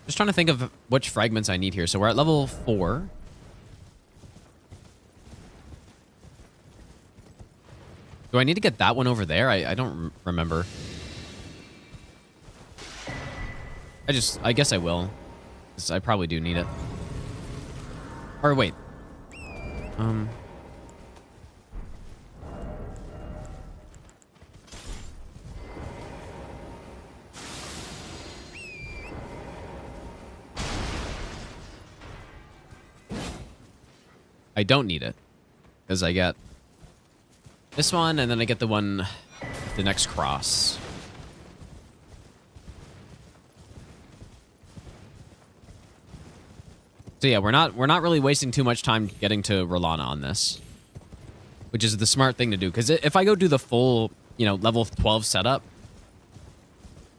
Just trying to think of which fragments I need here. So we're at level 4. Do I need to get that one over there? I don't remember. I guess I will. 'Cause I probably do need it. Or wait. I don't need it. Because I get this one, and then I get the one, the next cross. So yeah, we're not really wasting too much time getting to Rellana on this, which is the smart thing to do. Because if I go do the full, you know, level 12 setup,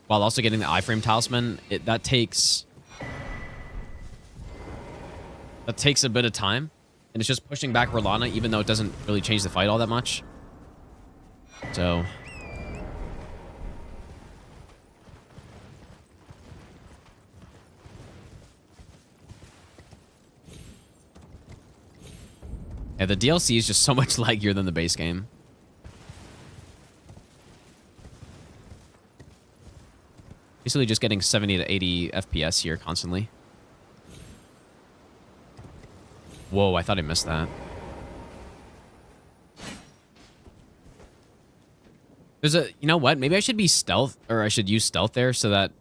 while also getting the iframe talisman, that takes a bit of time, and it's just pushing back Rellana, even though it doesn't really change the fight all that much. So yeah, the DLC is just so much laggier than the base game. Basically just getting 70 to 80 FPS here constantly. Whoa, I thought I missed that. There's a, you know what? Maybe I should be stealth, or I should use stealth there so that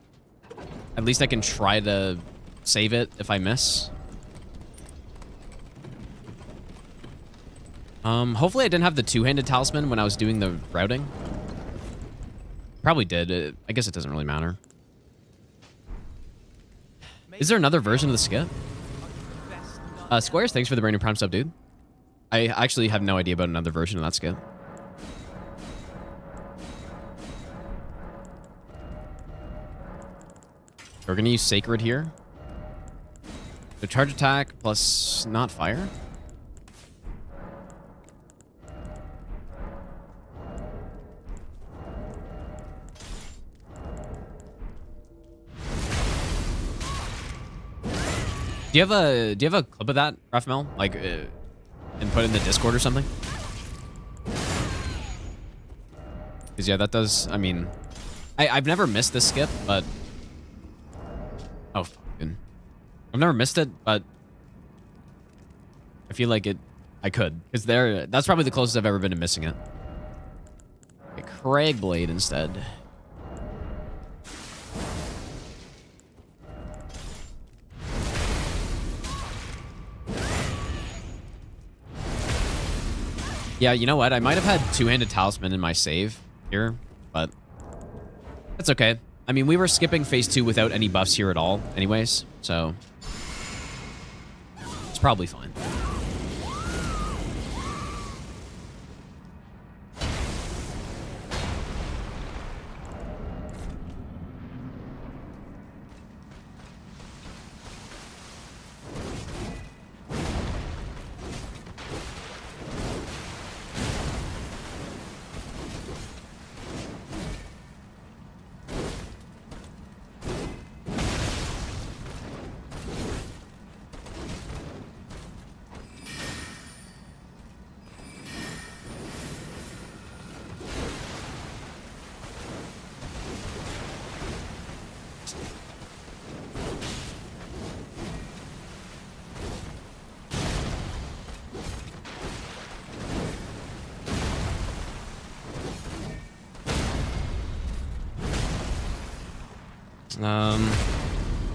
at least I can try to save it if I miss. Hopefully I didn't have the two-handed talisman when I was doing the routing. Probably did. I guess it doesn't really matter. Is there another version of the skip? Squares, thanks for the brand new Prime sub, dude. I actually have no idea about another version of that skip. We're gonna use Sacred here. So charge attack plus not fire. Do you have a clip of that, Raphael? Like, and put it in the Discord or something? Because yeah, that does. I mean, I've never missed this skip, but oh fucking, I've never missed it, but I feel like I could, because that's probably the closest I've ever been to missing it. Okay, Craig Blade instead. Yeah, you know what? I might have had two-handed talisman in my save here, but that's okay. I mean, we were skipping phase 2 without any buffs here at all anyways, so it's probably fine.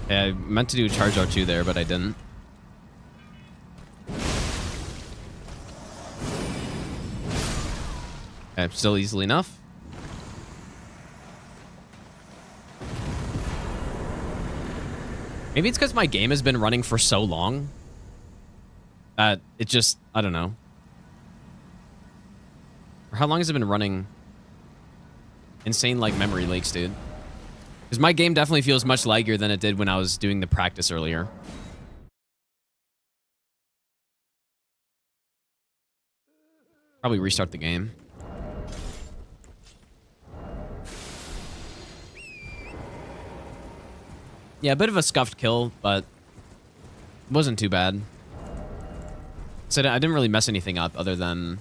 Yeah, I meant to do a charge R2 there, but I didn't. Okay, still easily enough. Maybe it's because my game has been running for so long that it just, I don't know. Or how long has it been running? Insane, like, memory leaks, dude. Because my game definitely feels much laggier than it did when I was doing the practice earlier. Probably restart the game. Yeah, a bit of a scuffed kill, but it wasn't too bad. So I didn't really mess anything up other than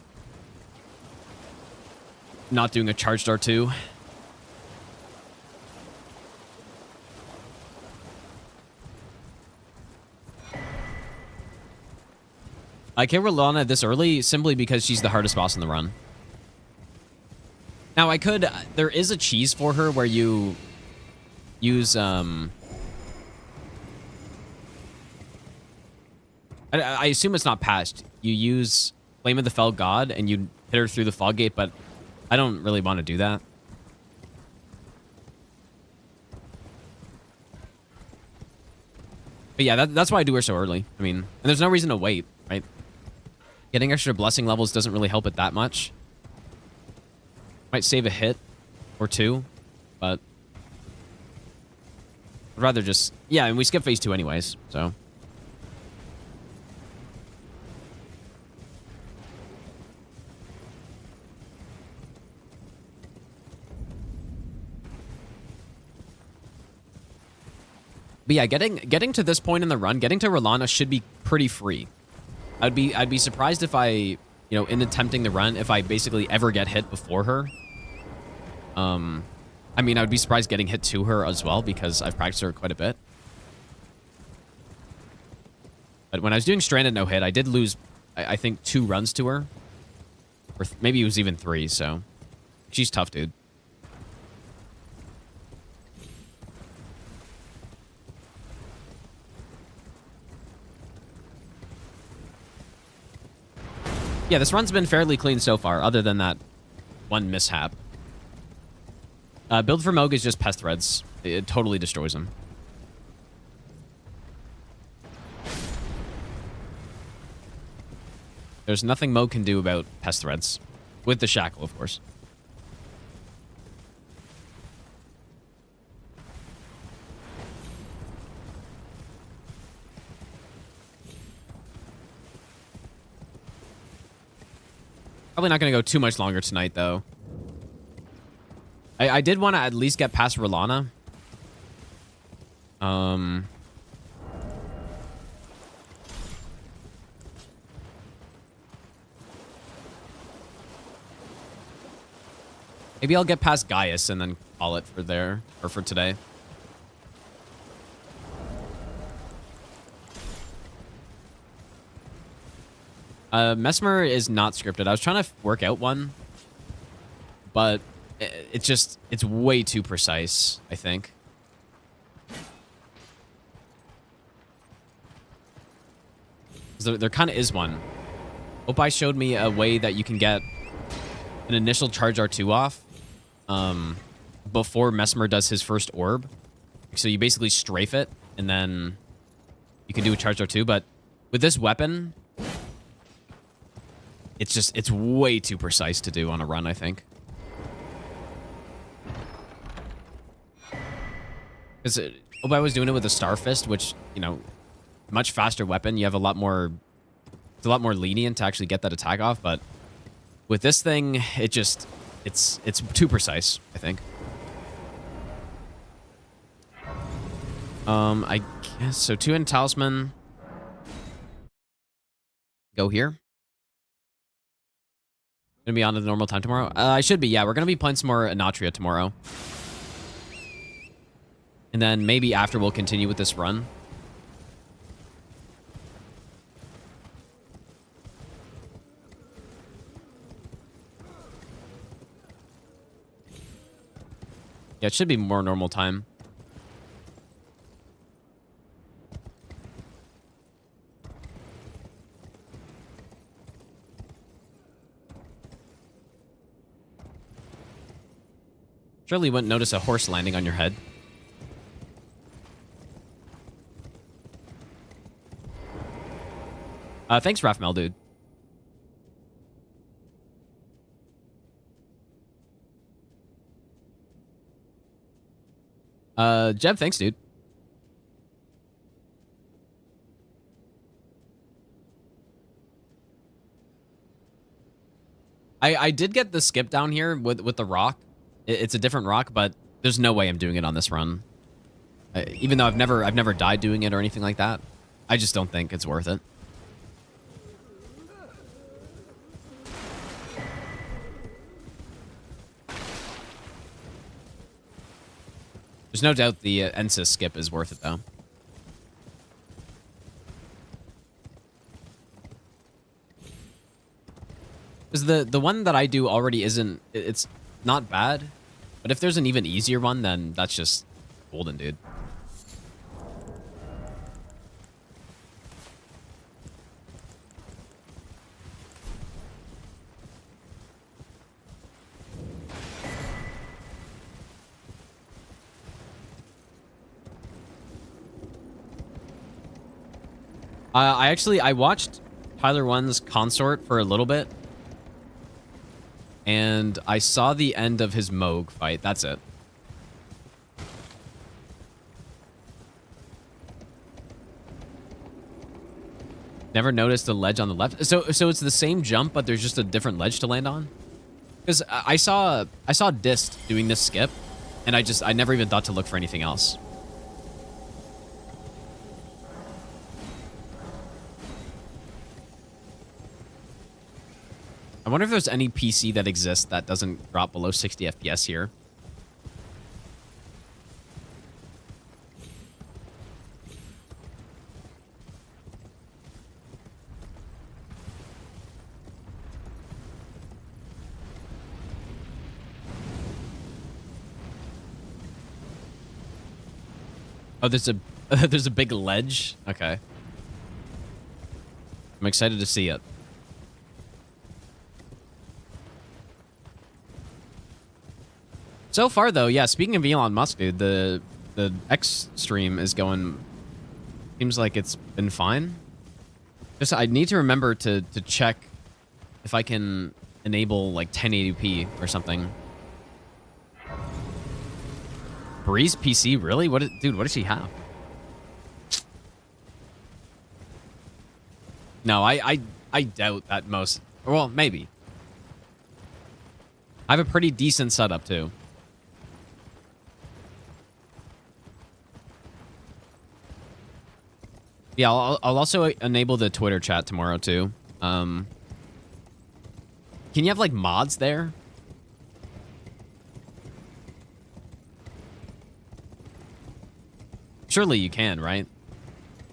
not doing a charged R2. I can't Rellana this early simply because she's the hardest boss in the run. Now I could, there is a cheese for her where you use, I assume it's not patched. You use Flame of the Fell God and you hit her through the fog gate, but I don't really want to do that. But yeah, that's why I do her so early. I mean, and there's no reason to wait, right? Getting extra blessing levels doesn't really help it that much. Might save a hit or two, but I'd rather just... Yeah, and we skip phase 2 anyways, so... But yeah, getting to this point in the run, getting to Rellana should be pretty free. I'd be surprised if I, in attempting the run, if I basically ever get hit before her. I mean, I would be surprised getting hit to her as well because I've practiced her quite a bit. But when I was doing Stranded No Hit, I did lose, I think, 2 runs to her. Or maybe it was even 3, so... She's tough, dude. Yeah, this run's been fairly clean so far, other than that one mishap. Build for Mohg is just Pest Threads. It totally destroys him. There's nothing Mohg can do about pest threads. With the shackle, of course. Probably not going to go too much longer tonight, though. I did want to at least get past Rellana. Maybe I'll get past Gaius and then call it for there, or for today. Mesmer is not scripted. I was trying to work out one, but it's way too precise, I think. There kind of is one. Opie showed me a way that you can get an initial charge R2 off before Mesmer does his first orb. So you basically strafe it, and then you can do a charge R2. But with this weapon, it's way too precise to do on a run, I think. Because Opie was doing it with a Star Fist, which, you know, much faster weapon. You have a lot more... It's a lot more lenient to actually get that attack off, but with this thing, it's too precise, I think. I guess so. 2 in Talisman. Go here. Gonna be on at the normal time tomorrow. I should be. Yeah, we're gonna be playing some more Anatria tomorrow, and then maybe after we'll continue with this run. Yeah, it should be more normal time. Surely you wouldn't notice a horse landing on your head. Thanks, Rafmel, dude. Jeb, thanks, dude. I did get the skip down here with the rock. It's a different rock, but there's no way I'm doing it on this run. Even though I've never died doing it or anything like that. I just don't think it's worth it. There's no doubt the Ensis skip is worth it, though. Because the one that I do already isn't... It's not bad. But if there's an even easier one, then that's just golden, dude. I watched Tyler 1's Consort for a little bit. And I saw the end of his Mohg fight. That's it. Never noticed the ledge on the left. So it's the same jump, but there's just a different ledge to land on? Because I saw Dist doing this skip, and I never even thought to look for anything else. I wonder if there's any PC that exists that doesn't drop below 60 FPS here. Oh, there's a big ledge? Okay. I'm excited to see it. So far, though, yeah, speaking of Elon Musk, dude, the X stream is going... Seems like it's been fine. Just, I need to remember to check if I can enable like 1080p or something. Breeze PC, really? Dude, what does she have? No, I doubt that most. Well, maybe. I have a pretty decent setup too. Yeah, I'll also enable the Twitter chat tomorrow too. Can you have like mods there? Surely you can, right?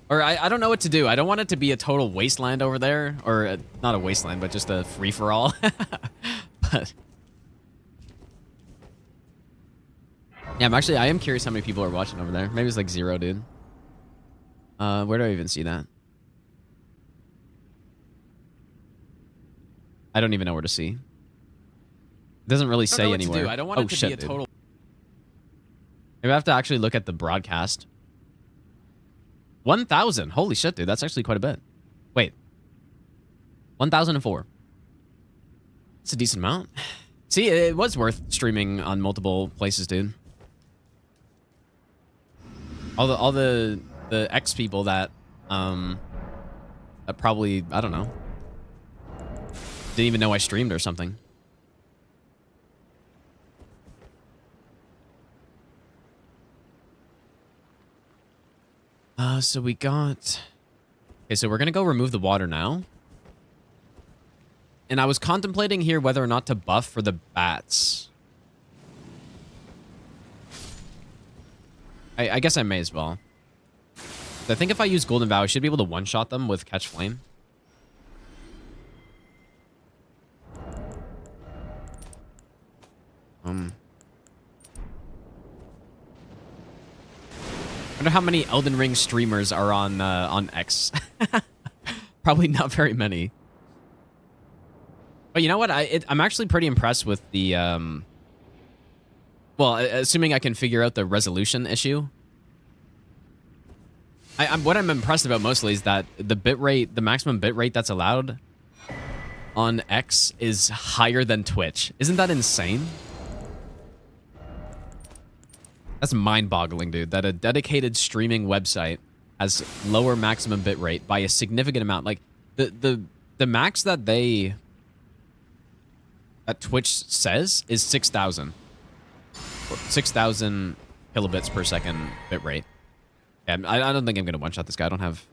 Or I don't know what to do. I don't want it to be a total wasteland over there. Or not a wasteland, but just a free-for-all. But yeah, I am curious how many people are watching over there. Maybe it's like 0, dude. Where do I even see that? I don't even know where to see. It doesn't really say anywhere. I don't want it to be a total. Maybe I have to actually look at the broadcast. 1,000. Holy shit, dude. That's actually quite a bit. Wait. 1,004. It's a decent amount. See, it was worth streaming on multiple places, dude. All the X people that probably, I don't know, didn't even know I streamed or something. So we got... Okay, so we're going to go remove the water now. And I was contemplating here whether or not to buff for the bats. I guess I may as well. I think if I use Golden Vow, I should be able to one-shot them with Catch Flame. I wonder how many Elden Ring streamers are on X. Probably not very many. But you know what? I'm actually pretty impressed with the... well, assuming I can figure out the resolution issue. What I'm impressed about mostly is that the bitrate, the maximum bitrate that's allowed on X is higher than Twitch. Isn't that insane? That's mind-boggling, dude. That a dedicated streaming website has lower maximum bitrate by a significant amount. Like the max that Twitch says is 6,000. 6,000 kilobits per second bitrate. Yeah, I don't think I'm gonna one-shot this guy. I don't have...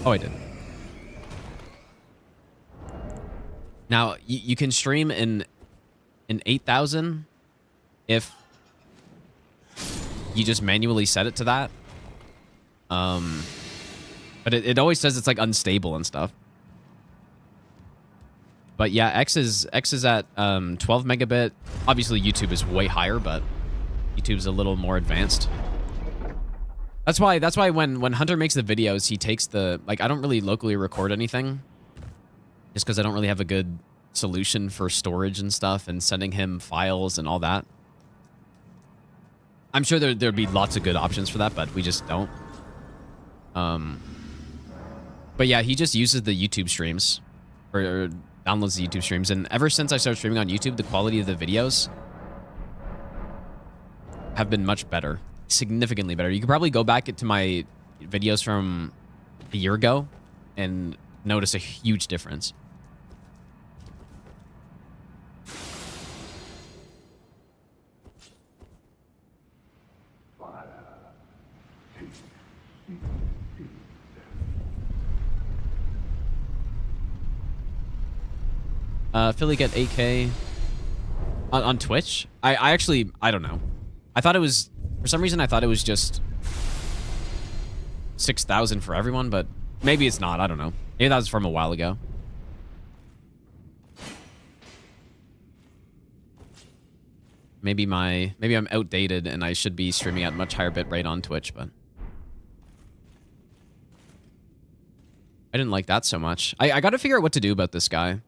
Oh, I did. Now, you can stream in 8,000 if you just manually set it to that. But it always says it's like unstable and stuff. But yeah, X is at 12 megabit. Obviously, YouTube is way higher, but YouTube's a little more advanced. That's why when Hunter makes the videos, he takes the... Like, I don't really locally record anything. Just because I don't really have a good solution for storage and stuff and sending him files and all that. I'm sure there'd be lots of good options for that, but we just don't. But yeah, he just uses the YouTube streams. Or downloads the YouTube streams. And ever since I started streaming on YouTube, the quality of the videos have been much better. Significantly better. You could probably go back to my videos from a year ago and notice a huge difference. Philly get 8K on Twitch. I actually, I don't know. I thought it was... For some reason, I thought it was just 6,000 for everyone, but maybe it's not. I don't know. Maybe that was from a while ago. Maybe I'm outdated and I should be streaming at much higher bit rate on Twitch, but I didn't like that so much. I got to figure out what to do about this guy.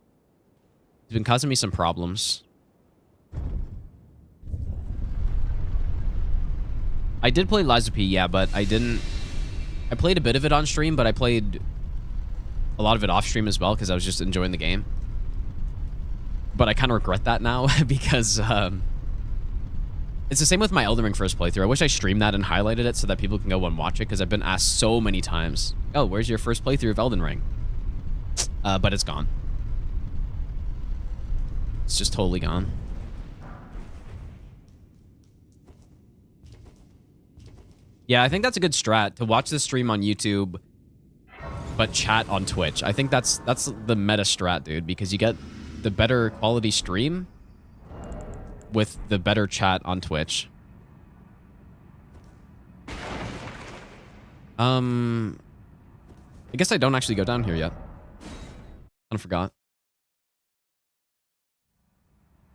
He's been causing me some problems. I did play Lies of P, yeah, but I didn't... I played a bit of it on stream, but I played a lot of it off stream as well because I was just enjoying the game. But I kind of regret that now because it's the same with my Elden Ring first playthrough. I wish I streamed that and highlighted it so that people can go and watch it because I've been asked so many times, oh, where's your first playthrough of Elden Ring? But it's gone. It's just totally gone. Yeah, I think that's a good strat, to watch the stream on YouTube, but chat on Twitch. I think that's the meta strat, dude, because you get the better quality stream with the better chat on Twitch. I guess I don't actually go down here yet. I forgot.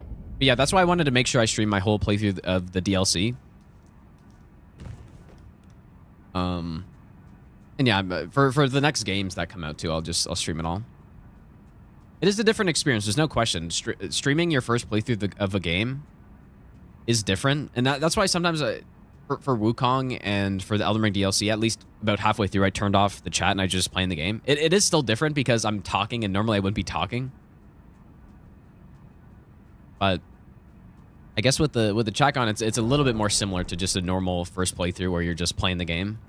But yeah, that's why I wanted to make sure I stream my whole playthrough of the DLC. And yeah, for the next games that come out too, I'll stream it all. It is a different experience. There's no question. Streaming your first playthrough of a game is different, and that's why sometimes for Wukong and for the Elden Ring DLC, at least about halfway through, I turned off the chat and I just playing the game. It is still different because I'm talking, and normally I wouldn't be talking. But I guess with the chat on, it's a little bit more similar to just a normal first playthrough where you're just playing the game.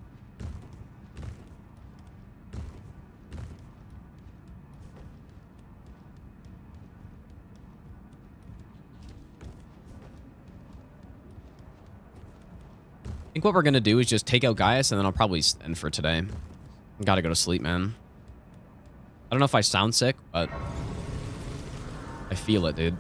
I think what we're gonna do is just take out Gaius, and then I'll probably end for today. I gotta go to sleep, man. I don't know if I sound sick, but I feel it, dude.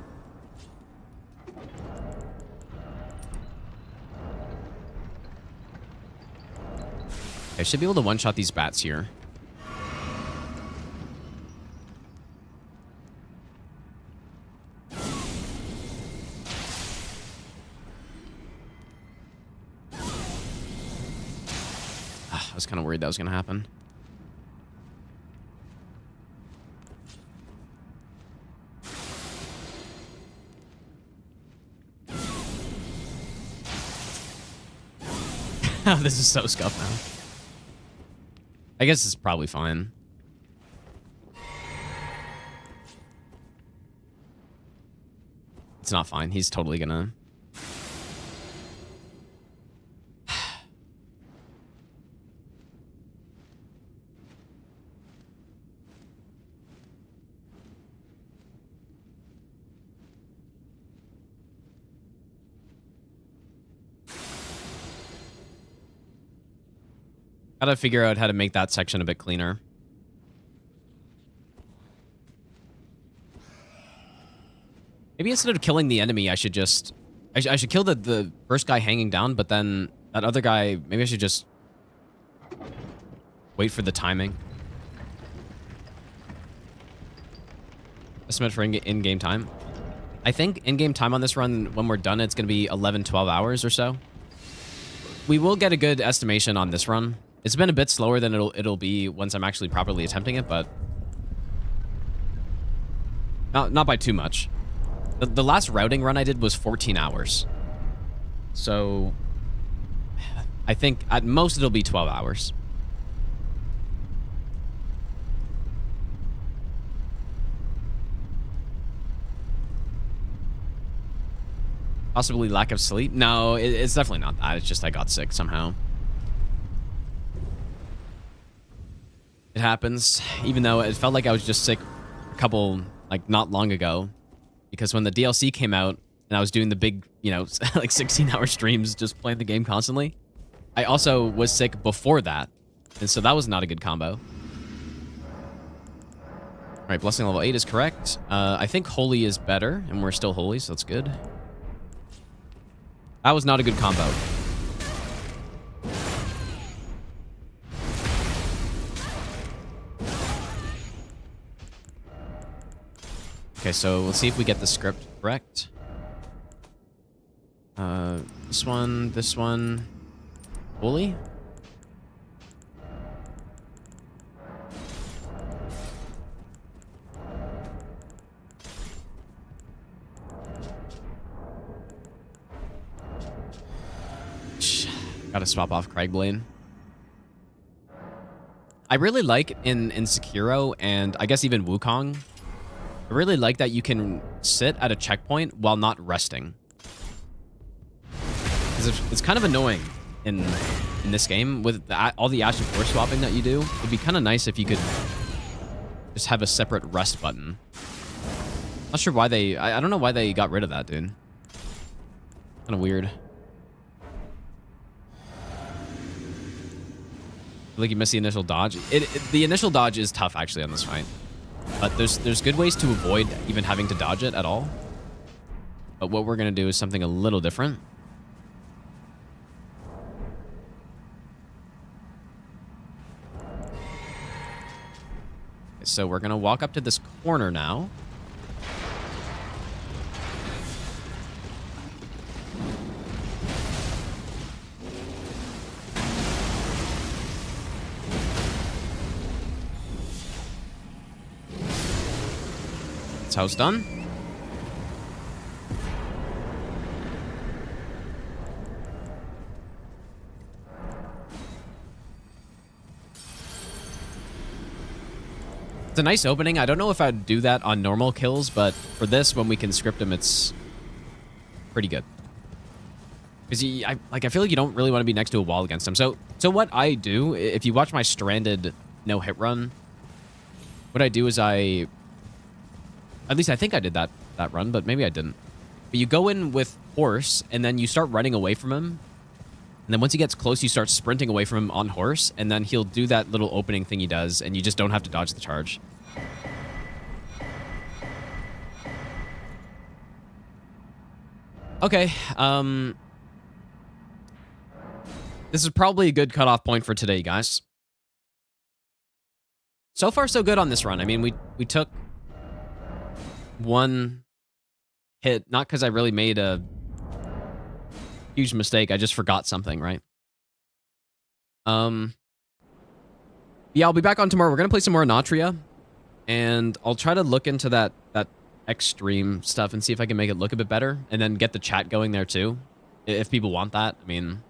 I should be able to one-shot these bats here. I was kind of worried that was going to happen. This is so scuffed now. I guess it's probably fine. It's not fine. He's totally gonna... Gotta figure out how to make that section a bit cleaner. Maybe instead of killing the enemy, I should just... I should kill the first guy hanging down, but then that other guy... Maybe I should just... wait for the timing. Estimate for in-game time. I think in-game time on this run, when we're done, it's going to be 11, 12 hours or so. We will get a good estimation on this run. It's been a bit slower than it'll be once I'm actually properly attempting it, but not by too much. The last routing run I did was 14 hours. So I think at most it'll be 12 hours. Possibly lack of sleep? No, it's definitely not that. It's just I got sick somehow. It happens, even though it felt like I was just sick a couple, like, not long ago. Because when the DLC came out, and I was doing the big, you know, like 16-hour streams just playing the game constantly, I also was sick before that. And so that was not a good combo. Alright, Blessing level 8 is correct. I think Holy is better, and we're still Holy, so that's good. That was not a good combo. Okay, so let's see if we get the script correct. This one. Holy? Gotta swap off Craigblade. I really like in Sekiro and I guess even Wukong, I really like that you can sit at a checkpoint while not resting. 'Cause it's kind of annoying in this game with all the Ash and Force swapping that you do. It'd be kind of nice if you could just have a separate rest button. Not sure why they... I don't know why they got rid of that, dude. Kind of weird. I feel like you missed the initial dodge. The initial dodge is tough, actually, on this fight. But there's good ways to avoid even having to dodge it at all. But what we're going to do is something a little different. So we're going to walk up to this corner now. That's how it's done. It's a nice opening. I don't know if I'd do that on normal kills, but for this, when we can script them, it's pretty good. Because I feel like you don't really want to be next to a wall against them. So what I do, if you watch my Stranded no hit run, what I do is at least I think I did that run, but maybe I didn't. But you go in with horse, and then you start running away from him. And then once he gets close, you start sprinting away from him on horse, and then he'll do that little opening thing he does, and you just don't have to dodge the charge. Okay, this is probably a good cutoff point for today, guys. So far, so good on this run. I mean, we took one hit, not because I really made a huge mistake. I just forgot something, right? Yeah, I'll be back on tomorrow. We're gonna play some more Anatria, and I'll try to look into that extreme stuff and see if I can make it look a bit better, and then get the chat going there too, if people want that. I mean,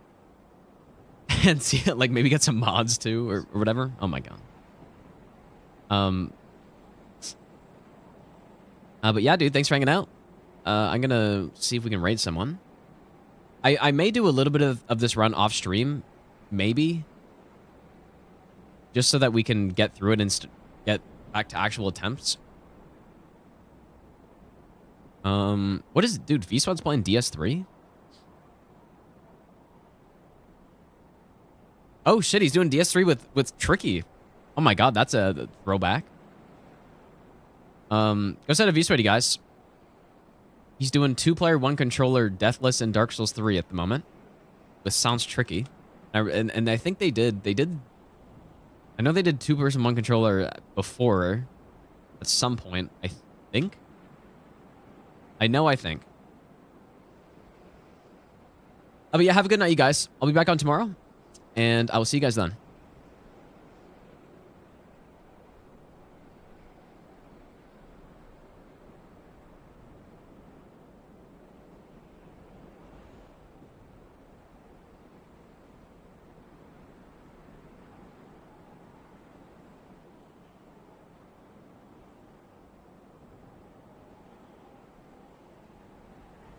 and see it, like maybe get some mods too, or whatever. Oh my god. But yeah, dude, thanks for hanging out. I'm gonna see if we can raid someone. I may do a little bit of this run off stream, maybe, just so that we can get through it and get back to actual attempts. What is it, dude? V-Swad's playing DS3? Oh shit, he's doing DS3 with Tricky. Oh my god, that's a throwback. Go set a V-Swad, you guys. He's doing 2-player, 1-controller, Deathless, and Dark Souls 3 at the moment. This sounds tricky. And I think they did... I know they did 2-person, 1-controller before. At some point, I think. I think. But yeah, have a good night, you guys. I'll be back on tomorrow. And I will see you guys then.